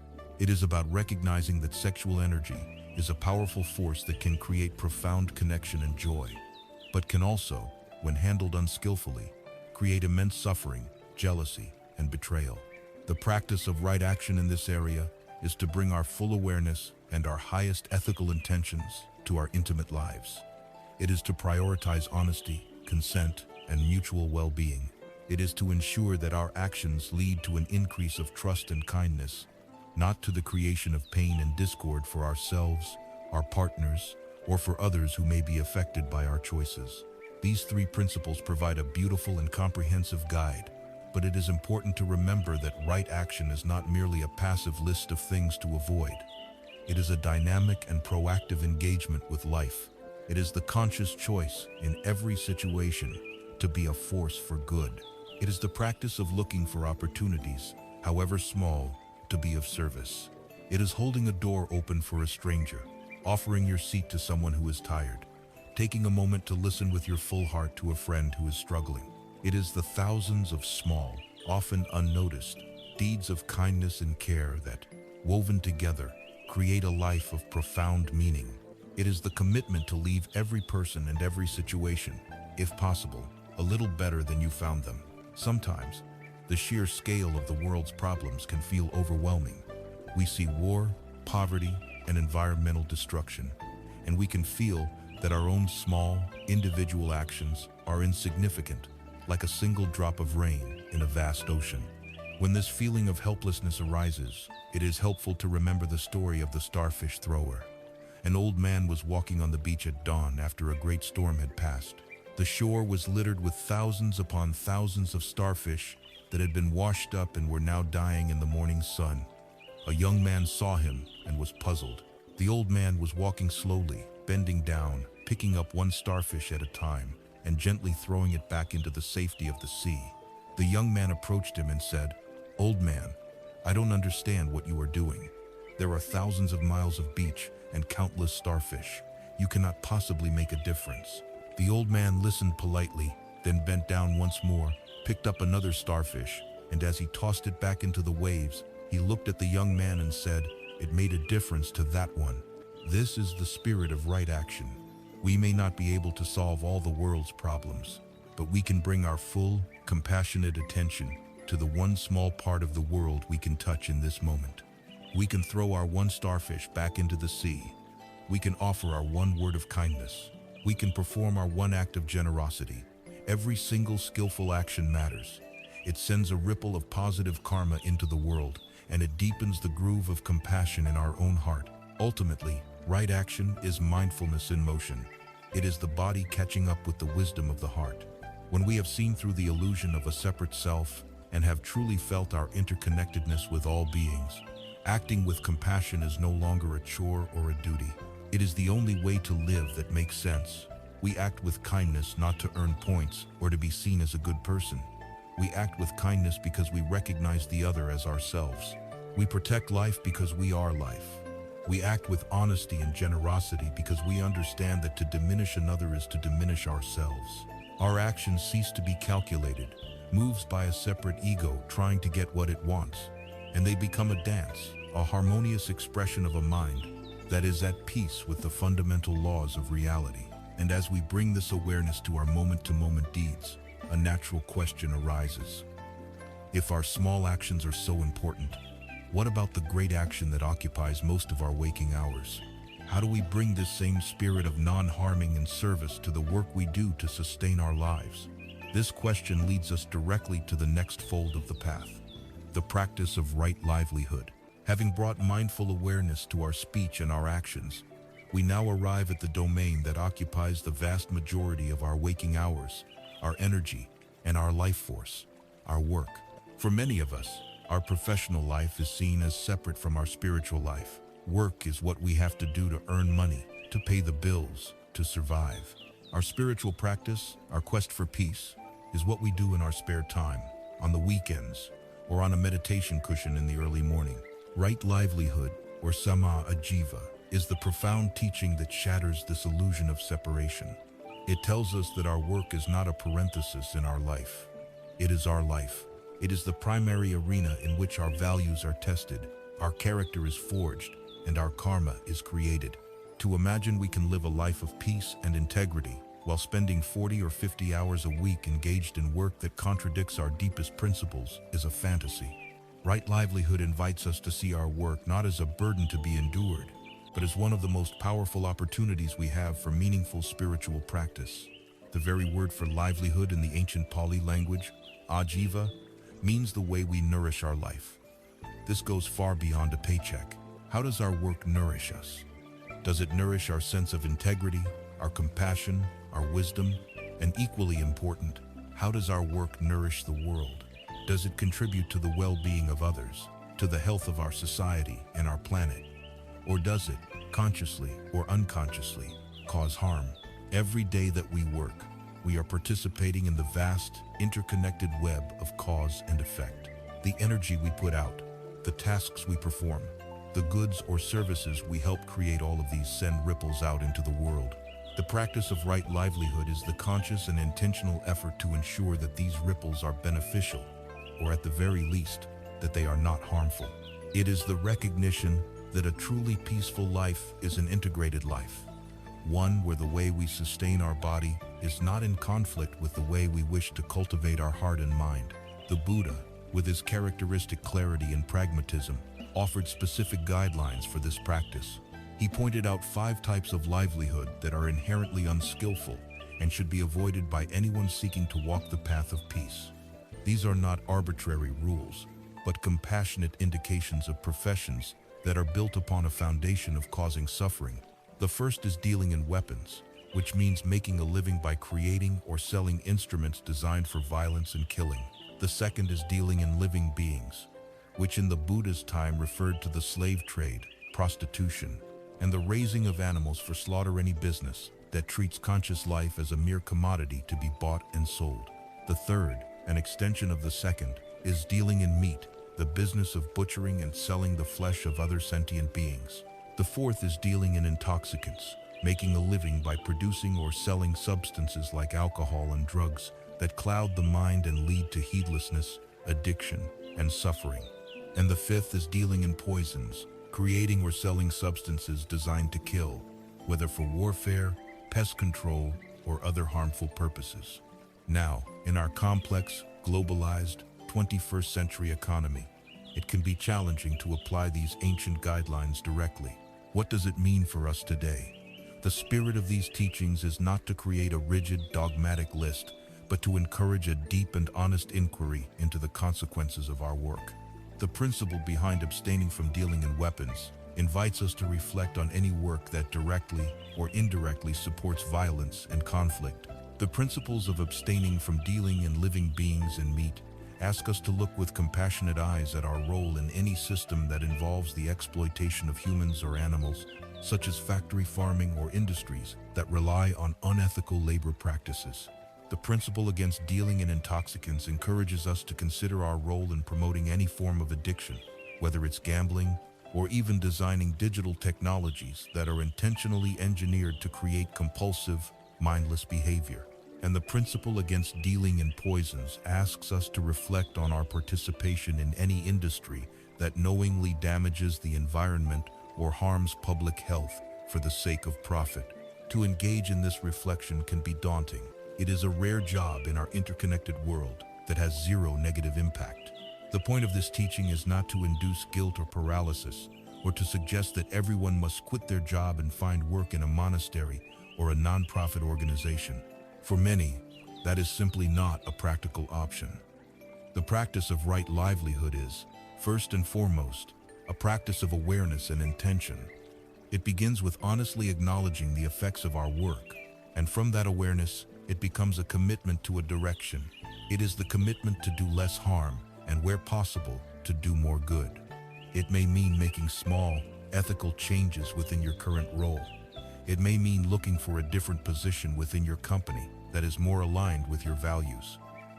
It is about recognizing that sexual energy is a powerful force that can create profound connection and joy, but can also, when handled unskillfully, create immense suffering, jealousy, and betrayal. The practice of right action in this area is to bring our full awareness and our highest ethical intentions to our intimate lives. It is to prioritize honesty, consent, and mutual well-being. It is to ensure that our actions lead to an increase of trust and kindness, not to the creation of pain and discord for ourselves, our partners, or for others who may be affected by our choices. These three principles provide a beautiful and comprehensive guide, but it is important to remember that right action is not merely a passive list of things to avoid. It is a dynamic and proactive engagement with life. It is the conscious choice in every situation to be a force for good. It is the practice of looking for opportunities, however small, to be of service. It is holding a door open for a stranger, offering your seat to someone who is tired, taking a moment to listen with your full heart to a friend who is struggling. It is the thousands of small, often unnoticed, deeds of kindness and care that, woven together, create a life of profound meaning. It is the commitment to leave every person and every situation, if possible, a little better than you found them. Sometimes, the sheer scale of the world's problems can feel overwhelming. We see war, poverty, and environmental destruction, and we can feel that our own small, individual actions are insignificant, like a single drop of rain in a vast ocean. When this feeling of helplessness arises, it is helpful to remember the story of the starfish thrower. An old man was walking on the beach at dawn after a great storm had passed. The shore was littered with thousands upon thousands of starfish that had been washed up and were now dying in the morning sun. A young man saw him and was puzzled. The old man was walking slowly, bending down, picking up one starfish at a time, and gently throwing it back into the safety of the sea. The young man approached him and said, "Old man, I don't understand what you are doing. There are thousands of miles of beach and countless starfish. You cannot possibly make a difference." The old man listened politely, then bent down once more, picked up another starfish, and as he tossed it back into the waves, he looked at the young man and said, "It made a difference to that one." This is the spirit of right action. We may not be able to solve all the world's problems, but we can bring our full, compassionate attention to the one small part of the world we can touch in this moment. We can throw our one starfish back into the sea. We can offer our one word of kindness. We can perform our one act of generosity. Every single skillful action matters. It sends a ripple of positive karma into the world, and it deepens the groove of compassion in our own heart. Ultimately, right action is mindfulness in motion. It is the body catching up with the wisdom of the heart. When we have seen through the illusion of a separate self and have truly felt our interconnectedness with all beings, acting with compassion is no longer a chore or a duty. It is the only way to live that makes sense. We act with kindness not to earn points or to be seen as a good person. We act with kindness because we recognize the other as ourselves. We protect life because we are life. We act with honesty and generosity because we understand that to diminish another is to diminish ourselves. Our actions cease to be calculated, moves by a separate ego trying to get what it wants, and they become a dance, a harmonious expression of a mind that is at peace with the fundamental laws of reality. And as we bring this awareness to our moment-to-moment deeds, a natural question arises. If our small actions are so important, what about the great action that occupies most of our waking hours? How do we bring this same spirit of non-harming and service to the work we do to sustain our lives? This question leads us directly to the next fold of the path, the practice of right livelihood. Having brought mindful awareness to our speech and our actions, we now arrive at the domain that occupies the vast majority of our waking hours, our energy, and our life force, our work. For many of us, our professional life is seen as separate from our spiritual life. Work is what we have to do to earn money, to pay the bills, to survive. Our spiritual practice, our quest for peace, is what we do in our spare time, on the weekends, or on a meditation cushion in the early morning. Right livelihood, or sama ajiva, is the profound teaching that shatters this illusion of separation. It tells us that our work is not a parenthesis in our life. It is our life. It is the primary arena in which our values are tested, our character is forged, and our karma is created. To imagine we can live a life of peace and integrity while spending 40 or 50 hours a week engaged in work that contradicts our deepest principles is a fantasy. Right livelihood invites us to see our work not as a burden to be endured, but as one of the most powerful opportunities we have for meaningful spiritual practice. The very word for livelihood in the ancient Pali language, ajiva, means the way we nourish our life. This goes far beyond a paycheck. How does our work nourish us? Does it nourish our sense of integrity, our compassion, our wisdom? And equally important, how does our work nourish the world? Does it contribute to the well-being of others, to the health of our society and our planet? Or does it, consciously or unconsciously, cause harm? Every day that we work, we are participating in the vast, interconnected web of cause and effect. The energy we put out, the tasks we perform, the goods or services we help create, all of these send ripples out into the world. The practice of right livelihood is the conscious and intentional effort to ensure that these ripples are beneficial, or at the very least, that they are not harmful. It is the recognition that a truly peaceful life is an integrated life, one where the way we sustain our body is not in conflict with the way we wish to cultivate our heart and mind. The Buddha, with his characteristic clarity and pragmatism, offered specific guidelines for this practice. He pointed out 5 types of livelihood that are inherently unskillful and should be avoided by anyone seeking to walk the path of peace. These are not arbitrary rules, but compassionate indications of professions that are built upon a foundation of causing suffering. The first is dealing in weapons, which means making a living by creating or selling instruments designed for violence and killing. The second is dealing in living beings, which in the Buddha's time referred to the slave trade, prostitution, and the raising of animals for slaughter, any business that treats conscious life as a mere commodity to be bought and sold. The third, an extension of the second, is dealing in meat, the business of butchering and selling the flesh of other sentient beings. The fourth is dealing in intoxicants, making a living by producing or selling substances like alcohol and drugs that cloud the mind and lead to heedlessness, addiction, and suffering. And the fifth is dealing in poisons, creating or selling substances designed to kill, whether for warfare, pest control, or other harmful purposes. Now, in our complex, globalized, 21st century economy, it can be challenging to apply these ancient guidelines directly. What does it mean for us today? The spirit of these teachings is not to create a rigid, dogmatic list, but to encourage a deep and honest inquiry into the consequences of our work. The principle behind abstaining from dealing in weapons invites us to reflect on any work that directly or indirectly supports violence and conflict. The principles of abstaining from dealing in living beings and meat ask us to look with compassionate eyes at our role in any system that involves the exploitation of humans or animals, such as factory farming or industries that rely on unethical labor practices. The principle against dealing in intoxicants encourages us to consider our role in promoting any form of addiction, whether it's gambling or even designing digital technologies that are intentionally engineered to create compulsive, mindless behavior. And the principle against dealing in poisons asks us to reflect on our participation in any industry that knowingly damages the environment or harms public health for the sake of profit. To engage in this reflection can be daunting. It is a rare job in our interconnected world that has zero negative impact. The point of this teaching is not to induce guilt or paralysis, or to suggest that everyone must quit their job and find work in a monastery or a non-profit organization. For many, that is simply not a practical option. The practice of right livelihood is, first and foremost, a practice of awareness and intention. It begins with honestly acknowledging the effects of our work, and from that awareness, it becomes a commitment to a direction. It is the commitment to do less harm, and where possible, to do more good. It may mean making small, ethical changes within your current role. It may mean looking for a different position within your company that is more aligned with your values.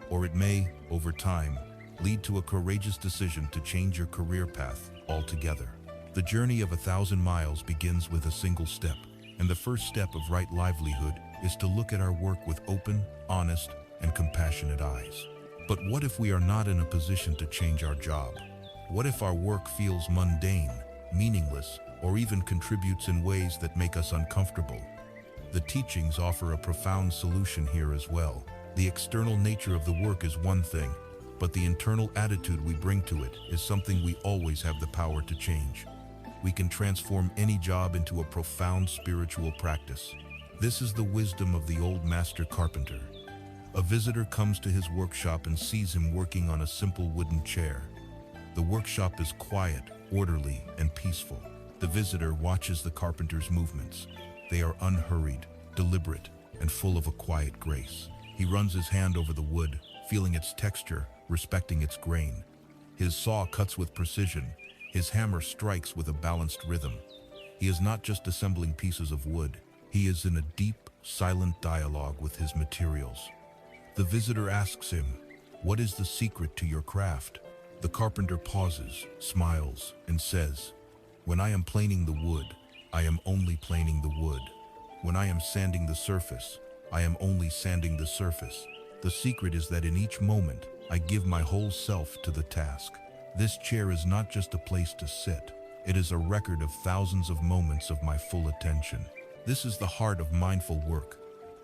Or it may, over time, lead to a courageous decision to change your career path altogether. The journey of 1,000 miles begins with a single step, and the first step of right livelihood is to look at our work with open, honest, and compassionate eyes. But what if we are not in a position to change our job? What if our work feels mundane, meaningless, or even contributes in ways that make us uncomfortable? The teachings offer a profound solution here as well. The external nature of the work is one thing, but the internal attitude we bring to it is something we always have the power to change. We can transform any job into a profound spiritual practice. This is the wisdom of the old master carpenter. A visitor comes to his workshop and sees him working on a simple wooden chair. The workshop is quiet, orderly, and peaceful. The visitor watches the carpenter's movements. They are unhurried, deliberate, and full of a quiet grace. He runs his hand over the wood, feeling its texture, respecting its grain. His saw cuts with precision. His hammer strikes with a balanced rhythm. He is not just assembling pieces of wood. He is in a deep, silent dialogue with his materials. The visitor asks him, "What is the secret to your craft?" The carpenter pauses, smiles, and says, "When I am planing the wood, I am only planing the wood. When I am sanding the surface, I am only sanding the surface. The secret is that in each moment, I give my whole self to the task. This chair is not just a place to sit. It is a record of thousands of moments of my full attention." This is the heart of mindful work.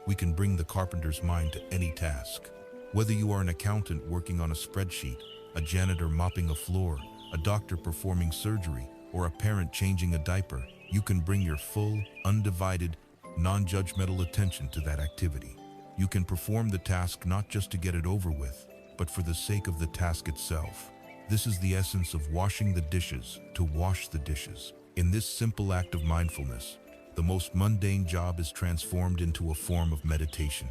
We can bring the carpenter's mind to any task. Whether you are an accountant working on a spreadsheet, a janitor mopping a floor, a doctor performing surgery, or a parent changing a diaper, you can bring your full, undivided, non-judgmental attention to that activity. You can perform the task not just to get it over with, but for the sake of the task itself. This is the essence of washing the dishes, to wash the dishes. In this simple act of mindfulness, the most mundane job is transformed into a form of meditation.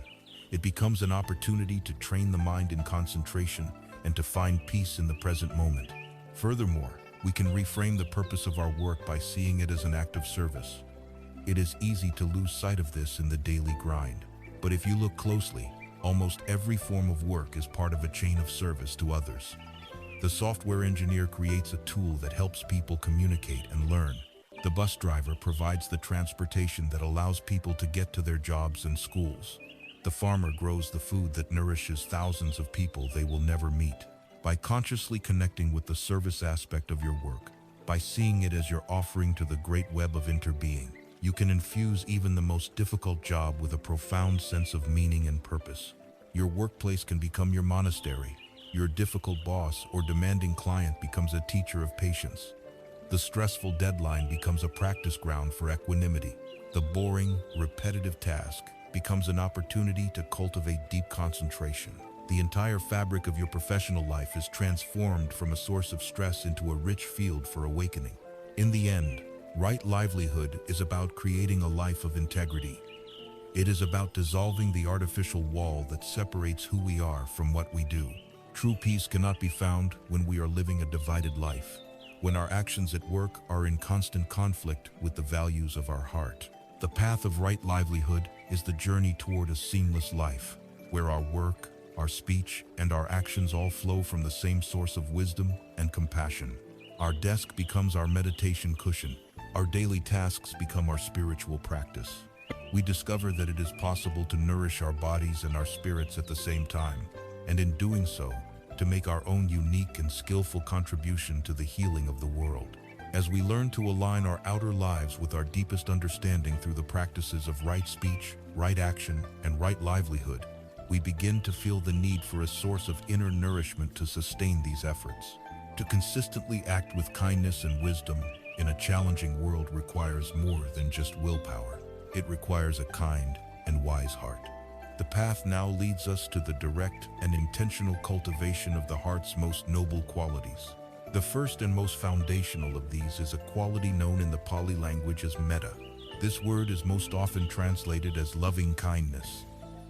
It becomes an opportunity to train the mind in concentration and to find peace in the present moment. Furthermore, we can reframe the purpose of our work by seeing it as an act of service. It is easy to lose sight of this in the daily grind, but if you look closely, almost every form of work is part of a chain of service to others. The software engineer creates a tool that helps people communicate and learn. The bus driver provides the transportation that allows people to get to their jobs and schools. The farmer grows the food that nourishes thousands of people they will never meet. By consciously connecting with the service aspect of your work, by seeing it as your offering to the great web of interbeing, you can infuse even the most difficult job with a profound sense of meaning and purpose. Your workplace can become your monastery. Your difficult boss or demanding client becomes a teacher of patience. The stressful deadline becomes a practice ground for equanimity. The boring, repetitive task becomes an opportunity to cultivate deep concentration. The entire fabric of your professional life is transformed from a source of stress into a rich field for awakening. In the end, right livelihood is about creating a life of integrity. It is about dissolving the artificial wall that separates who we are from what we do. True peace cannot be found when we are living a divided life, when our actions at work are in constant conflict with the values of our heart. The path of right livelihood is the journey toward a seamless life, where our work, our speech, and our actions all flow from the same source of wisdom and compassion. Our desk becomes our meditation cushion. Our daily tasks become our spiritual practice. We discover that it is possible to nourish our bodies and our spirits at the same time, and in doing so, to make our own unique and skillful contribution to the healing of the world. As we learn to align our outer lives with our deepest understanding through the practices of right speech, right action, and right livelihood, we begin to feel the need for a source of inner nourishment to sustain these efforts. To consistently act with kindness and wisdom in a challenging world requires more than just willpower. It requires a kind and wise heart. The path now leads us to the direct and intentional cultivation of the heart's most noble qualities. The first and most foundational of these is a quality known in the Pali language as metta. This word is most often translated as loving kindness,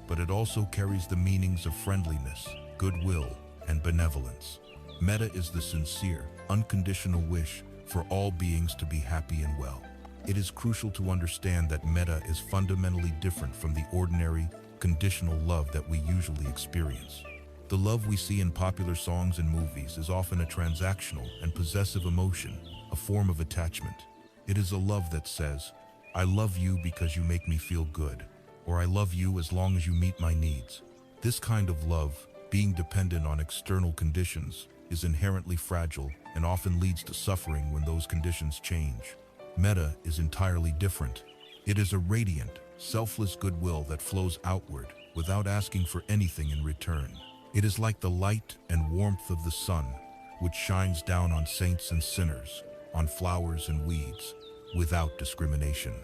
but it also carries the meanings of friendliness, goodwill, and benevolence. Metta is the sincere, unconditional wish for all beings to be happy and well. It is crucial to understand that metta is fundamentally different from the ordinary, conditional love that we usually experience. The love we see in popular songs and movies is often a transactional and possessive emotion, a form of attachment. It is a love that says, "I love you because you make me feel good," or "I love you as long as you meet my needs." This kind of love, being dependent on external conditions, is inherently fragile and often leads to suffering when those conditions change. Metta is entirely different. It is a radiant, selfless goodwill that flows outward without asking for anything in return. It is like the light and warmth of the sun, which shines down on saints and sinners, on flowers and weeds, without discrimination.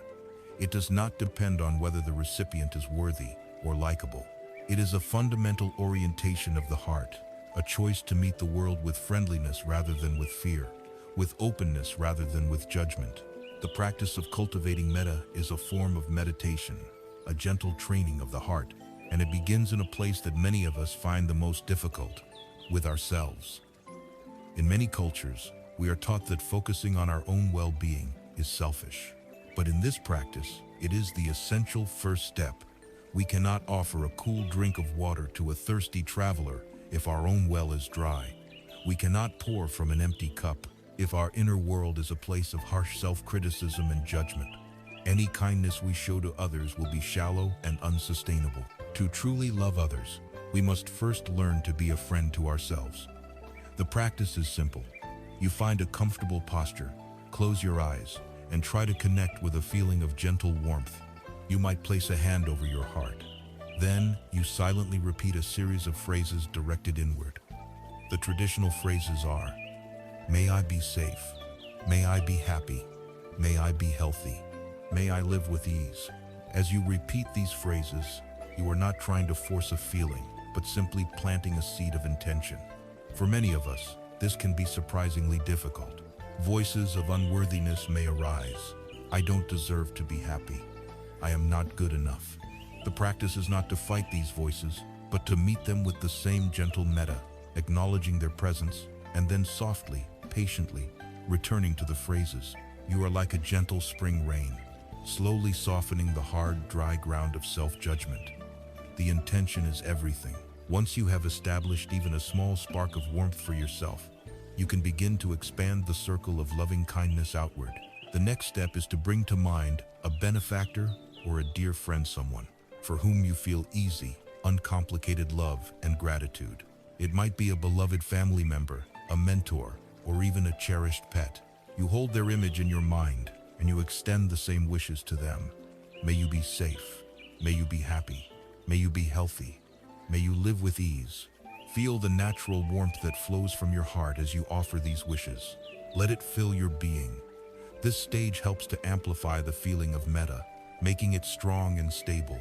It does not depend on whether the recipient is worthy or likable. It is a fundamental orientation of the heart, a choice to meet the world with friendliness rather than with fear, with openness rather than with judgment. The practice of cultivating metta is a form of meditation, a gentle training of the heart, and it begins in a place that many of us find the most difficult, with ourselves. In many cultures, we are taught that focusing on our own well-being is selfish. But in this practice, it is the essential first step. We cannot offer a cool drink of water to a thirsty traveler if our own well is dry. We cannot pour from an empty cup if our inner world is a place of harsh self-criticism and judgment. Any kindness we show to others will be shallow and unsustainable. To truly love others, we must first learn to be a friend to ourselves. The practice is simple. You find a comfortable posture, close your eyes, and try to connect with a feeling of gentle warmth. You might place a hand over your heart. Then, you silently repeat a series of phrases directed inward. The traditional phrases are, "May I be safe. May I be happy. May I be healthy. May I live with ease." As you repeat these phrases, you are not trying to force a feeling, but simply planting a seed of intention. For many of us, this can be surprisingly difficult. Voices of unworthiness may arise. "I don't deserve to be happy. I am not good enough." The practice is not to fight these voices, but to meet them with the same gentle metta, acknowledging their presence, and then softly, patiently, returning to the phrases. You are like a gentle spring rain, slowly softening the hard, dry ground of self-judgment. The intention is everything. Once you have established even a small spark of warmth for yourself, you can begin to expand the circle of loving kindness outward. The next step is to bring to mind a benefactor or a dear friend, someone for whom you feel easy, uncomplicated love and gratitude. It might be a beloved family member, a mentor, or even a cherished pet. You hold their image in your mind and you extend the same wishes to them. May you be safe. May you be happy. May you be healthy. May you live with ease. Feel the natural warmth that flows from your heart as you offer these wishes. Let it fill your being. This stage helps to amplify the feeling of metta, making it strong and stable.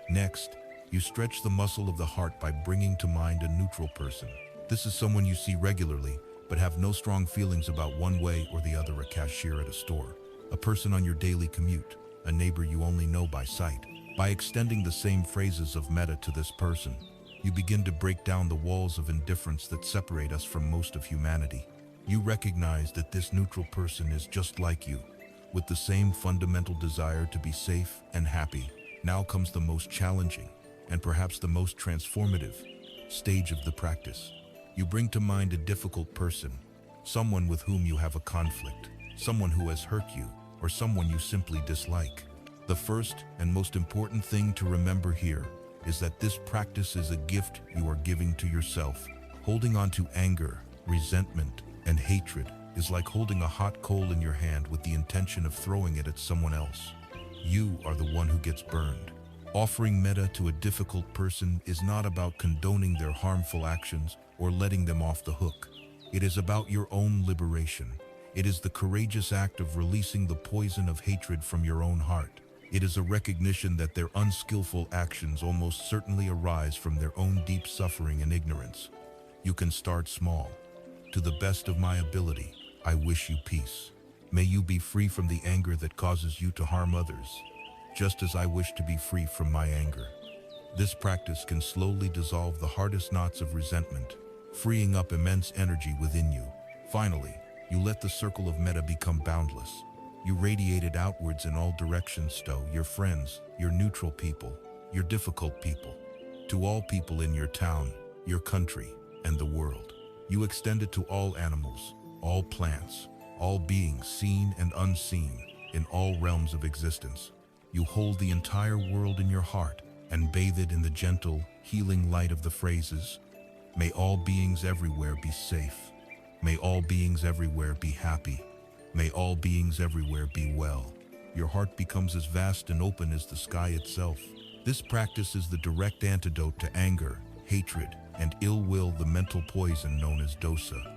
Next, you stretch the muscle of the heart by bringing to mind a neutral person. This is someone you see regularly, but have no strong feelings about one way or the other: a cashier at a store, a person on your daily commute, a neighbor you only know by sight. By extending the same phrases of metta to this person, you begin to break down the walls of indifference that separate us from most of humanity. You recognize that this neutral person is just like you, with the same fundamental desire to be safe and happy. Now comes the most challenging, and perhaps the most transformative, stage of the practice. You bring to mind a difficult person, someone with whom you have a conflict, someone who has hurt you, or someone you simply dislike. The first and most important thing to remember here is that this practice is a gift you are giving to yourself. Holding on to anger, resentment, and hatred is like holding a hot coal in your hand with the intention of throwing it at someone else. You are the one who gets burned. Offering metta to a difficult person is not about condoning their harmful actions or letting them off the hook. It is about your own liberation. It is the courageous act of releasing the poison of hatred from your own heart. It is a recognition that their unskillful actions almost certainly arise from their own deep suffering and ignorance. You can start small. To the best of my ability, I wish you peace. May you be free from the anger that causes you to harm others, just as I wish to be free from my anger. This practice can slowly dissolve the hardest knots of resentment, freeing up immense energy within you. Finally, you let the circle of metta become boundless. You radiate it outwards in all directions to your friends, your neutral people, your difficult people, to all people in your town, your country, and the world. You extend it to all animals, all plants, all beings seen and unseen, in all realms of existence. You hold the entire world in your heart and bathe it in the gentle, healing light of the phrases, "May all beings everywhere be safe. May all beings everywhere be happy. May all beings everywhere be well." Your heart becomes as vast and open as the sky itself. This practice is the direct antidote to anger, hatred, and ill will, the mental poison known as dosa.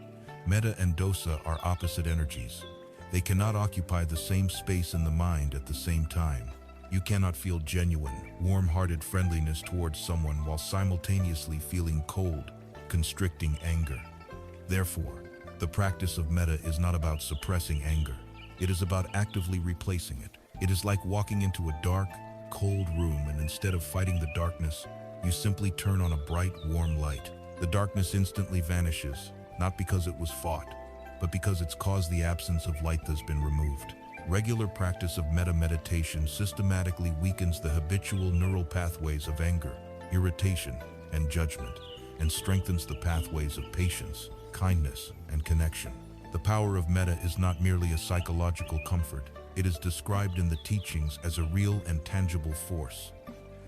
Metta and dosa are opposite energies. They cannot occupy the same space in the mind at the same time. You cannot feel genuine, warm-hearted friendliness towards someone while simultaneously feeling cold, constricting anger. Therefore, the practice of metta is not about suppressing anger. It is about actively replacing it. It is like walking into a dark, cold room, and instead of fighting the darkness, you simply turn on a bright, warm light. The darkness instantly vanishes, not because it was fought, but because it's caused the absence of light that's been removed. Regular practice of metta meditation systematically weakens the habitual neural pathways of anger, irritation, and judgment, and strengthens the pathways of patience, kindness, and connection. The power of metta is not merely a psychological comfort. It is described in the teachings as a real and tangible force.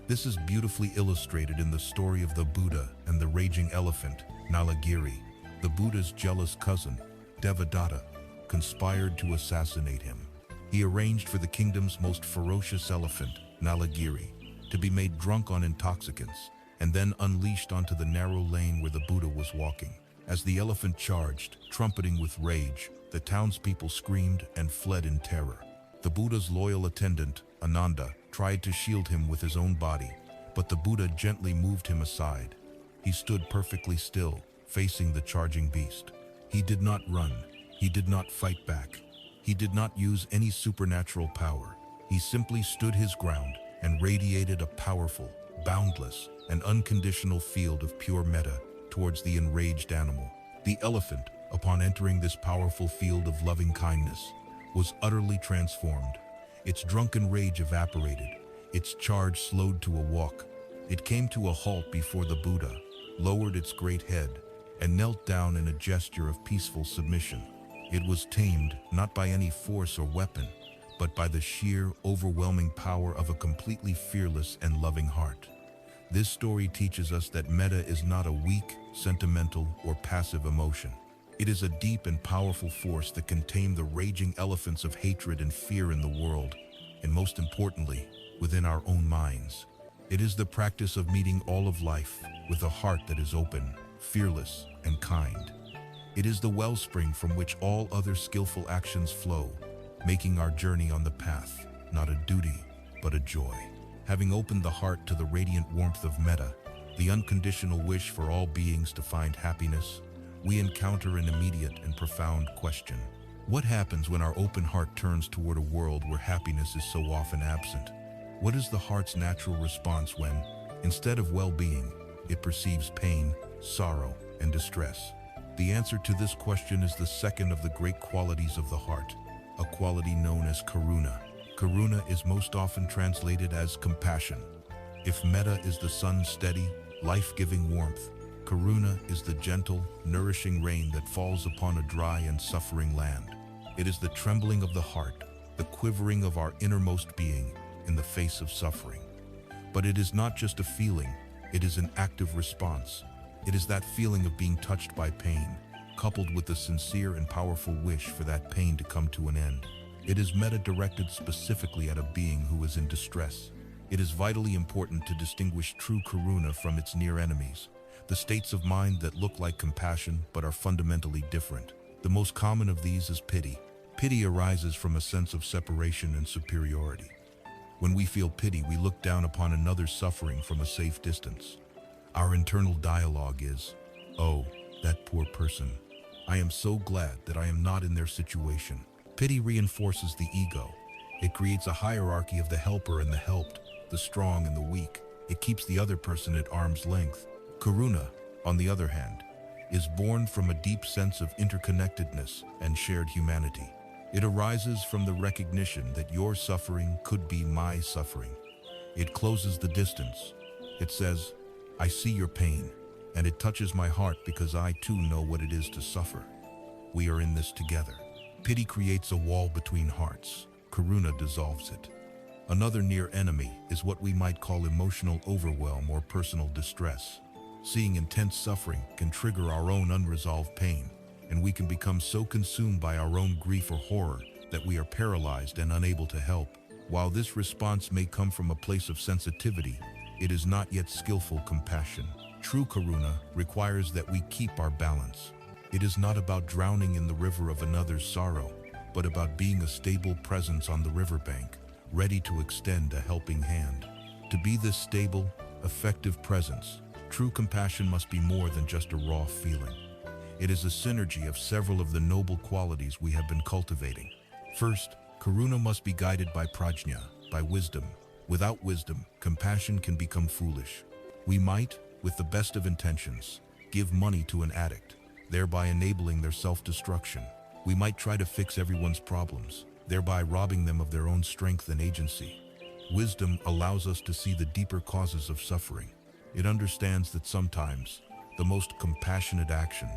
This is beautifully illustrated in the story of the Buddha and the raging elephant, Nalagiri. The Buddha's jealous cousin, Devadatta, conspired to assassinate him. He arranged for the kingdom's most ferocious elephant, Nalagiri, to be made drunk on intoxicants and then unleashed onto the narrow lane where the Buddha was walking. As the elephant charged, trumpeting with rage, the townspeople screamed and fled in terror. The Buddha's loyal attendant, Ananda, tried to shield him with his own body, but the Buddha gently moved him aside. He stood perfectly still, facing the charging beast. He did not run. He did not fight back. He did not use any supernatural power. He simply stood his ground and radiated a powerful, boundless, and unconditional field of pure metta towards the enraged animal. The elephant, upon entering this powerful field of loving kindness, was utterly transformed. Its drunken rage evaporated. Its charge slowed to a walk. It came to a halt before the Buddha, lowered its great head, and knelt down in a gesture of peaceful submission. It was tamed not by any force or weapon, but by the sheer, overwhelming power of a completely fearless and loving heart. This story teaches us that metta is not a weak, sentimental, or passive emotion. It is a deep and powerful force that can tame the raging elephants of hatred and fear in the world, and most importantly, within our own minds. It is the practice of meeting all of life with a heart that is open, fearless, and kind. It is the wellspring from which all other skillful actions flow, making our journey on the path not a duty, but a joy. Having opened the heart to the radiant warmth of metta, the unconditional wish for all beings to find happiness, we encounter an immediate and profound question. What happens when our open heart turns toward a world where happiness is so often absent? What is the heart's natural response when, instead of well-being, it perceives pain, sorrow, and distress? The answer to this question is the second of the great qualities of the heart, a quality known as karuna. Karuna is most often translated as compassion. If metta is the sun's steady, life-giving warmth, karuna is the gentle, nourishing rain that falls upon a dry and suffering land. It is the trembling of the heart, the quivering of our innermost being in the face of suffering. But it is not just a feeling, it is an active response. It is that feeling of being touched by pain, coupled with the sincere and powerful wish for that pain to come to an end. It is metta directed specifically at a being who is in distress. It is vitally important to distinguish true karuna from its near enemies, the states of mind that look like compassion but are fundamentally different. The most common of these is pity. Pity arises from a sense of separation and superiority. When we feel pity, we look down upon another suffering from a safe distance. Our internal dialogue is, "Oh, that poor person. I am so glad that I am not in their situation." Pity reinforces the ego. It creates a hierarchy of the helper and the helped, the strong and the weak. It keeps the other person at arm's length. Karuna, on the other hand, is born from a deep sense of interconnectedness and shared humanity. It arises from the recognition that your suffering could be my suffering. It closes the distance. It says, "I see your pain, and it touches my heart because I too know what it is to suffer. We are in this together." Pity creates a wall between hearts. Karuna dissolves it. Another near enemy is what we might call emotional overwhelm or personal distress. Seeing intense suffering can trigger our own unresolved pain, and we can become so consumed by our own grief or horror that we are paralyzed and unable to help. While this response may come from a place of sensitivity, it is not yet skillful compassion. True karuna requires that we keep our balance. It is not about drowning in the river of another's sorrow, but about being a stable presence on the riverbank, ready to extend a helping hand. To be this stable, effective presence, true compassion must be more than just a raw feeling. It is a synergy of several of the noble qualities we have been cultivating. First, karuna must be guided by prajna, by wisdom. Without wisdom, compassion can become foolish. We might, with the best of intentions, give money to an addict, thereby enabling their self-destruction. We might try to fix everyone's problems, thereby robbing them of their own strength and agency. Wisdom allows us to see the deeper causes of suffering. It understands that sometimes the most compassionate action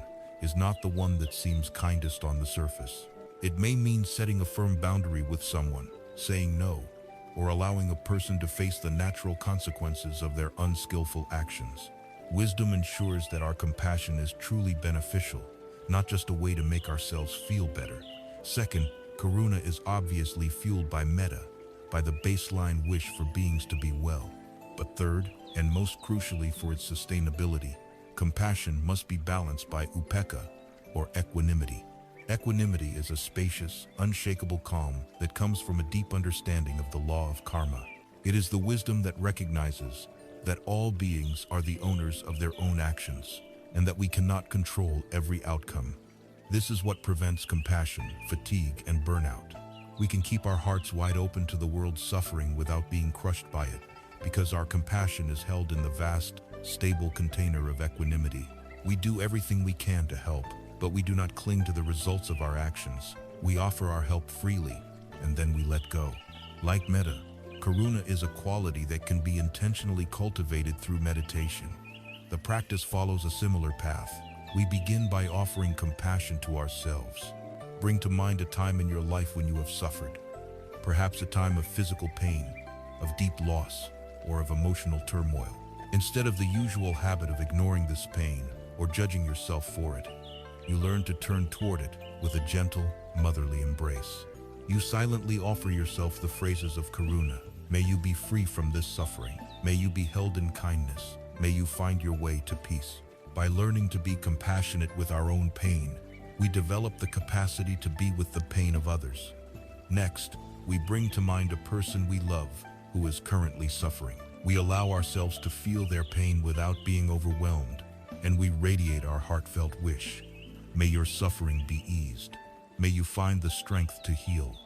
is not the one that seems kindest on the surface. It may mean setting a firm boundary with someone, saying no, or allowing a person to face the natural consequences of their unskillful actions. Wisdom ensures that our compassion is truly beneficial, not just a way to make ourselves feel better. Second, karuna is obviously fueled by metta, by the baseline wish for beings to be well. But third, and most crucially for its sustainability, compassion must be balanced by upekkha, or equanimity. Equanimity is a spacious, unshakable calm that comes from a deep understanding of the law of karma. It is the wisdom that recognizes that all beings are the owners of their own actions, and that we cannot control every outcome. This is what prevents compassion, fatigue, and burnout. We can keep our hearts wide open to the world's suffering without being crushed by it, because our compassion is held in the vast, stable container of equanimity. We do everything we can to help, but we do not cling to the results of our actions. We offer our help freely, and then we let go. Like metta, karuna is a quality that can be intentionally cultivated through meditation. The practice follows a similar path. We begin by offering compassion to ourselves. Bring to mind a time in your life when you have suffered, perhaps a time of physical pain, of deep loss, or of emotional turmoil. Instead of the usual habit of ignoring this pain or judging yourself for it, you learn to turn toward it with a gentle, motherly embrace. You silently offer yourself the phrases of karuna. May you be free from this suffering. May you be held in kindness. May you find your way to peace. By learning to be compassionate with our own pain, we develop the capacity to be with the pain of others. Next, we bring to mind a person we love who is currently suffering. We allow ourselves to feel their pain without being overwhelmed, and we radiate our heartfelt wish. May your suffering be eased. May you find the strength to heal.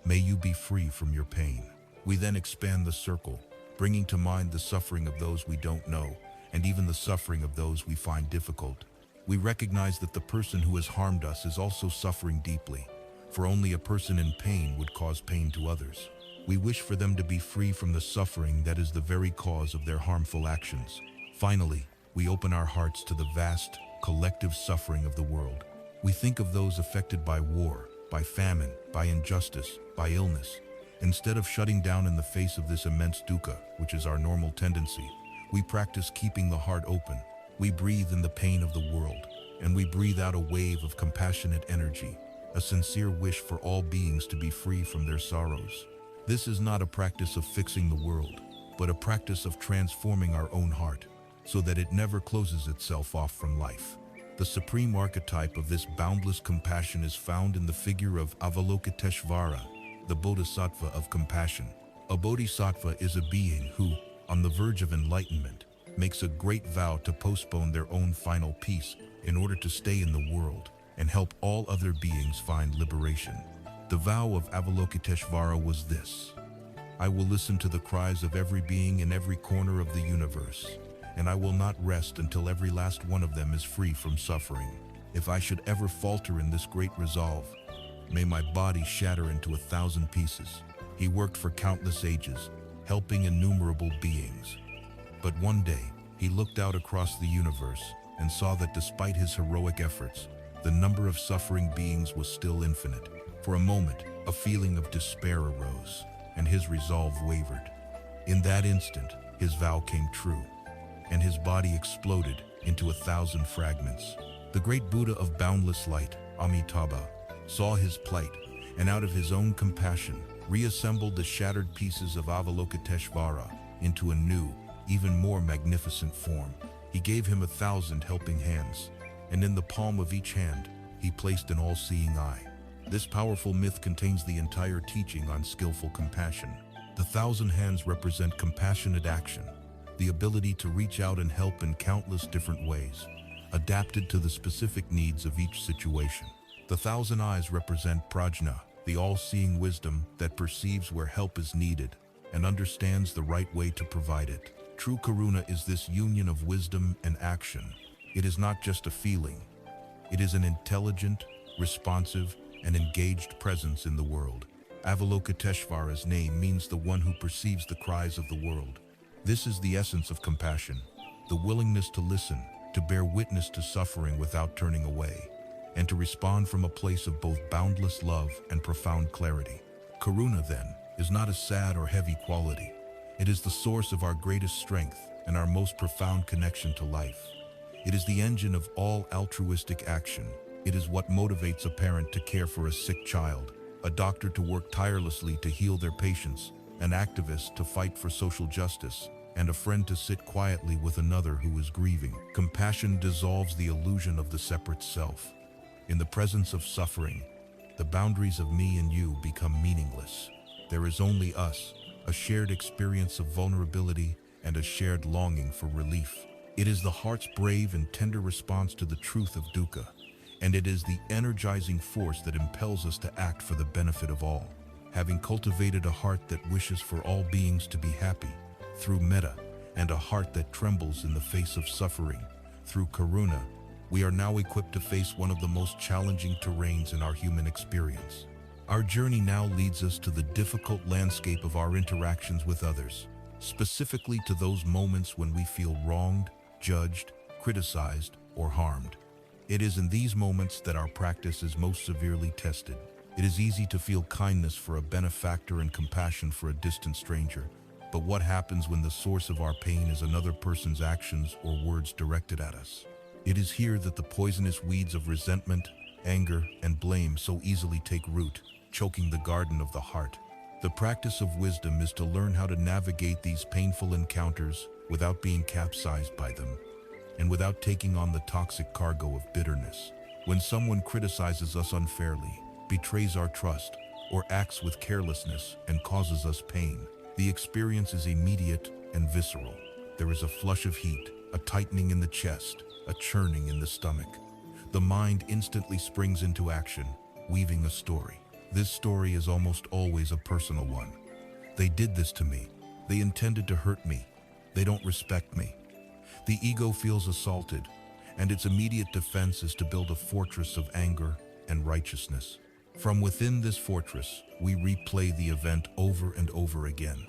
May you be free from your pain. We then expand the circle, bringing to mind the suffering of those we don't know, and even the suffering of those we find difficult. We recognize that the person who has harmed us is also suffering deeply, for only a person in pain would cause pain to others. We wish for them to be free from the suffering that is the very cause of their harmful actions. Finally, we open our hearts to the vast, collective suffering of the world. We think of those affected by war, by famine, by injustice, by illness. Instead of shutting down in the face of this immense dukkha, which is our normal tendency, we practice keeping the heart open. We breathe in the pain of the world, and we breathe out a wave of compassionate energy, a sincere wish for all beings to be free from their sorrows. This is not a practice of fixing the world, but a practice of transforming our own heart, so that it never closes itself off from life. The supreme archetype of this boundless compassion is found in the figure of Avalokiteshvara, the Bodhisattva of compassion. A bodhisattva is a being who, on the verge of enlightenment, makes a great vow to postpone their own final peace in order to stay in the world and help all other beings find liberation. The vow of Avalokiteshvara was this: I will listen to the cries of every being in every corner of the universe, and I will not rest until every last one of them is free from suffering. If I should ever falter in this great resolve, may my body shatter into 1,000 pieces. He worked for countless ages, helping innumerable beings. But one day, he looked out across the universe and saw that despite his heroic efforts, the number of suffering beings was still infinite. For a moment, a feeling of despair arose, and his resolve wavered. In that instant, his vow came true, and his body exploded into 1,000 fragments. The great Buddha of boundless light, Amitabha, saw his plight, and out of his own compassion, reassembled the shattered pieces of Avalokiteshvara into a new, even more magnificent form. He gave him 1,000 helping hands, and in the palm of each hand, he placed an all-seeing eye. This powerful myth contains the entire teaching on skillful compassion. The 1,000 hands represent compassionate action, the ability to reach out and help in countless different ways, adapted to the specific needs of each situation. The 1,000 eyes represent prajna, the all-seeing wisdom that perceives where help is needed and understands the right way to provide it. True karuna is this union of wisdom and action. It is not just a feeling. It is an intelligent, responsive, and engaged presence in the world. Avalokiteshvara's name means the one who perceives the cries of the world. This is the essence of compassion, the willingness to listen, to bear witness to suffering without turning away, and to respond from a place of both boundless love and profound clarity. Karuna, then, is not a sad or heavy quality. It is the source of our greatest strength and our most profound connection to life. It is the engine of all altruistic action. It is what motivates a parent to care for a sick child, a doctor to work tirelessly to heal their patients, an activist to fight for social justice, and a friend to sit quietly with another who is grieving. Compassion dissolves the illusion of the separate self. In the presence of suffering, the boundaries of me and you become meaningless. There is only us, a shared experience of vulnerability and a shared longing for relief. It is the heart's brave and tender response to the truth of dukkha, and it is the energizing force that impels us to act for the benefit of all. Having cultivated a heart that wishes for all beings to be happy, through metta, and a heart that trembles in the face of suffering, through karuna, we are now equipped to face one of the most challenging terrains in our human experience. Our journey now leads us to the difficult landscape of our interactions with others, specifically to those moments when we feel wronged, judged, criticized, or harmed. It is in these moments that our practice is most severely tested. It is easy to feel kindness for a benefactor and compassion for a distant stranger. But what happens when the source of our pain is another person's actions or words directed at us? It is here that the poisonous weeds of resentment, anger, and blame so easily take root, choking the garden of the heart. The practice of wisdom is to learn how to navigate these painful encounters without being capsized by them, and without taking on the toxic cargo of bitterness. When someone criticizes us unfairly, betrays our trust, or acts with carelessness and causes us pain, the experience is immediate and visceral. There is a flush of heat, a tightening in the chest, a churning in the stomach. The mind instantly springs into action, weaving a story. This story is almost always a personal one. They did this to me. They intended to hurt me. They don't respect me. The ego feels assaulted, and its immediate defense is to build a fortress of anger and righteousness. From within this fortress, we replay the event over and over again.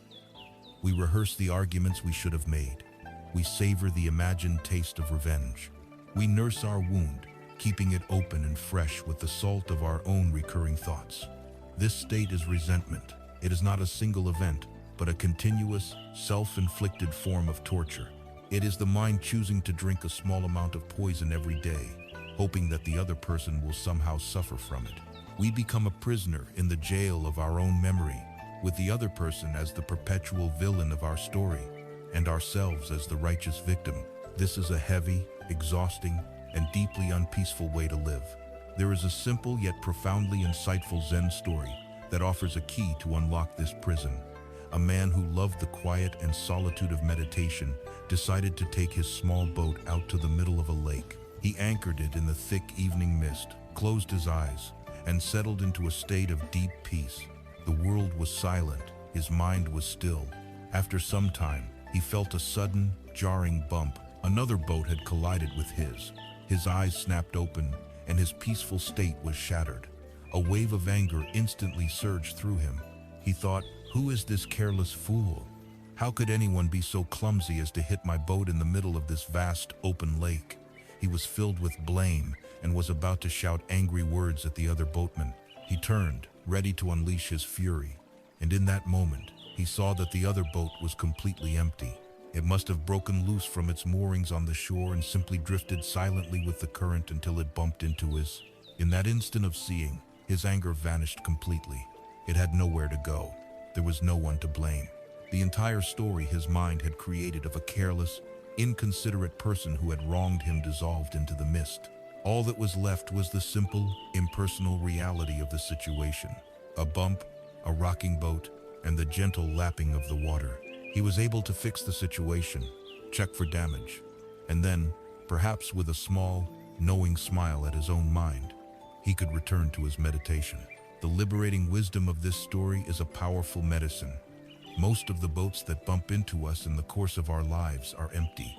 We rehearse the arguments we should have made. We savor the imagined taste of revenge. We nurse our wound, keeping it open and fresh with the salt of our own recurring thoughts. This state is resentment. It is not a single event, but a continuous, self-inflicted form of torture. It is the mind choosing to drink a small amount of poison every day, hoping that the other person will somehow suffer from it. We become a prisoner in the jail of our own memory, with the other person as the perpetual villain of our story, and ourselves as the righteous victim. This is a heavy, exhausting, and deeply unpeaceful way to live. There is a simple yet profoundly insightful Zen story that offers a key to unlock this prison. A man who loved the quiet and solitude of meditation decided to take his small boat out to the middle of a lake. He anchored it in the thick evening mist, closed his eyes, and settled into a state of deep peace. The world was silent, his mind was still. After some time, he felt a sudden, jarring bump. Another boat had collided with his. His eyes snapped open, and his peaceful state was shattered. A wave of anger instantly surged through him. He thought, "Who is this careless fool? How could anyone be so clumsy as to hit my boat in the middle of this vast, open lake?" He was filled with blame and was about to shout angry words at the other boatman. He turned, ready to unleash his fury, and in that moment, he saw that the other boat was completely empty. It must have broken loose from its moorings on the shore and simply drifted silently with the current until it bumped into his. In that instant of seeing, his anger vanished completely. It had nowhere to go. There was no one to blame. The entire story his mind had created of a careless, inconsiderate person who had wronged him dissolved into the mist. All that was left was the simple, impersonal reality of the situation. A bump, a rocking boat, and the gentle lapping of the water. He was able to fix the situation, check for damage, and then, perhaps with a small, knowing smile at his own mind, he could return to his meditation. The liberating wisdom of this story is a powerful medicine. Most of the boats that bump into us in the course of our lives are empty.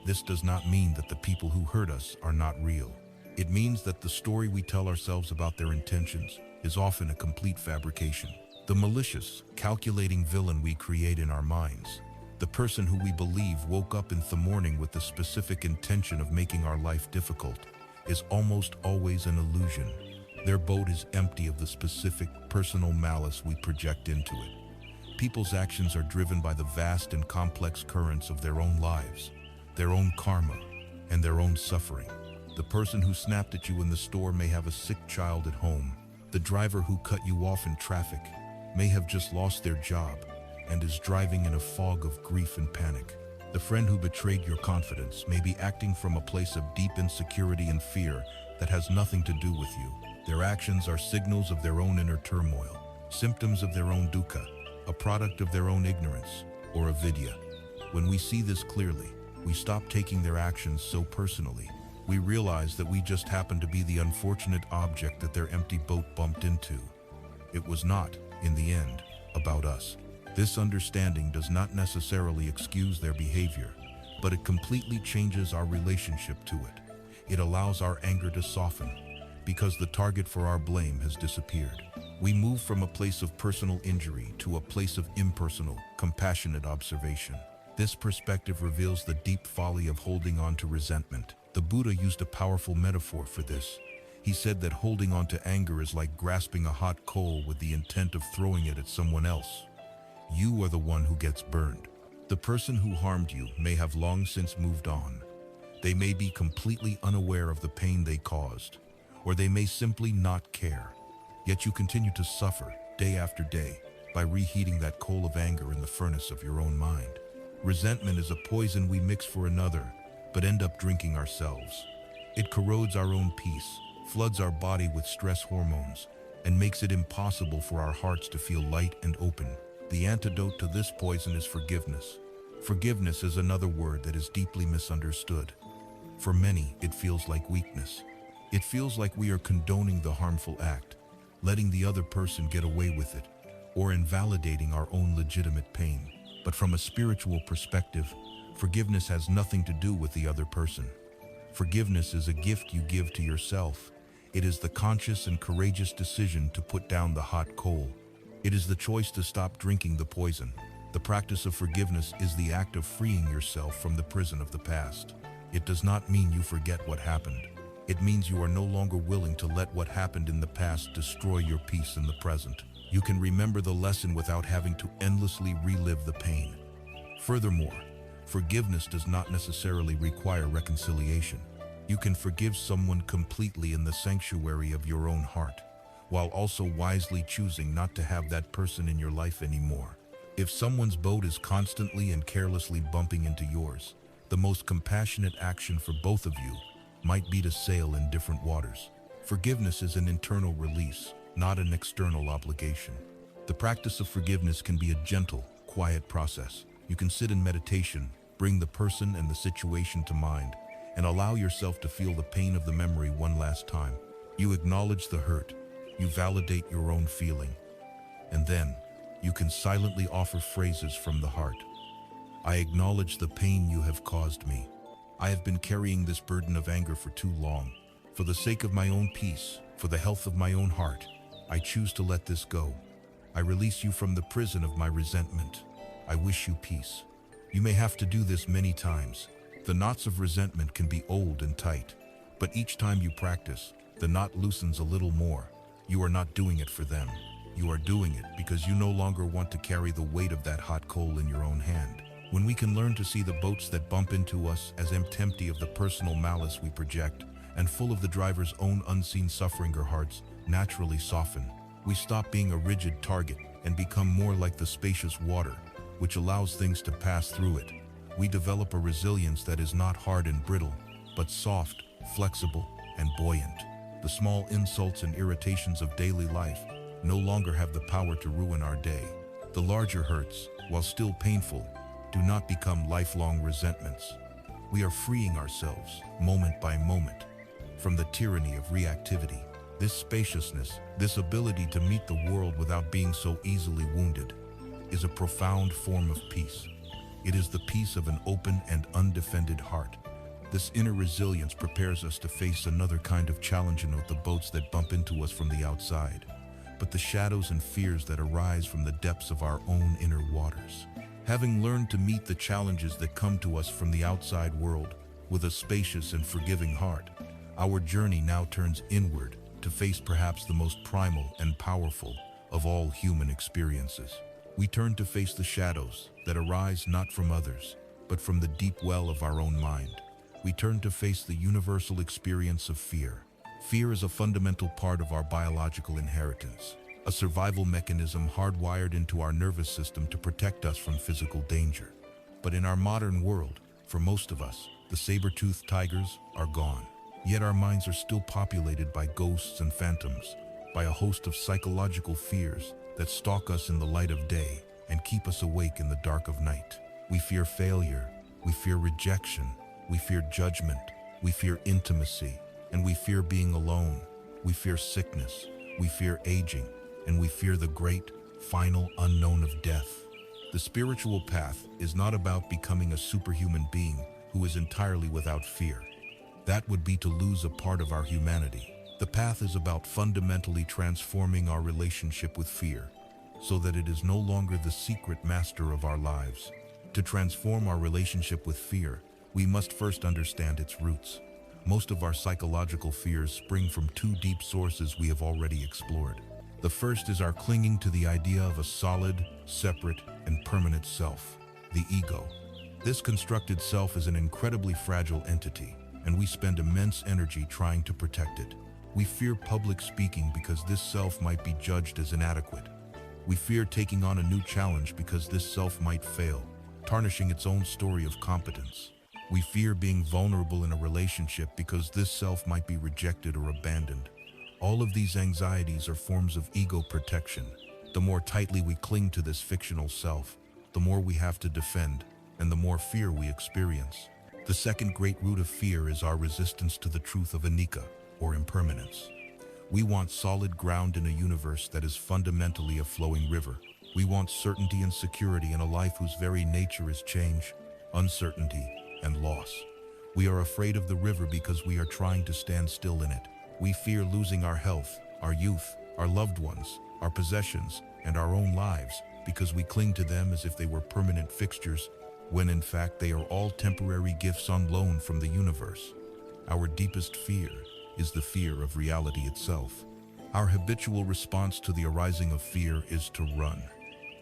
This does not mean that the people who hurt us are not real. It means that the story we tell ourselves about their intentions is often a complete fabrication. The malicious, calculating villain we create in our minds, the person who we believe woke up in the morning with the specific intention of making our life difficult, is almost always an illusion. Their boat is empty of the specific, personal malice we project into it. People's actions are driven by the vast and complex currents of their own lives, their own karma, and their own suffering. The person who snapped at you in the store may have a sick child at home. The driver who cut you off in traffic may have just lost their job and is driving in a fog of grief and panic. The friend who betrayed your confidence may be acting from a place of deep insecurity and fear that has nothing to do with you. Their actions are signals of their own inner turmoil, symptoms of their own dukkha, a product of their own ignorance, or avidya. When we see this clearly, we stop taking their actions so personally. We realize that we just happen to be the unfortunate object that their empty boat bumped into. It was not, in the end, about us. This understanding does not necessarily excuse their behavior, but it completely changes our relationship to it. It allows our anger to soften, because the target for our blame has disappeared. We move from a place of personal injury to a place of impersonal, compassionate observation. This perspective reveals the deep folly of holding on to resentment. The Buddha used a powerful metaphor for this. He said that holding on to anger is like grasping a hot coal with the intent of throwing it at someone else. You are the one who gets burned. The person who harmed you may have long since moved on. They may be completely unaware of the pain they caused, or they may simply not care. Yet you continue to suffer day after day by reheating that coal of anger in the furnace of your own mind. Resentment is a poison we mix for another, but end up drinking ourselves. It corrodes our own peace, floods our body with stress hormones, and makes it impossible for our hearts to feel light and open. The antidote to this poison is forgiveness. Forgiveness is another word that is deeply misunderstood. For many, it feels like weakness. It feels like we are condoning the harmful act, letting the other person get away with it, or invalidating our own legitimate pain. But from a spiritual perspective, forgiveness has nothing to do with the other person. Forgiveness is a gift you give to yourself. It is the conscious and courageous decision to put down the hot coal. It is the choice to stop drinking the poison. The practice of forgiveness is the act of freeing yourself from the prison of the past. It does not mean you forget what happened. It means you are no longer willing to let what happened in the past destroy your peace in the present. You can remember the lesson without having to endlessly relive the pain. Furthermore, forgiveness does not necessarily require reconciliation. You can forgive someone completely in the sanctuary of your own heart, while also wisely choosing not to have that person in your life anymore. If someone's boat is constantly and carelessly bumping into yours, the most compassionate action for both of you might be to sail in different waters. Forgiveness is an internal release, not an external obligation. The practice of forgiveness can be a gentle, quiet process. You can sit in meditation, bring the person and the situation to mind, and allow yourself to feel the pain of the memory one last time. You acknowledge the hurt, you validate your own feeling, and then you can silently offer phrases from the heart. I acknowledge the pain you have caused me. I have been carrying this burden of anger for too long. For the sake of my own peace, for the health of my own heart, I choose to let this go. I release you from the prison of my resentment. I wish you peace. You may have to do this many times. The knots of resentment can be old and tight, but each time you practice, the knot loosens a little more. You are not doing it for them. You are doing it because you no longer want to carry the weight of that hot coal in your own hand. When we can learn to see the boats that bump into us as empty of the personal malice we project and full of the driver's own unseen suffering, our hearts naturally soften. We stop being a rigid target and become more like the spacious water, which allows things to pass through it. We develop a resilience that is not hard and brittle, but soft, flexible, and buoyant. The small insults and irritations of daily life no longer have the power to ruin our day. The larger hurts, while still painful, do not become lifelong resentments. We are freeing ourselves, moment by moment, from the tyranny of reactivity. This spaciousness, this ability to meet the world without being so easily wounded, is a profound form of peace. It is the peace of an open and undefended heart. This inner resilience prepares us to face another kind of challenge in the boats that bump into us from the outside, but the shadows and fears that arise from the depths of our own inner waters. Having learned to meet the challenges that come to us from the outside world with a spacious and forgiving heart, our journey now turns inward to face perhaps the most primal and powerful of all human experiences. We turn to face the shadows that arise not from others, but from the deep well of our own mind. We turn to face the universal experience of fear. Fear is a fundamental part of our biological inheritance, a survival mechanism hardwired into our nervous system to protect us from physical danger. But in our modern world, for most of us, the saber-toothed tigers are gone. Yet our minds are still populated by ghosts and phantoms, by a host of psychological fears that stalk us in the light of day and keep us awake in the dark of night. We fear failure, we fear rejection, we fear judgment, we fear intimacy, and we fear being alone. We fear sickness, we fear aging, and we fear the great, final unknown of death. The spiritual path is not about becoming a superhuman being who is entirely without fear. That would be to lose a part of our humanity. The path is about fundamentally transforming our relationship with fear so that it is no longer the secret master of our lives. To transform our relationship with fear, we must first understand its roots. Most of our psychological fears spring from two deep sources we have already explored. The first is our clinging to the idea of a solid, separate, and permanent self, the ego. This constructed self is an incredibly fragile entity, and we spend immense energy trying to protect it. We fear public speaking because this self might be judged as inadequate. We fear taking on a new challenge because this self might fail, tarnishing its own story of competence. We fear being vulnerable in a relationship because this self might be rejected or abandoned. All of these anxieties are forms of ego protection. The more tightly we cling to this fictional self, the more we have to defend, and the more fear we experience. The second great root of fear is our resistance to the truth of anicca, or impermanence. We want solid ground in a universe that is fundamentally a flowing river. We want certainty and security in a life whose very nature is change, uncertainty, and loss. We are afraid of the river because we are trying to stand still in it. We fear losing our health, our youth, our loved ones, our possessions, and our own lives because we cling to them as if they were permanent fixtures, when in fact they are all temporary gifts on loan from the universe. Our deepest fear is the fear of reality itself. Our habitual response to the arising of fear is to run.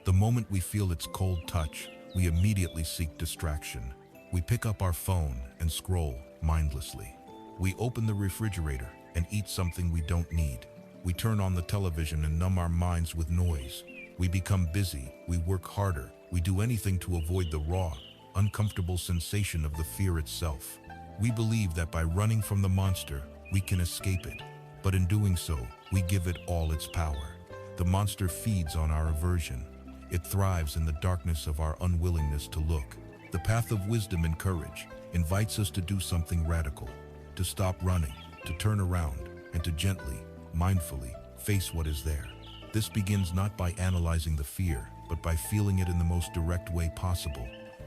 The moment we feel its cold touch, we immediately seek distraction. We pick up our phone and scroll mindlessly. We open the refrigerator and eat something we don't need. We turn on the television and numb our minds with noise. We become busy, we work harder, we do anything to avoid the raw, uncomfortable sensation of the fear itself. We believe that by running from the monster, we can escape it. But in doing so, we give it all its power. The monster feeds on our aversion. It thrives in the darkness of our unwillingness to look. The path of wisdom and courage invites us to do something radical, to stop running, to turn around, and to gently, mindfully face what is there. This begins not by analyzing the fear, but by feeling it in the most direct way possible,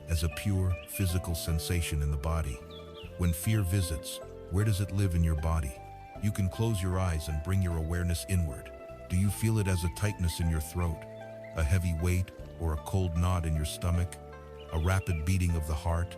as a pure, physical sensation in the body. When fear visits, where does it live in your body? You can close your eyes and bring your awareness inward. Do you feel it as a tightness in your throat, a heavy weight, or a cold knot in your stomach? A rapid beating of the heart,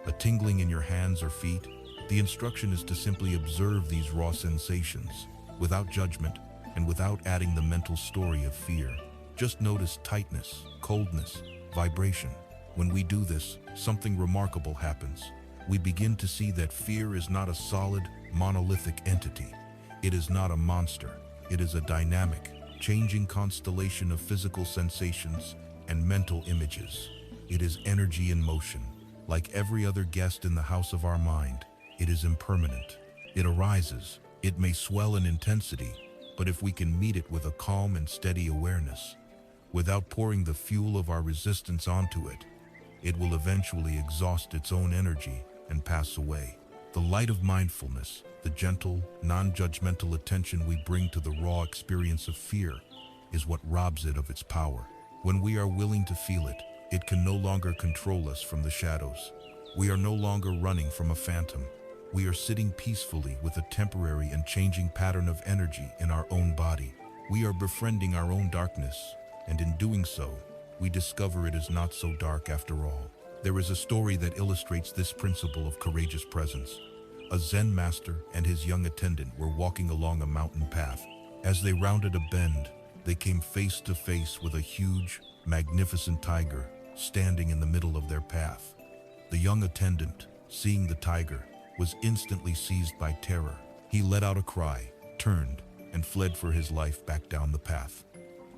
a tingling in your hands or feet? The instruction is to simply observe these raw sensations, without judgment and without adding the mental story of fear. Just notice tightness, coldness, vibration. When we do this, something remarkable happens. We begin to see that fear is not a solid, monolithic entity. It is not a monster. It is a dynamic, changing constellation of physical sensations and mental images. It is energy in motion. Like every other guest in the house of our mind, it is impermanent. It arises. It may swell in intensity, but if we can meet it with a calm and steady awareness, without pouring the fuel of our resistance onto it, it will eventually exhaust its own energy and pass away. The light of mindfulness, the gentle, non-judgmental attention we bring to the raw experience of fear, is what robs it of its power. When we are willing to feel it, it can no longer control us from the shadows. We are no longer running from a phantom. We are sitting peacefully with a temporary and changing pattern of energy in our own body. We are befriending our own darkness, and in doing so, we discover it is not so dark after all. There is a story that illustrates this principle of courageous presence. A Zen master and his young attendant were walking along a mountain path. As they rounded a bend, they came face to face with a huge, magnificent tiger standing in the middle of their path. The young attendant, seeing the tiger, was instantly seized by terror. He let out a cry, turned, and fled for his life back down the path.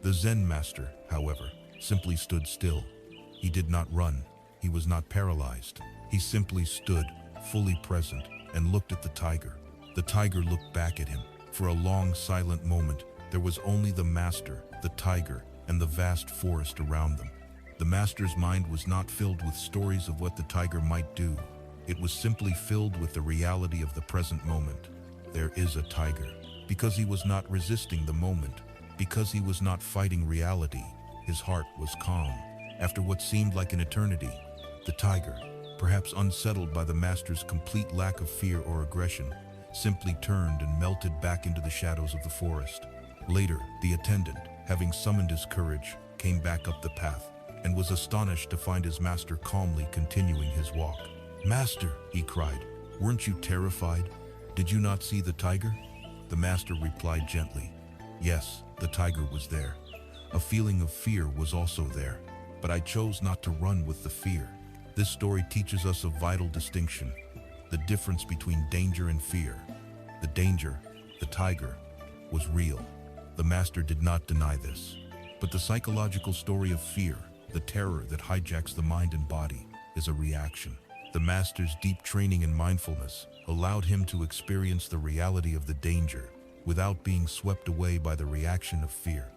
The Zen master, however, simply stood still. He did not run. He was not paralyzed. He simply stood, fully present, and looked at the tiger. The tiger looked back at him. For a long, silent moment, there was only the master, the tiger, and the vast forest around them. The master's mind was not filled with stories of what the tiger might do. It was simply filled with the reality of the present moment. There is a tiger. Because he was not resisting the moment, because he was not fighting reality, his heart was calm. After what seemed like an eternity, the tiger, perhaps unsettled by the master's complete lack of fear or aggression, simply turned and melted back into the shadows of the forest. Later, the attendant, having summoned his courage, came back up the path and was astonished to find his master calmly continuing his walk. "Master," he cried, "weren't you terrified? "Did you not see the tiger?" The master replied gently. Yes, the tiger was there. A feeling of fear was also there, but I chose not to run with the fear. This story teaches us a vital distinction, the difference between danger and fear. The danger, the tiger, was real. The master did not deny this. But the psychological story of fear, the terror that hijacks the mind and body, is a reaction. The master's deep training in mindfulness allowed him to experience the reality of the danger without being swept away by the reaction of fear.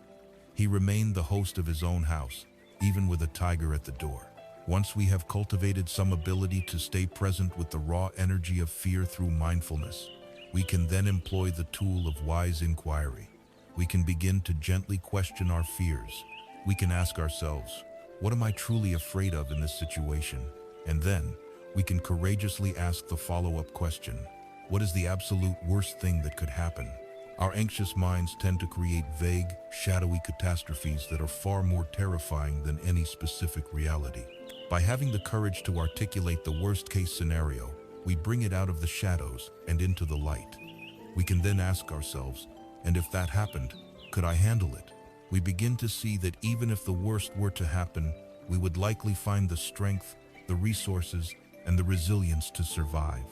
He remained the host of his own house, even with a tiger at the door. Once we have cultivated some ability to stay present with the raw energy of fear through mindfulness, we can then employ the tool of wise inquiry. We can begin to gently question our fears. We can ask ourselves, what am I truly afraid of in this situation? And then, we can courageously ask the follow-up question, what is the absolute worst thing that could happen? Our anxious minds tend to create vague, shadowy catastrophes that are far more terrifying than any specific reality. By having the courage to articulate the worst-case scenario, we bring it out of the shadows and into the light. We can then ask ourselves, and if that happened, could I handle it? We begin to see that even if the worst were to happen, we would likely find the strength, the resources, and the resilience to survive.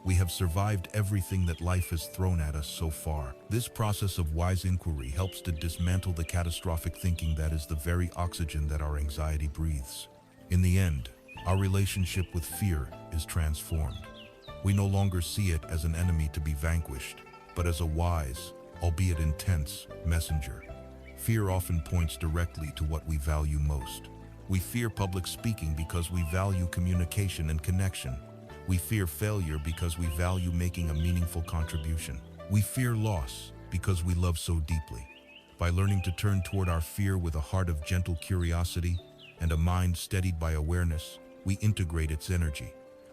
We have survived everything that life has thrown at us so far. This process of wise inquiry helps to dismantle the catastrophic thinking that is the very oxygen that our anxiety breathes. In the end, our relationship with fear is transformed. We no longer see it as an enemy to be vanquished, but as a wise, albeit intense, messenger. Fear often points directly to what we value most. We fear public speaking because we value communication and connection. We fear failure because we value making a meaningful contribution. We fear loss because we love so deeply. By learning to turn toward our fear with a heart of gentle curiosity and a mind steadied by awareness, we integrate its energy.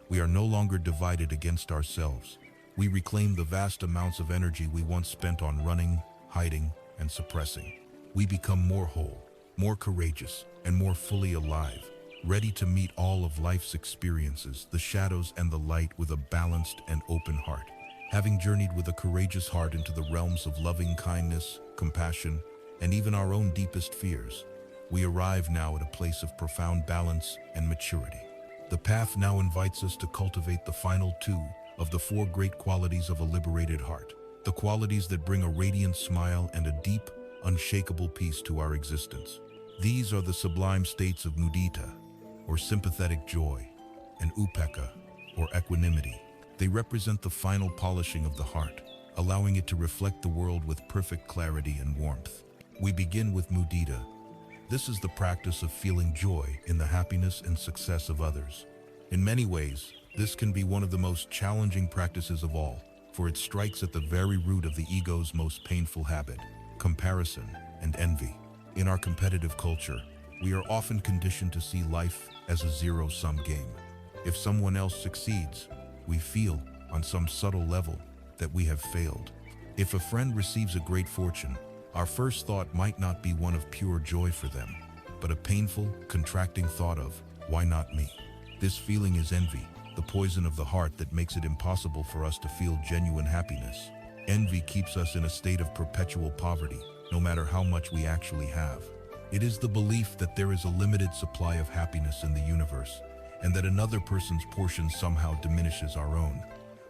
We are no longer divided against ourselves. We reclaim the vast amounts of energy we once spent on running, hiding, and suppressing. We become more whole, more courageous, and more fully alive, ready to meet all of life's experiences, the shadows and the light, with a balanced and open heart. Having journeyed with a courageous heart into the realms of loving kindness, compassion, and even our own deepest fears, we arrive now at a place of profound balance and maturity. The path now invites us to cultivate the final two of the four great qualities of a liberated heart, the qualities that bring a radiant smile and a deep, unshakable peace to our existence. These are the sublime states of mudita, or sympathetic joy, and upekkha, or equanimity. They represent the final polishing of the heart, allowing it to reflect the world with perfect clarity and warmth. We begin with mudita. This is the practice of feeling joy in the happiness and success of others. In many ways, this can be one of the most challenging practices of all, for it strikes at the very root of the ego's most painful habit, comparison and envy. In our competitive culture, we are often conditioned to see life as a zero-sum game. If someone else succeeds, we feel, on some subtle level, that we have failed. If a friend receives a great fortune, our first thought might not be one of pure joy for them, but a painful, contracting thought of, why not me? This feeling is envy, the poison of the heart that makes it impossible for us to feel genuine happiness. Envy keeps us in a state of perpetual poverty, no matter how much we actually have. It is the belief that there is a limited supply of happiness in the universe, and that another person's portion somehow diminishes our own.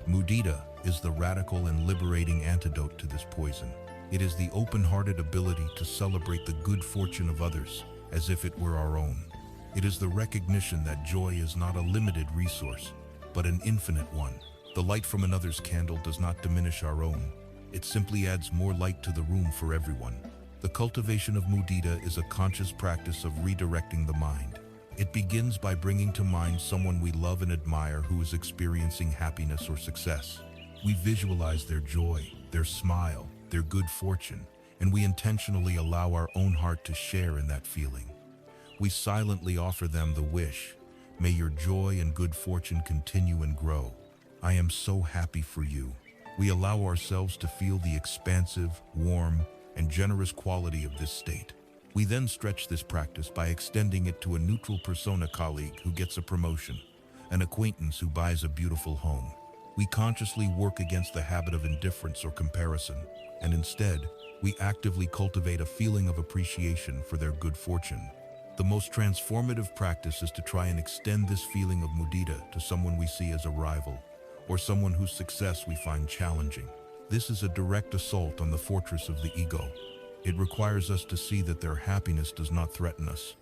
Mudita is the radical and liberating antidote to this poison. It is the open-hearted ability to celebrate the good fortune of others as if it were our own. It is the recognition that joy is not a limited resource, but an infinite one. The light from another's candle does not diminish our own. It simply adds more light to the room for everyone. The cultivation of mudita is a conscious practice of redirecting the mind. It begins by bringing to mind someone we love and admire who is experiencing happiness or success. We visualize their joy, their smile, their good fortune, and we intentionally allow our own heart to share in that feeling. We silently offer them the wish, may your joy and good fortune continue and grow. I am so happy for you. We allow ourselves to feel the expansive, warm, and generous quality of this state. We then stretch this practice by extending it to a neutral persona, colleague who gets a promotion, an acquaintance who buys a beautiful home. We consciously work against the habit of indifference or comparison, and instead, we actively cultivate a feeling of appreciation for their good fortune. The most transformative practice is to try and extend this feeling of mudita to someone we see as a rival, or someone whose success we find challenging. This is a direct assault on the fortress of the ego. It requires us to see that their happiness does not threaten us.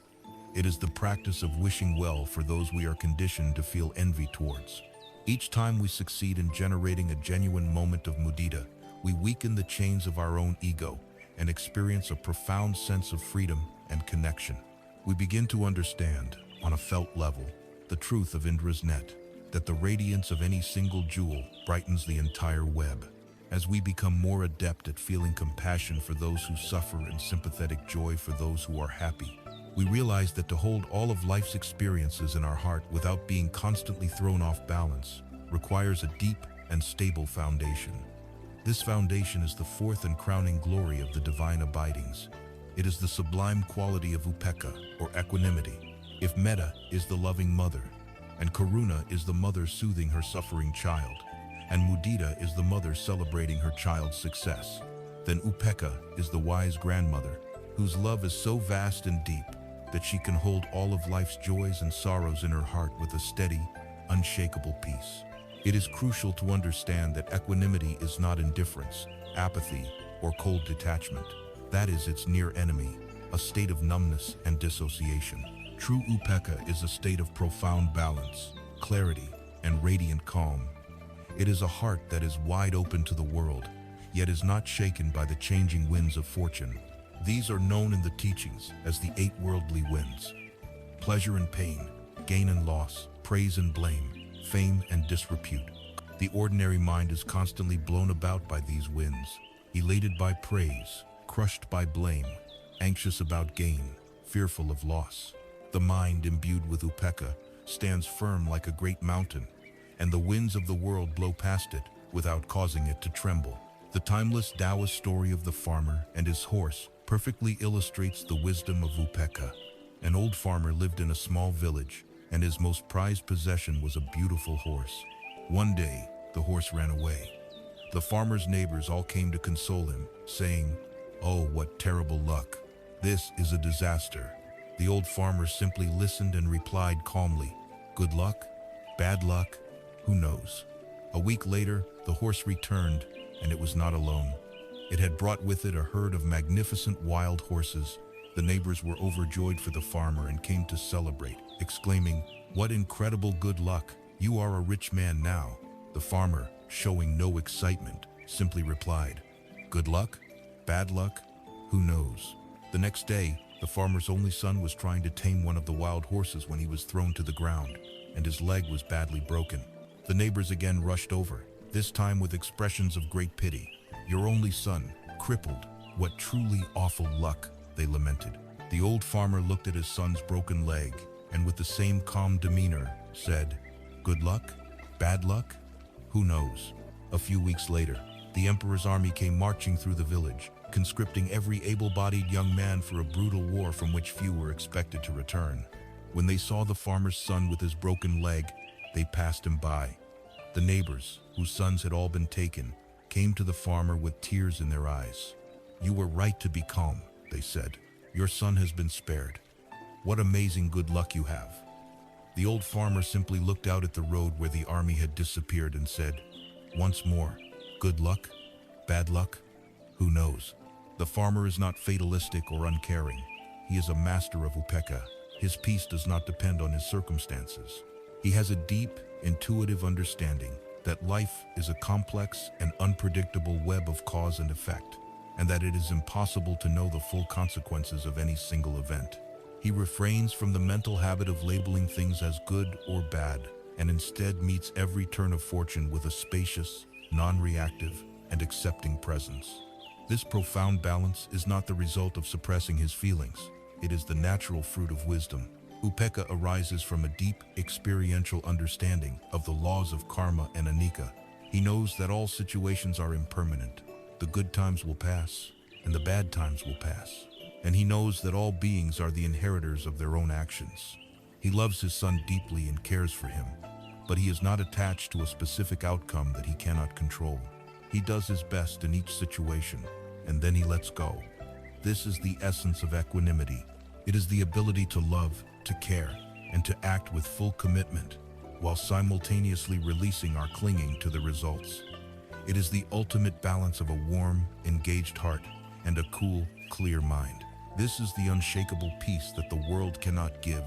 It is the practice of wishing well for those we are conditioned to feel envy towards. Each time we succeed in generating a genuine moment of mudita, we weaken the chains of our own ego and experience a profound sense of freedom and connection. We begin to understand, on a felt level, the truth of Indra's net, that the radiance of any single jewel brightens the entire web. As we become more adept at feeling compassion for those who suffer and sympathetic joy for those who are happy, we realize that to hold all of life's experiences in our heart without being constantly thrown off balance requires a deep and stable foundation. This foundation is the fourth and crowning glory of the divine abidings. It is the sublime quality of upekkha, or equanimity. If metta is the loving mother, and karuna is the mother soothing her suffering child, and mudita is the mother celebrating her child's success, then upekkha is the wise grandmother, whose love is so vast and deep that she can hold all of life's joys and sorrows in her heart with a steady, unshakable peace. It is crucial to understand that equanimity is not indifference, apathy, or cold detachment. That is its near enemy, a state of numbness and dissociation. True upekkha is a state of profound balance, clarity, and radiant calm. It is a heart that is wide open to the world, yet is not shaken by the changing winds of fortune. These are known in the teachings as the 8 worldly winds: pleasure and pain, gain and loss, praise and blame, fame and disrepute. The ordinary mind is constantly blown about by these winds, elated by praise, crushed by blame, anxious about gain, fearful of loss. The mind imbued with upekkha stands firm like a great mountain, and the winds of the world blow past it without causing it to tremble. The timeless Taoist story of the farmer and his horse perfectly illustrates the wisdom of upekkha. An old farmer lived in a small village, and his most prized possession was a beautiful horse. One day, the horse ran away. The farmer's neighbors all came to console him, saying, "Oh, what terrible luck! This is a disaster." The old farmer simply listened and replied calmly, "Good luck? Bad luck? Who knows?" A week later, the horse returned, and it was not alone. It had brought with it a herd of magnificent wild horses. The neighbors were overjoyed for the farmer and came to celebrate, exclaiming, "What incredible good luck! You are a rich man now." The farmer, showing no excitement, simply replied, "Good luck? Bad luck? Who knows?" The next day, the farmer's only son was trying to tame one of the wild horses when he was thrown to the ground, and his leg was badly broken. The neighbors again rushed over, this time with expressions of great pity. "Your only son, crippled. What truly awful luck," they lamented. The old farmer looked at his son's broken leg, and with the same calm demeanor, said, "Good luck? Bad luck? Who knows?" A few weeks later, the emperor's army came marching through the village, conscripting every able-bodied young man for a brutal war from which few were expected to return. When they saw the farmer's son with his broken leg, they passed him by. The neighbors, whose sons had all been taken, came to the farmer with tears in their eyes. "You were right to be calm," they said. "Your son has been spared. What amazing good luck you have." The old farmer simply looked out at the road where the army had disappeared and said, once more, "Good luck? Bad luck? Who knows?" The farmer is not fatalistic or uncaring. He is a master of upekkha. His peace does not depend on his circumstances. He has a deep, intuitive understanding that life is a complex and unpredictable web of cause and effect, and that it is impossible to know the full consequences of any single event. He refrains from the mental habit of labeling things as good or bad, and instead meets every turn of fortune with a spacious, non-reactive, and accepting presence. This profound balance is not the result of suppressing his feelings. It is the natural fruit of wisdom. Upekkha arises from a deep, experiential understanding of the laws of karma and anicca. He knows that all situations are impermanent. The good times will pass, and the bad times will pass. And he knows that all beings are the inheritors of their own actions. He loves his son deeply and cares for him. but he is not attached to a specific outcome that he cannot control. He does his best in each situation, and then he lets go. This is the essence of equanimity. It is the ability to love, to care, and to act with full commitment, while simultaneously releasing our clinging to the results. It is the ultimate balance of a warm, engaged heart and a cool, clear mind. This is the unshakable peace that the world cannot give,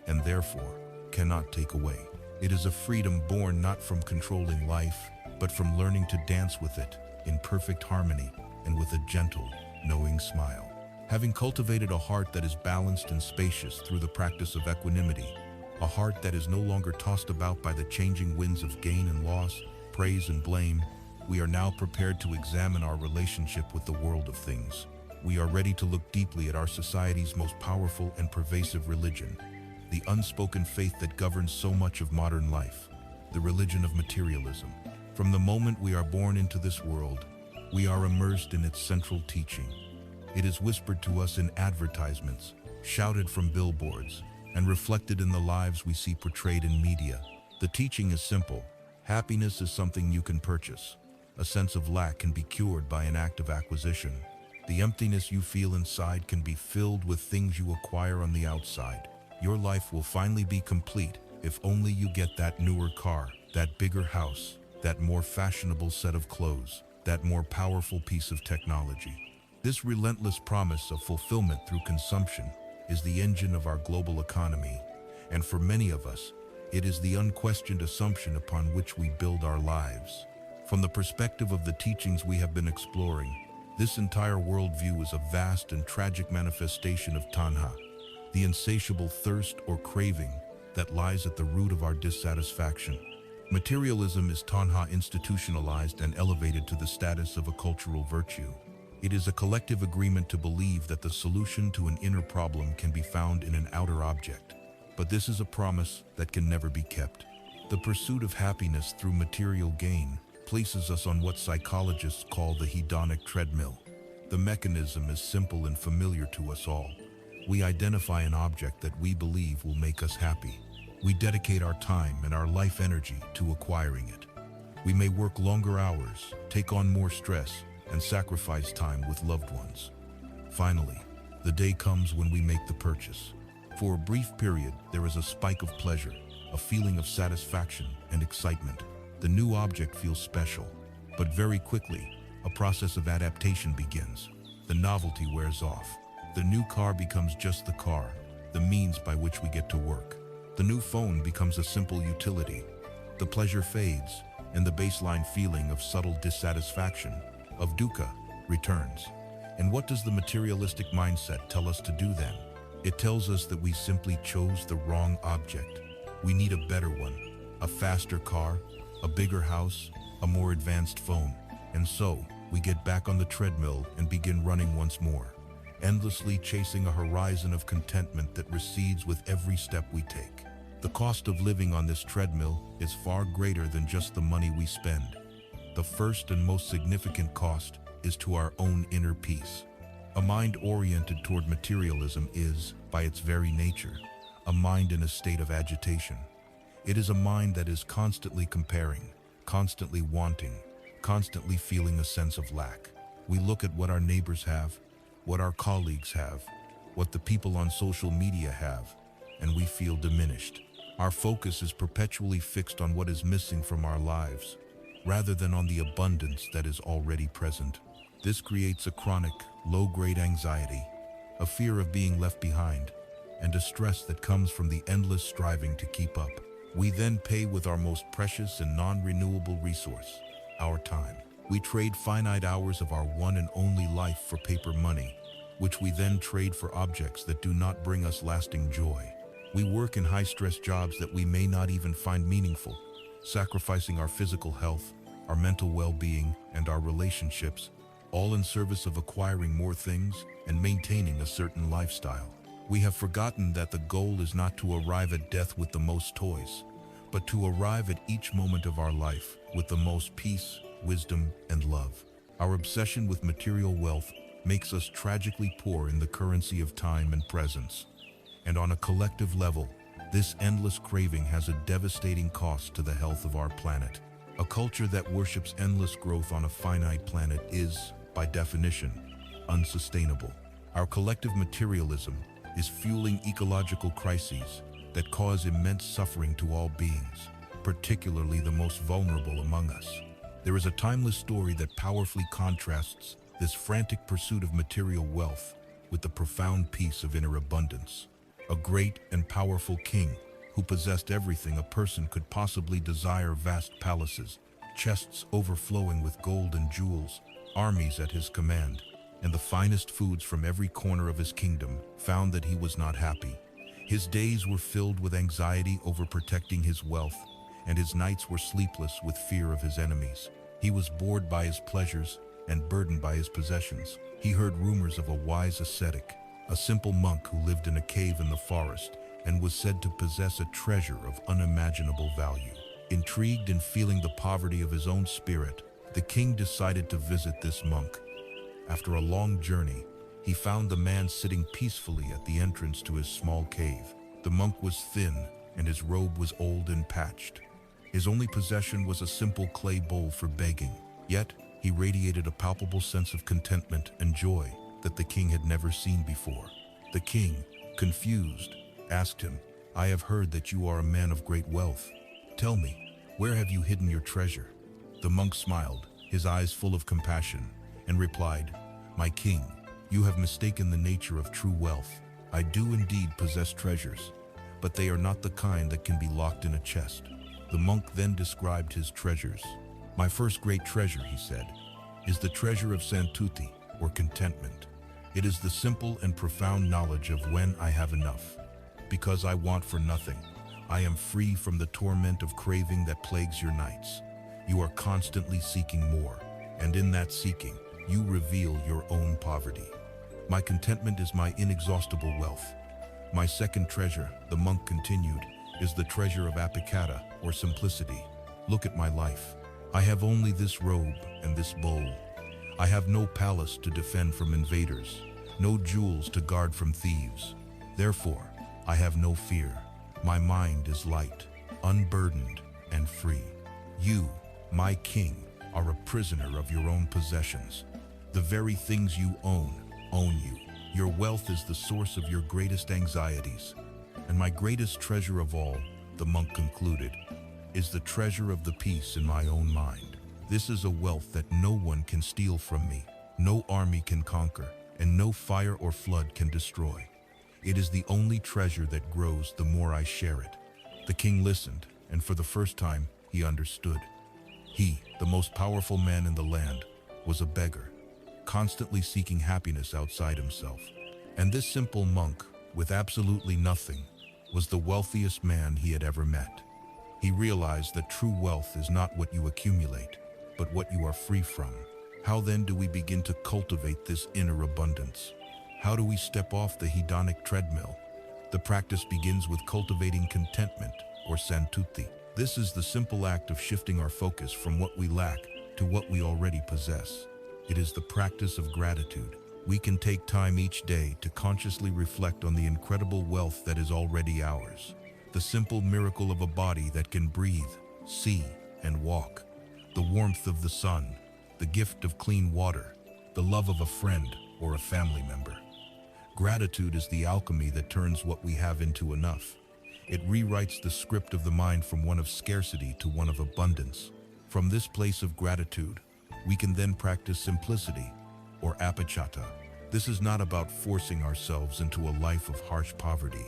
and therefore cannot take away. It is a freedom born not from controlling life, but from learning to dance with it in perfect harmony and with a gentle, knowing smile. Having cultivated a heart that is balanced and spacious through the practice of equanimity, a heart that is no longer tossed about by the changing winds of gain and loss, praise and blame, we are now prepared to examine our relationship with the world of things. We are ready to look deeply at our society's most powerful and pervasive religion, the unspoken faith that governs so much of modern life, the religion of materialism. From the moment we are born into this world, we are immersed in its central teaching. It is whispered to us in advertisements, shouted from billboards, and reflected in the lives we see portrayed in media. The teaching is simple. Happiness is something you can purchase. A sense of lack can be cured by an act of acquisition. The emptiness you feel inside can be filled with things you acquire on the outside. Your life will finally be complete if only you get that newer car, that bigger house, that more fashionable set of clothes, that more powerful piece of technology. This relentless promise of fulfillment through consumption is the engine of our global economy, and for many of us, it is the unquestioned assumption upon which we build our lives. From the perspective of the teachings we have been exploring, this entire worldview is a vast and tragic manifestation of tanha, the insatiable thirst or craving that lies at the root of our dissatisfaction. Materialism is tanha institutionalized and elevated to the status of a cultural virtue. It is a collective agreement to believe that the solution to an inner problem can be found in an outer object. But this is a promise that can never be kept. The pursuit of happiness through material gain places us on what psychologists call the hedonic treadmill. The mechanism is simple and familiar to us all. We identify an object that we believe will make us happy. We dedicate our time and our life energy to acquiring it. We may work longer hours, take on more stress, and sacrifice time with loved ones. Finally, the day comes when we make the purchase. For a brief period, there is a spike of pleasure, a feeling of satisfaction and excitement. The new object feels special, but very quickly, a process of adaptation begins. The novelty wears off. The new car becomes just the car, the means by which we get to work. The new phone becomes a simple utility. The pleasure fades, and the baseline feeling of subtle dissatisfaction, of dukkha, returns. And what does the materialistic mindset tell us to do then? It tells us that we simply chose the wrong object. We need a better one, a faster car, a bigger house, a more advanced phone. And so, we get back on the treadmill and begin running once more, endlessly chasing a horizon of contentment that recedes with every step we take. The cost of living on this treadmill is far greater than just the money we spend. The first and most significant cost is to our own inner peace. A mind oriented toward materialism is, by its very nature, a mind in a state of agitation. It is a mind that is constantly comparing, constantly wanting, constantly feeling a sense of lack. We look at what our neighbors have, what our colleagues have, what the people on social media have, and we feel diminished. Our focus is perpetually fixed on what is missing from our lives, rather than on the abundance that is already present. This creates a chronic, low-grade anxiety, a fear of being left behind, and a stress that comes from the endless striving to keep up. We then pay with our most precious and non-renewable resource, our time. We trade finite hours of our one and only life for paper money, which we then trade for objects that do not bring us lasting joy. We work in high-stress jobs that we may not even find meaningful, sacrificing our physical health, our mental well-being, and our relationships, all in service of acquiring more things and maintaining a certain lifestyle. We have forgotten that the goal is not to arrive at death with the most toys, but to arrive at each moment of our life with the most peace, wisdom, and love. Our obsession with material wealth makes us tragically poor in the currency of time and presence. And on a collective level, This endless craving has a devastating cost to the health of our planet. A culture that worships endless growth on a finite planet is, by definition, unsustainable. Our collective materialism is fueling ecological crises that cause immense suffering to all beings, particularly the most vulnerable among us. There is a timeless story that powerfully contrasts this frantic pursuit of material wealth with the profound peace of inner abundance. A great and powerful king who possessed everything a person could possibly desire: vast palaces, chests overflowing with gold and jewels, armies at his command, and the finest foods from every corner of his kingdom, found that he was not happy. His days were filled with anxiety over protecting his wealth, and his nights were sleepless with fear of his enemies. He was bored by his pleasures and burdened by his possessions. He heard rumors of a wise ascetic, a simple monk who lived in a cave in the forest and was said to possess a treasure of unimaginable value. Intrigued and feeling the poverty of his own spirit, the king decided to visit this monk. After a long journey, he found the man sitting peacefully at the entrance to his small cave. The monk was thin, and his robe was old and patched. His only possession was a simple clay bowl for begging, yet he radiated a palpable sense of contentment and joy that the king had never seen before. The king, confused, asked him, "I have heard that you are a man of great wealth. Tell me, where have you hidden your treasure?" The monk smiled, his eyes full of compassion, and replied, "My king, you have mistaken the nature of true wealth. I do indeed possess treasures, but they are not the kind that can be locked in a chest." The monk then described his treasures. "My first great treasure," he said, "is the treasure of santuti, or contentment. It is the simple and profound knowledge of when I have enough. Because I want for nothing, I am free from the torment of craving that plagues your nights. You are constantly seeking more, and in that seeking, you reveal your own poverty. My contentment is my inexhaustible wealth. My second treasure," the monk continued, "is the treasure of apicata, or simplicity. Look at my life. I have only this robe and this bowl. I have no palace to defend from invaders, no jewels to guard from thieves. Therefore, I have no fear. My mind is light, unburdened, and free. You, my king, are a prisoner of your own possessions. The very things you own you. Your wealth is the source of your greatest anxieties. And my greatest treasure of all," the monk concluded, "is the treasure of the peace in my own mind. This is a wealth that no one can steal from me, no army can conquer, and no fire or flood can destroy. It is the only treasure that grows the more I share it." The king listened, and for the first time, he understood. He, the most powerful man in the land, was a beggar, constantly seeking happiness outside himself. And this simple monk, with absolutely nothing, was the wealthiest man he had ever met. He realized that true wealth is not what you accumulate, but what you are free from. How then do we begin to cultivate this inner abundance? How do we step off the hedonic treadmill? The practice begins with cultivating contentment, or santuti. This is the simple act of shifting our focus from what we lack to what we already possess. It is the practice of gratitude. We can take time each day to consciously reflect on the incredible wealth that is already ours. The simple miracle of a body that can breathe, see, and walk. The warmth of the sun, the gift of clean water, the love of a friend or a family member. Gratitude is the alchemy that turns what we have into enough. It rewrites the script of the mind from one of scarcity to one of abundance. From this place of gratitude, we can then practice simplicity, or apicata. This is not about forcing ourselves into a life of harsh poverty.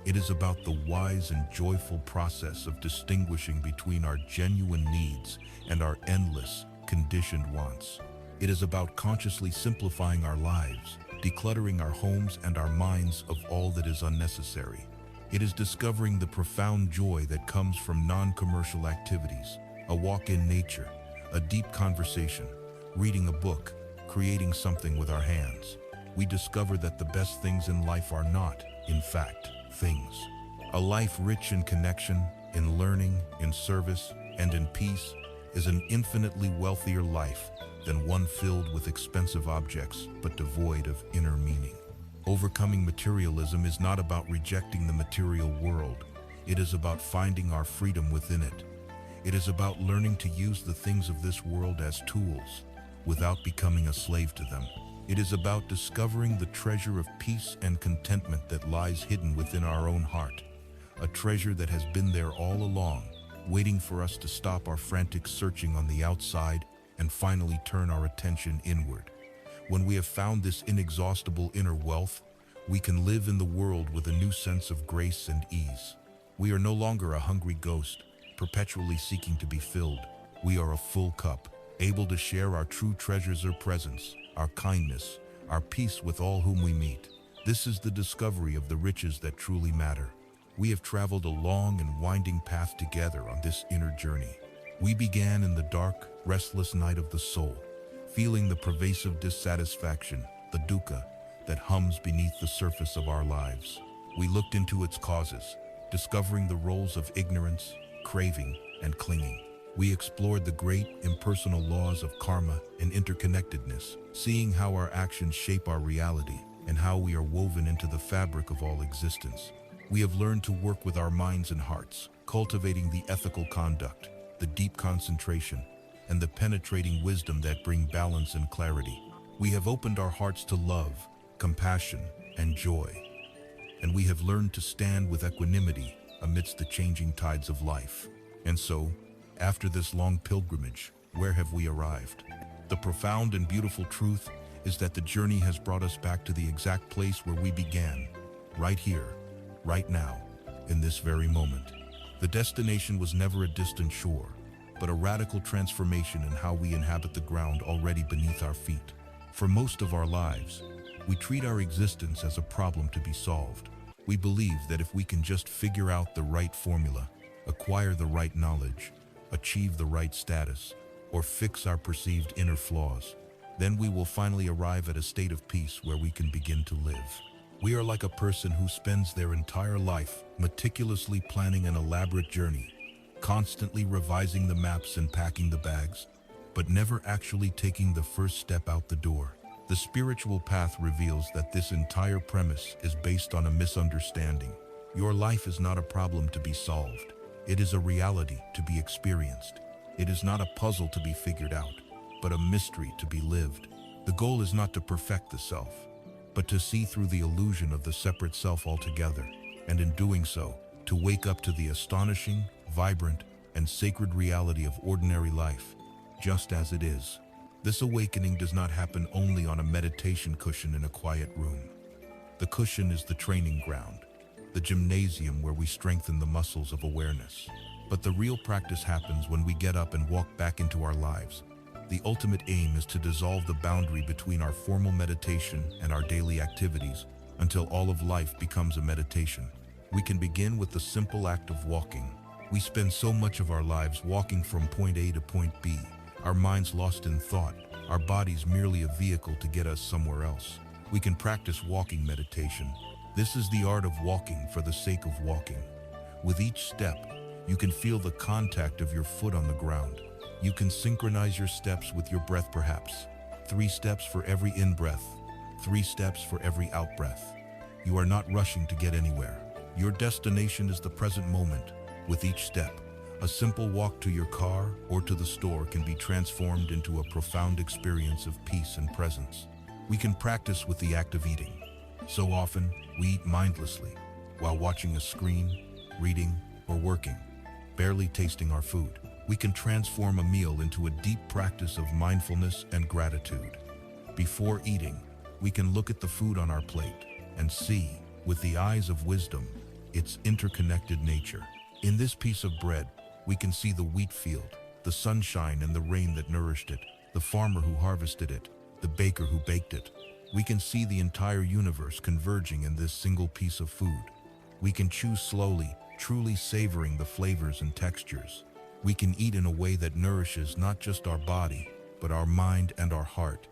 It is about the wise and joyful process of distinguishing between our genuine needs and our endless, conditioned wants. It is about consciously simplifying our lives, decluttering our homes and our minds of all that is unnecessary. It is discovering the profound joy that comes from non-commercial activities, a walk in nature, a deep conversation, reading a book, creating something with our hands. We discover that the best things in life are not, in fact, things. A life rich in connection, in learning, in service, and in peace is an infinitely wealthier life than one filled with expensive objects but devoid of inner meaning. Overcoming materialism is not about rejecting the material world. It is about finding our freedom within it. It is about learning to use the things of this world as tools without becoming a slave to them. It is about discovering the treasure of peace and contentment that lies hidden within our own heart, a treasure that has been there all along, waiting for us to stop our frantic searching on the outside and finally turn our attention inward. When we have found this inexhaustible inner wealth, we can live in the world with a new sense of grace and ease. We are no longer a hungry ghost, perpetually seeking to be filled. We are a full cup, able to share our true treasures or presence, our kindness, our peace with all whom we meet. This is the discovery of the riches that truly matter. We have traveled a long and winding path together on this inner journey. We began in the dark, restless night of the soul, feeling the pervasive dissatisfaction, the dukkha, that hums beneath the surface of our lives. We looked into its causes, discovering the roles of ignorance, craving, and clinging. We explored the great, impersonal laws of karma and interconnectedness, seeing how our actions shape our reality and how we are woven into the fabric of all existence. We have learned to work with our minds and hearts, cultivating the ethical conduct, the deep concentration, and the penetrating wisdom that bring balance and clarity. We have opened our hearts to love, compassion, and joy, and we have learned to stand with equanimity amidst the changing tides of life. And so, after this long pilgrimage, where have we arrived? The profound and beautiful truth is that the journey has brought us back to the exact place where we began, right here, right now, in this very moment. The destination was never a distant shore, but a radical transformation in how we inhabit the ground already beneath our feet. For most of our lives, we treat our existence as a problem to be solved. We believe that if we can just figure out the right formula, acquire the right knowledge, achieve the right status, or fix our perceived inner flaws, then we will finally arrive at a state of peace where we can begin to live. We are like a person who spends their entire life meticulously planning an elaborate journey, constantly revising the maps and packing the bags, but never actually taking the first step out the door. The spiritual path reveals that this entire premise is based on a misunderstanding. Your life is not a problem to be solved. It is a reality to be experienced. It is not a puzzle to be figured out, but a mystery to be lived. The goal is not to perfect the self, but to see through the illusion of the separate self altogether, and in doing so, to wake up to the astonishing, vibrant, and sacred reality of ordinary life, just as it is. This awakening does not happen only on a meditation cushion in a quiet room. The cushion is the training ground, the gymnasium where we strengthen the muscles of awareness. But the real practice happens when we get up and walk back into our lives. The ultimate aim is to dissolve the boundary between our formal meditation and our daily activities until all of life becomes a meditation. We can begin with the simple act of walking. We spend so much of our lives walking from point A to point B, our minds lost in thought, our bodies merely a vehicle to get us somewhere else. We can practice walking meditation. This is the art of walking for the sake of walking. With each step, you can feel the contact of your foot on the ground. You can synchronize your steps with your breath perhaps. 3 steps for every in-breath, 3 steps for every out-breath. You are not rushing to get anywhere. Your destination is the present moment. With each step, a simple walk to your car or to the store can be transformed into a profound experience of peace and presence. We can practice with the act of eating. So often, we eat mindlessly, while watching a screen, reading, or working, barely tasting our food. We can transform a meal into a deep practice of mindfulness and gratitude. Before eating, we can look at the food on our plate and see, with the eyes of wisdom, its interconnected nature. In this piece of bread, we can see the wheat field, the sunshine and the rain that nourished it, the farmer who harvested it, the baker who baked it. We can see the entire universe converging in this single piece of food. We can chew slowly, truly savoring the flavors and textures. We can eat in a way that nourishes not just our body, but our mind and our heart,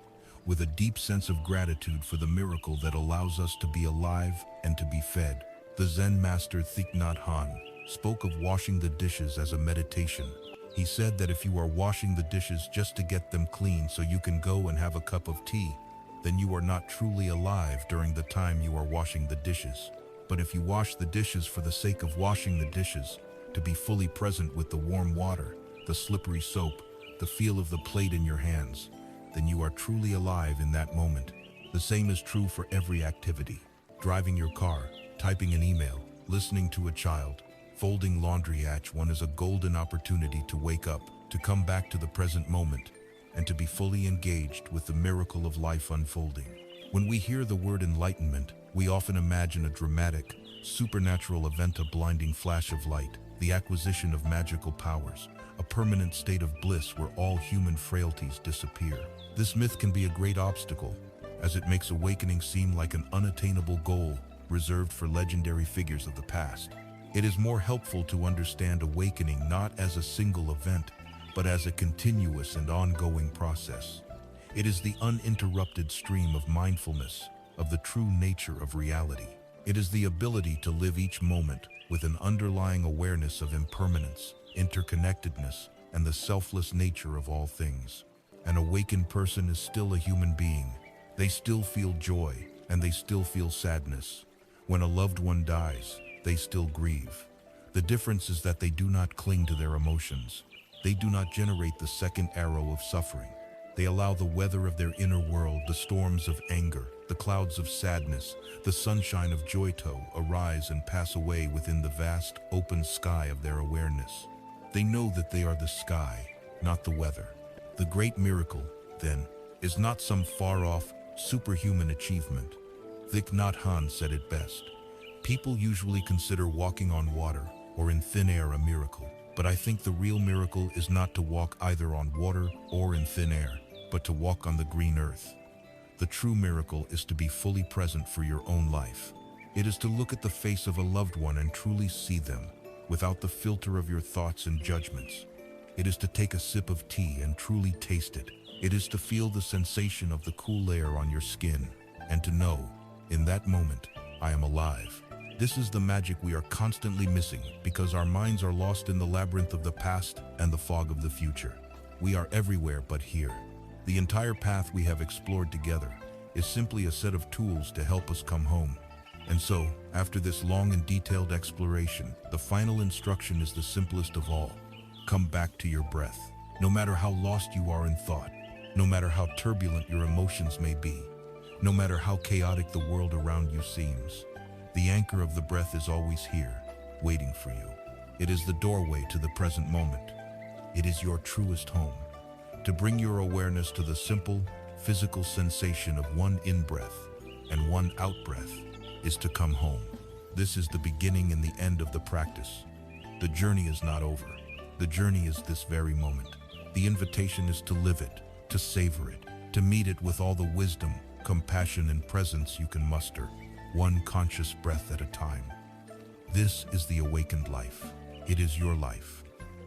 with a deep sense of gratitude for the miracle that allows us to be alive and to be fed. The Zen master Thich Nhat Hanh spoke of washing the dishes as a meditation. He said that if you are washing the dishes just to get them clean so you can go and have a cup of tea, then you are not truly alive during the time you are washing the dishes. But if you wash the dishes for the sake of washing the dishes, to be fully present with the warm water, the slippery soap, the feel of the plate in your hands, then you are truly alive in that moment. The same is true for every activity. Driving your car, typing an email, listening to a child, folding laundry. Each one is a golden opportunity to wake up, to come back to the present moment, and to be fully engaged with the miracle of life unfolding. When we hear the word enlightenment, we often imagine a dramatic, supernatural event, a blinding flash of light, the acquisition of magical powers, a permanent state of bliss where all human frailties disappear. This myth can be a great obstacle, as it makes awakening seem like an unattainable goal reserved for legendary figures of the past. It is more helpful to understand awakening not as a single event, but as a continuous and ongoing process. It is the uninterrupted stream of mindfulness, of the true nature of reality. It is the ability to live each moment with an underlying awareness of impermanence, interconnectedness, and the selfless nature of all things. An awakened person is still a human being. They still feel joy, and they still feel sadness. When a loved one dies, they still grieve. The difference is that they do not cling to their emotions. They do not generate the second arrow of suffering. They allow the weather of their inner world, the storms of anger, the clouds of sadness, the sunshine of joy to arise and pass away within the vast, open sky of their awareness. They know that they are the sky, not the weather. The great miracle, then, is not some far-off, superhuman achievement. Thich Nhat Hanh said it best. People usually consider walking on water or in thin air a miracle. But I think the real miracle is not to walk either on water or in thin air, but to walk on the green earth. The true miracle is to be fully present for your own life. It is to look at the face of a loved one and truly see them, without the filter of your thoughts and judgments. It is to take a sip of tea and truly taste it. It is to feel the sensation of the cool air on your skin, and to know, in that moment, I am alive. This is the magic we are constantly missing because our minds are lost in the labyrinth of the past and the fog of the future. We are everywhere but here. The entire path we have explored together is simply a set of tools to help us come home. And so, after this long and detailed exploration, the final instruction is the simplest of all. Come back to your breath. No matter how lost you are in thought, no matter how turbulent your emotions may be, no matter how chaotic the world around you seems, the anchor of the breath is always here, waiting for you. It is the doorway to the present moment. It is your truest home. To bring your awareness to the simple, physical sensation of one in-breath and one out-breath is to come home. This is the beginning and the end of the practice. The journey is not over. The journey is this very moment. The invitation is to live it, to savor it, to meet it with all the wisdom, compassion, and presence you can muster, one conscious breath at a time. This is the awakened life. It is your life,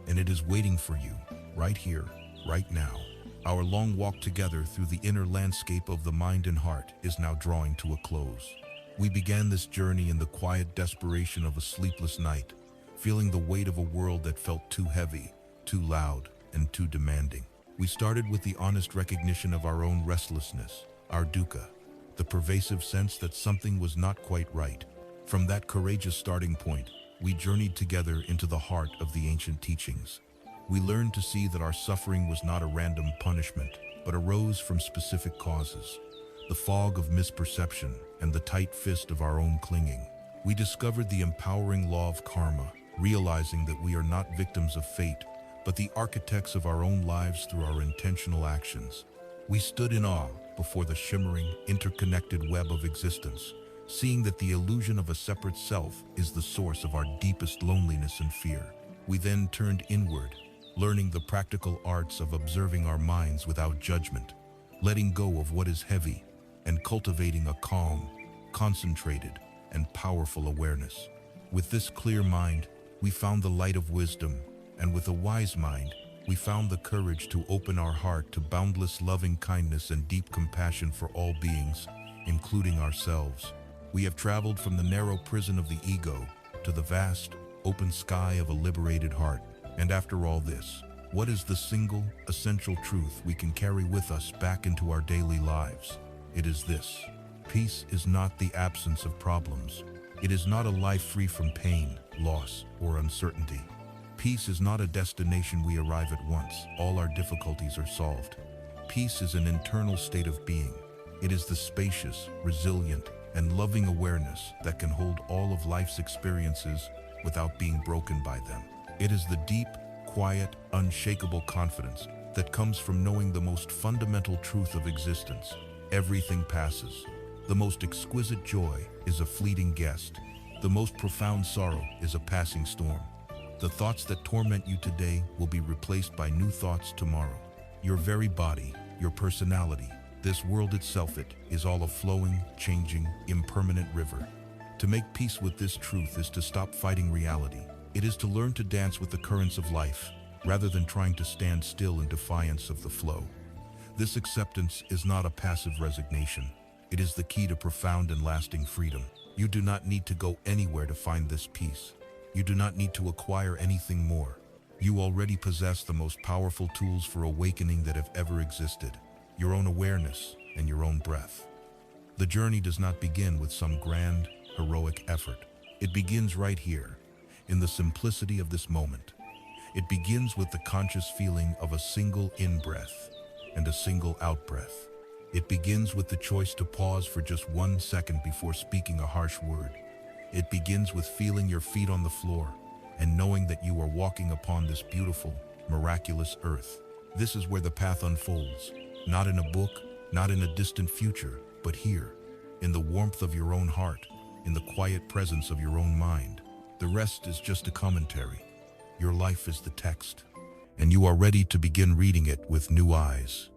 and it is waiting for you, right here, right now. Our long walk together through the inner landscape of the mind and heart is now drawing to a close. We began this journey in the quiet desperation of a sleepless night, feeling the weight of a world that felt too heavy, too loud, and too demanding. We started with the honest recognition of our own restlessness, our dukkha, the pervasive sense that something was not quite right. From that courageous starting point, we journeyed together into the heart of the ancient teachings. We learned to see that our suffering was not a random punishment, but arose from specific causes, the fog of misperception and the tight fist of our own clinging. We discovered the empowering law of karma, realizing that we are not victims of fate, but the architects of our own lives through our intentional actions. We stood in awe before the shimmering, interconnected web of existence, seeing that the illusion of a separate self is the source of our deepest loneliness and fear. We then turned inward, learning the practical arts of observing our minds without judgment, letting go of what is heavy, and cultivating a calm, concentrated, and powerful awareness. With this clear mind, we found the light of wisdom, and with a wise mind, we found the courage to open our heart to boundless loving kindness and deep compassion for all beings, including ourselves. We have traveled from the narrow prison of the ego to the vast, open sky of a liberated heart. And after all this, what is the single, essential truth we can carry with us back into our daily lives? It is this: peace is not the absence of problems. It is not a life free from pain, loss, or uncertainty. Peace is not a destination we arrive at once. All our difficulties are solved. Peace is an internal state of being. It is the spacious, resilient, and loving awareness that can hold all of life's experiences without being broken by them. It is the deep, quiet, unshakable confidence that comes from knowing the most fundamental truth of existence. Everything passes. The most exquisite joy is a fleeting guest. The most profound sorrow is a passing storm. The thoughts that torment you today will be replaced by new thoughts tomorrow. Your very body, your personality, this world itself, it is all a flowing, changing, impermanent river. To make peace with this truth is to stop fighting reality. It is to learn to dance with the currents of life, rather than trying to stand still in defiance of the flow. This acceptance is not a passive resignation. It is the key to profound and lasting freedom. You do not need to go anywhere to find this peace. You do not need to acquire anything more. You already possess the most powerful tools for awakening that have ever existed: your own awareness and your own breath. The journey does not begin with some grand, heroic effort. It begins right here, in the simplicity of this moment. It begins with the conscious feeling of a single in-breath and a single out-breath. It begins with the choice to pause for just 1 second before speaking a harsh word. It begins with feeling your feet on the floor and knowing that you are walking upon this beautiful, miraculous earth. This is where the path unfolds, not in a book, not in a distant future, but here, in the warmth of your own heart, in the quiet presence of your own mind. The rest is just a commentary. Your life is the text, and you are ready to begin reading it with new eyes.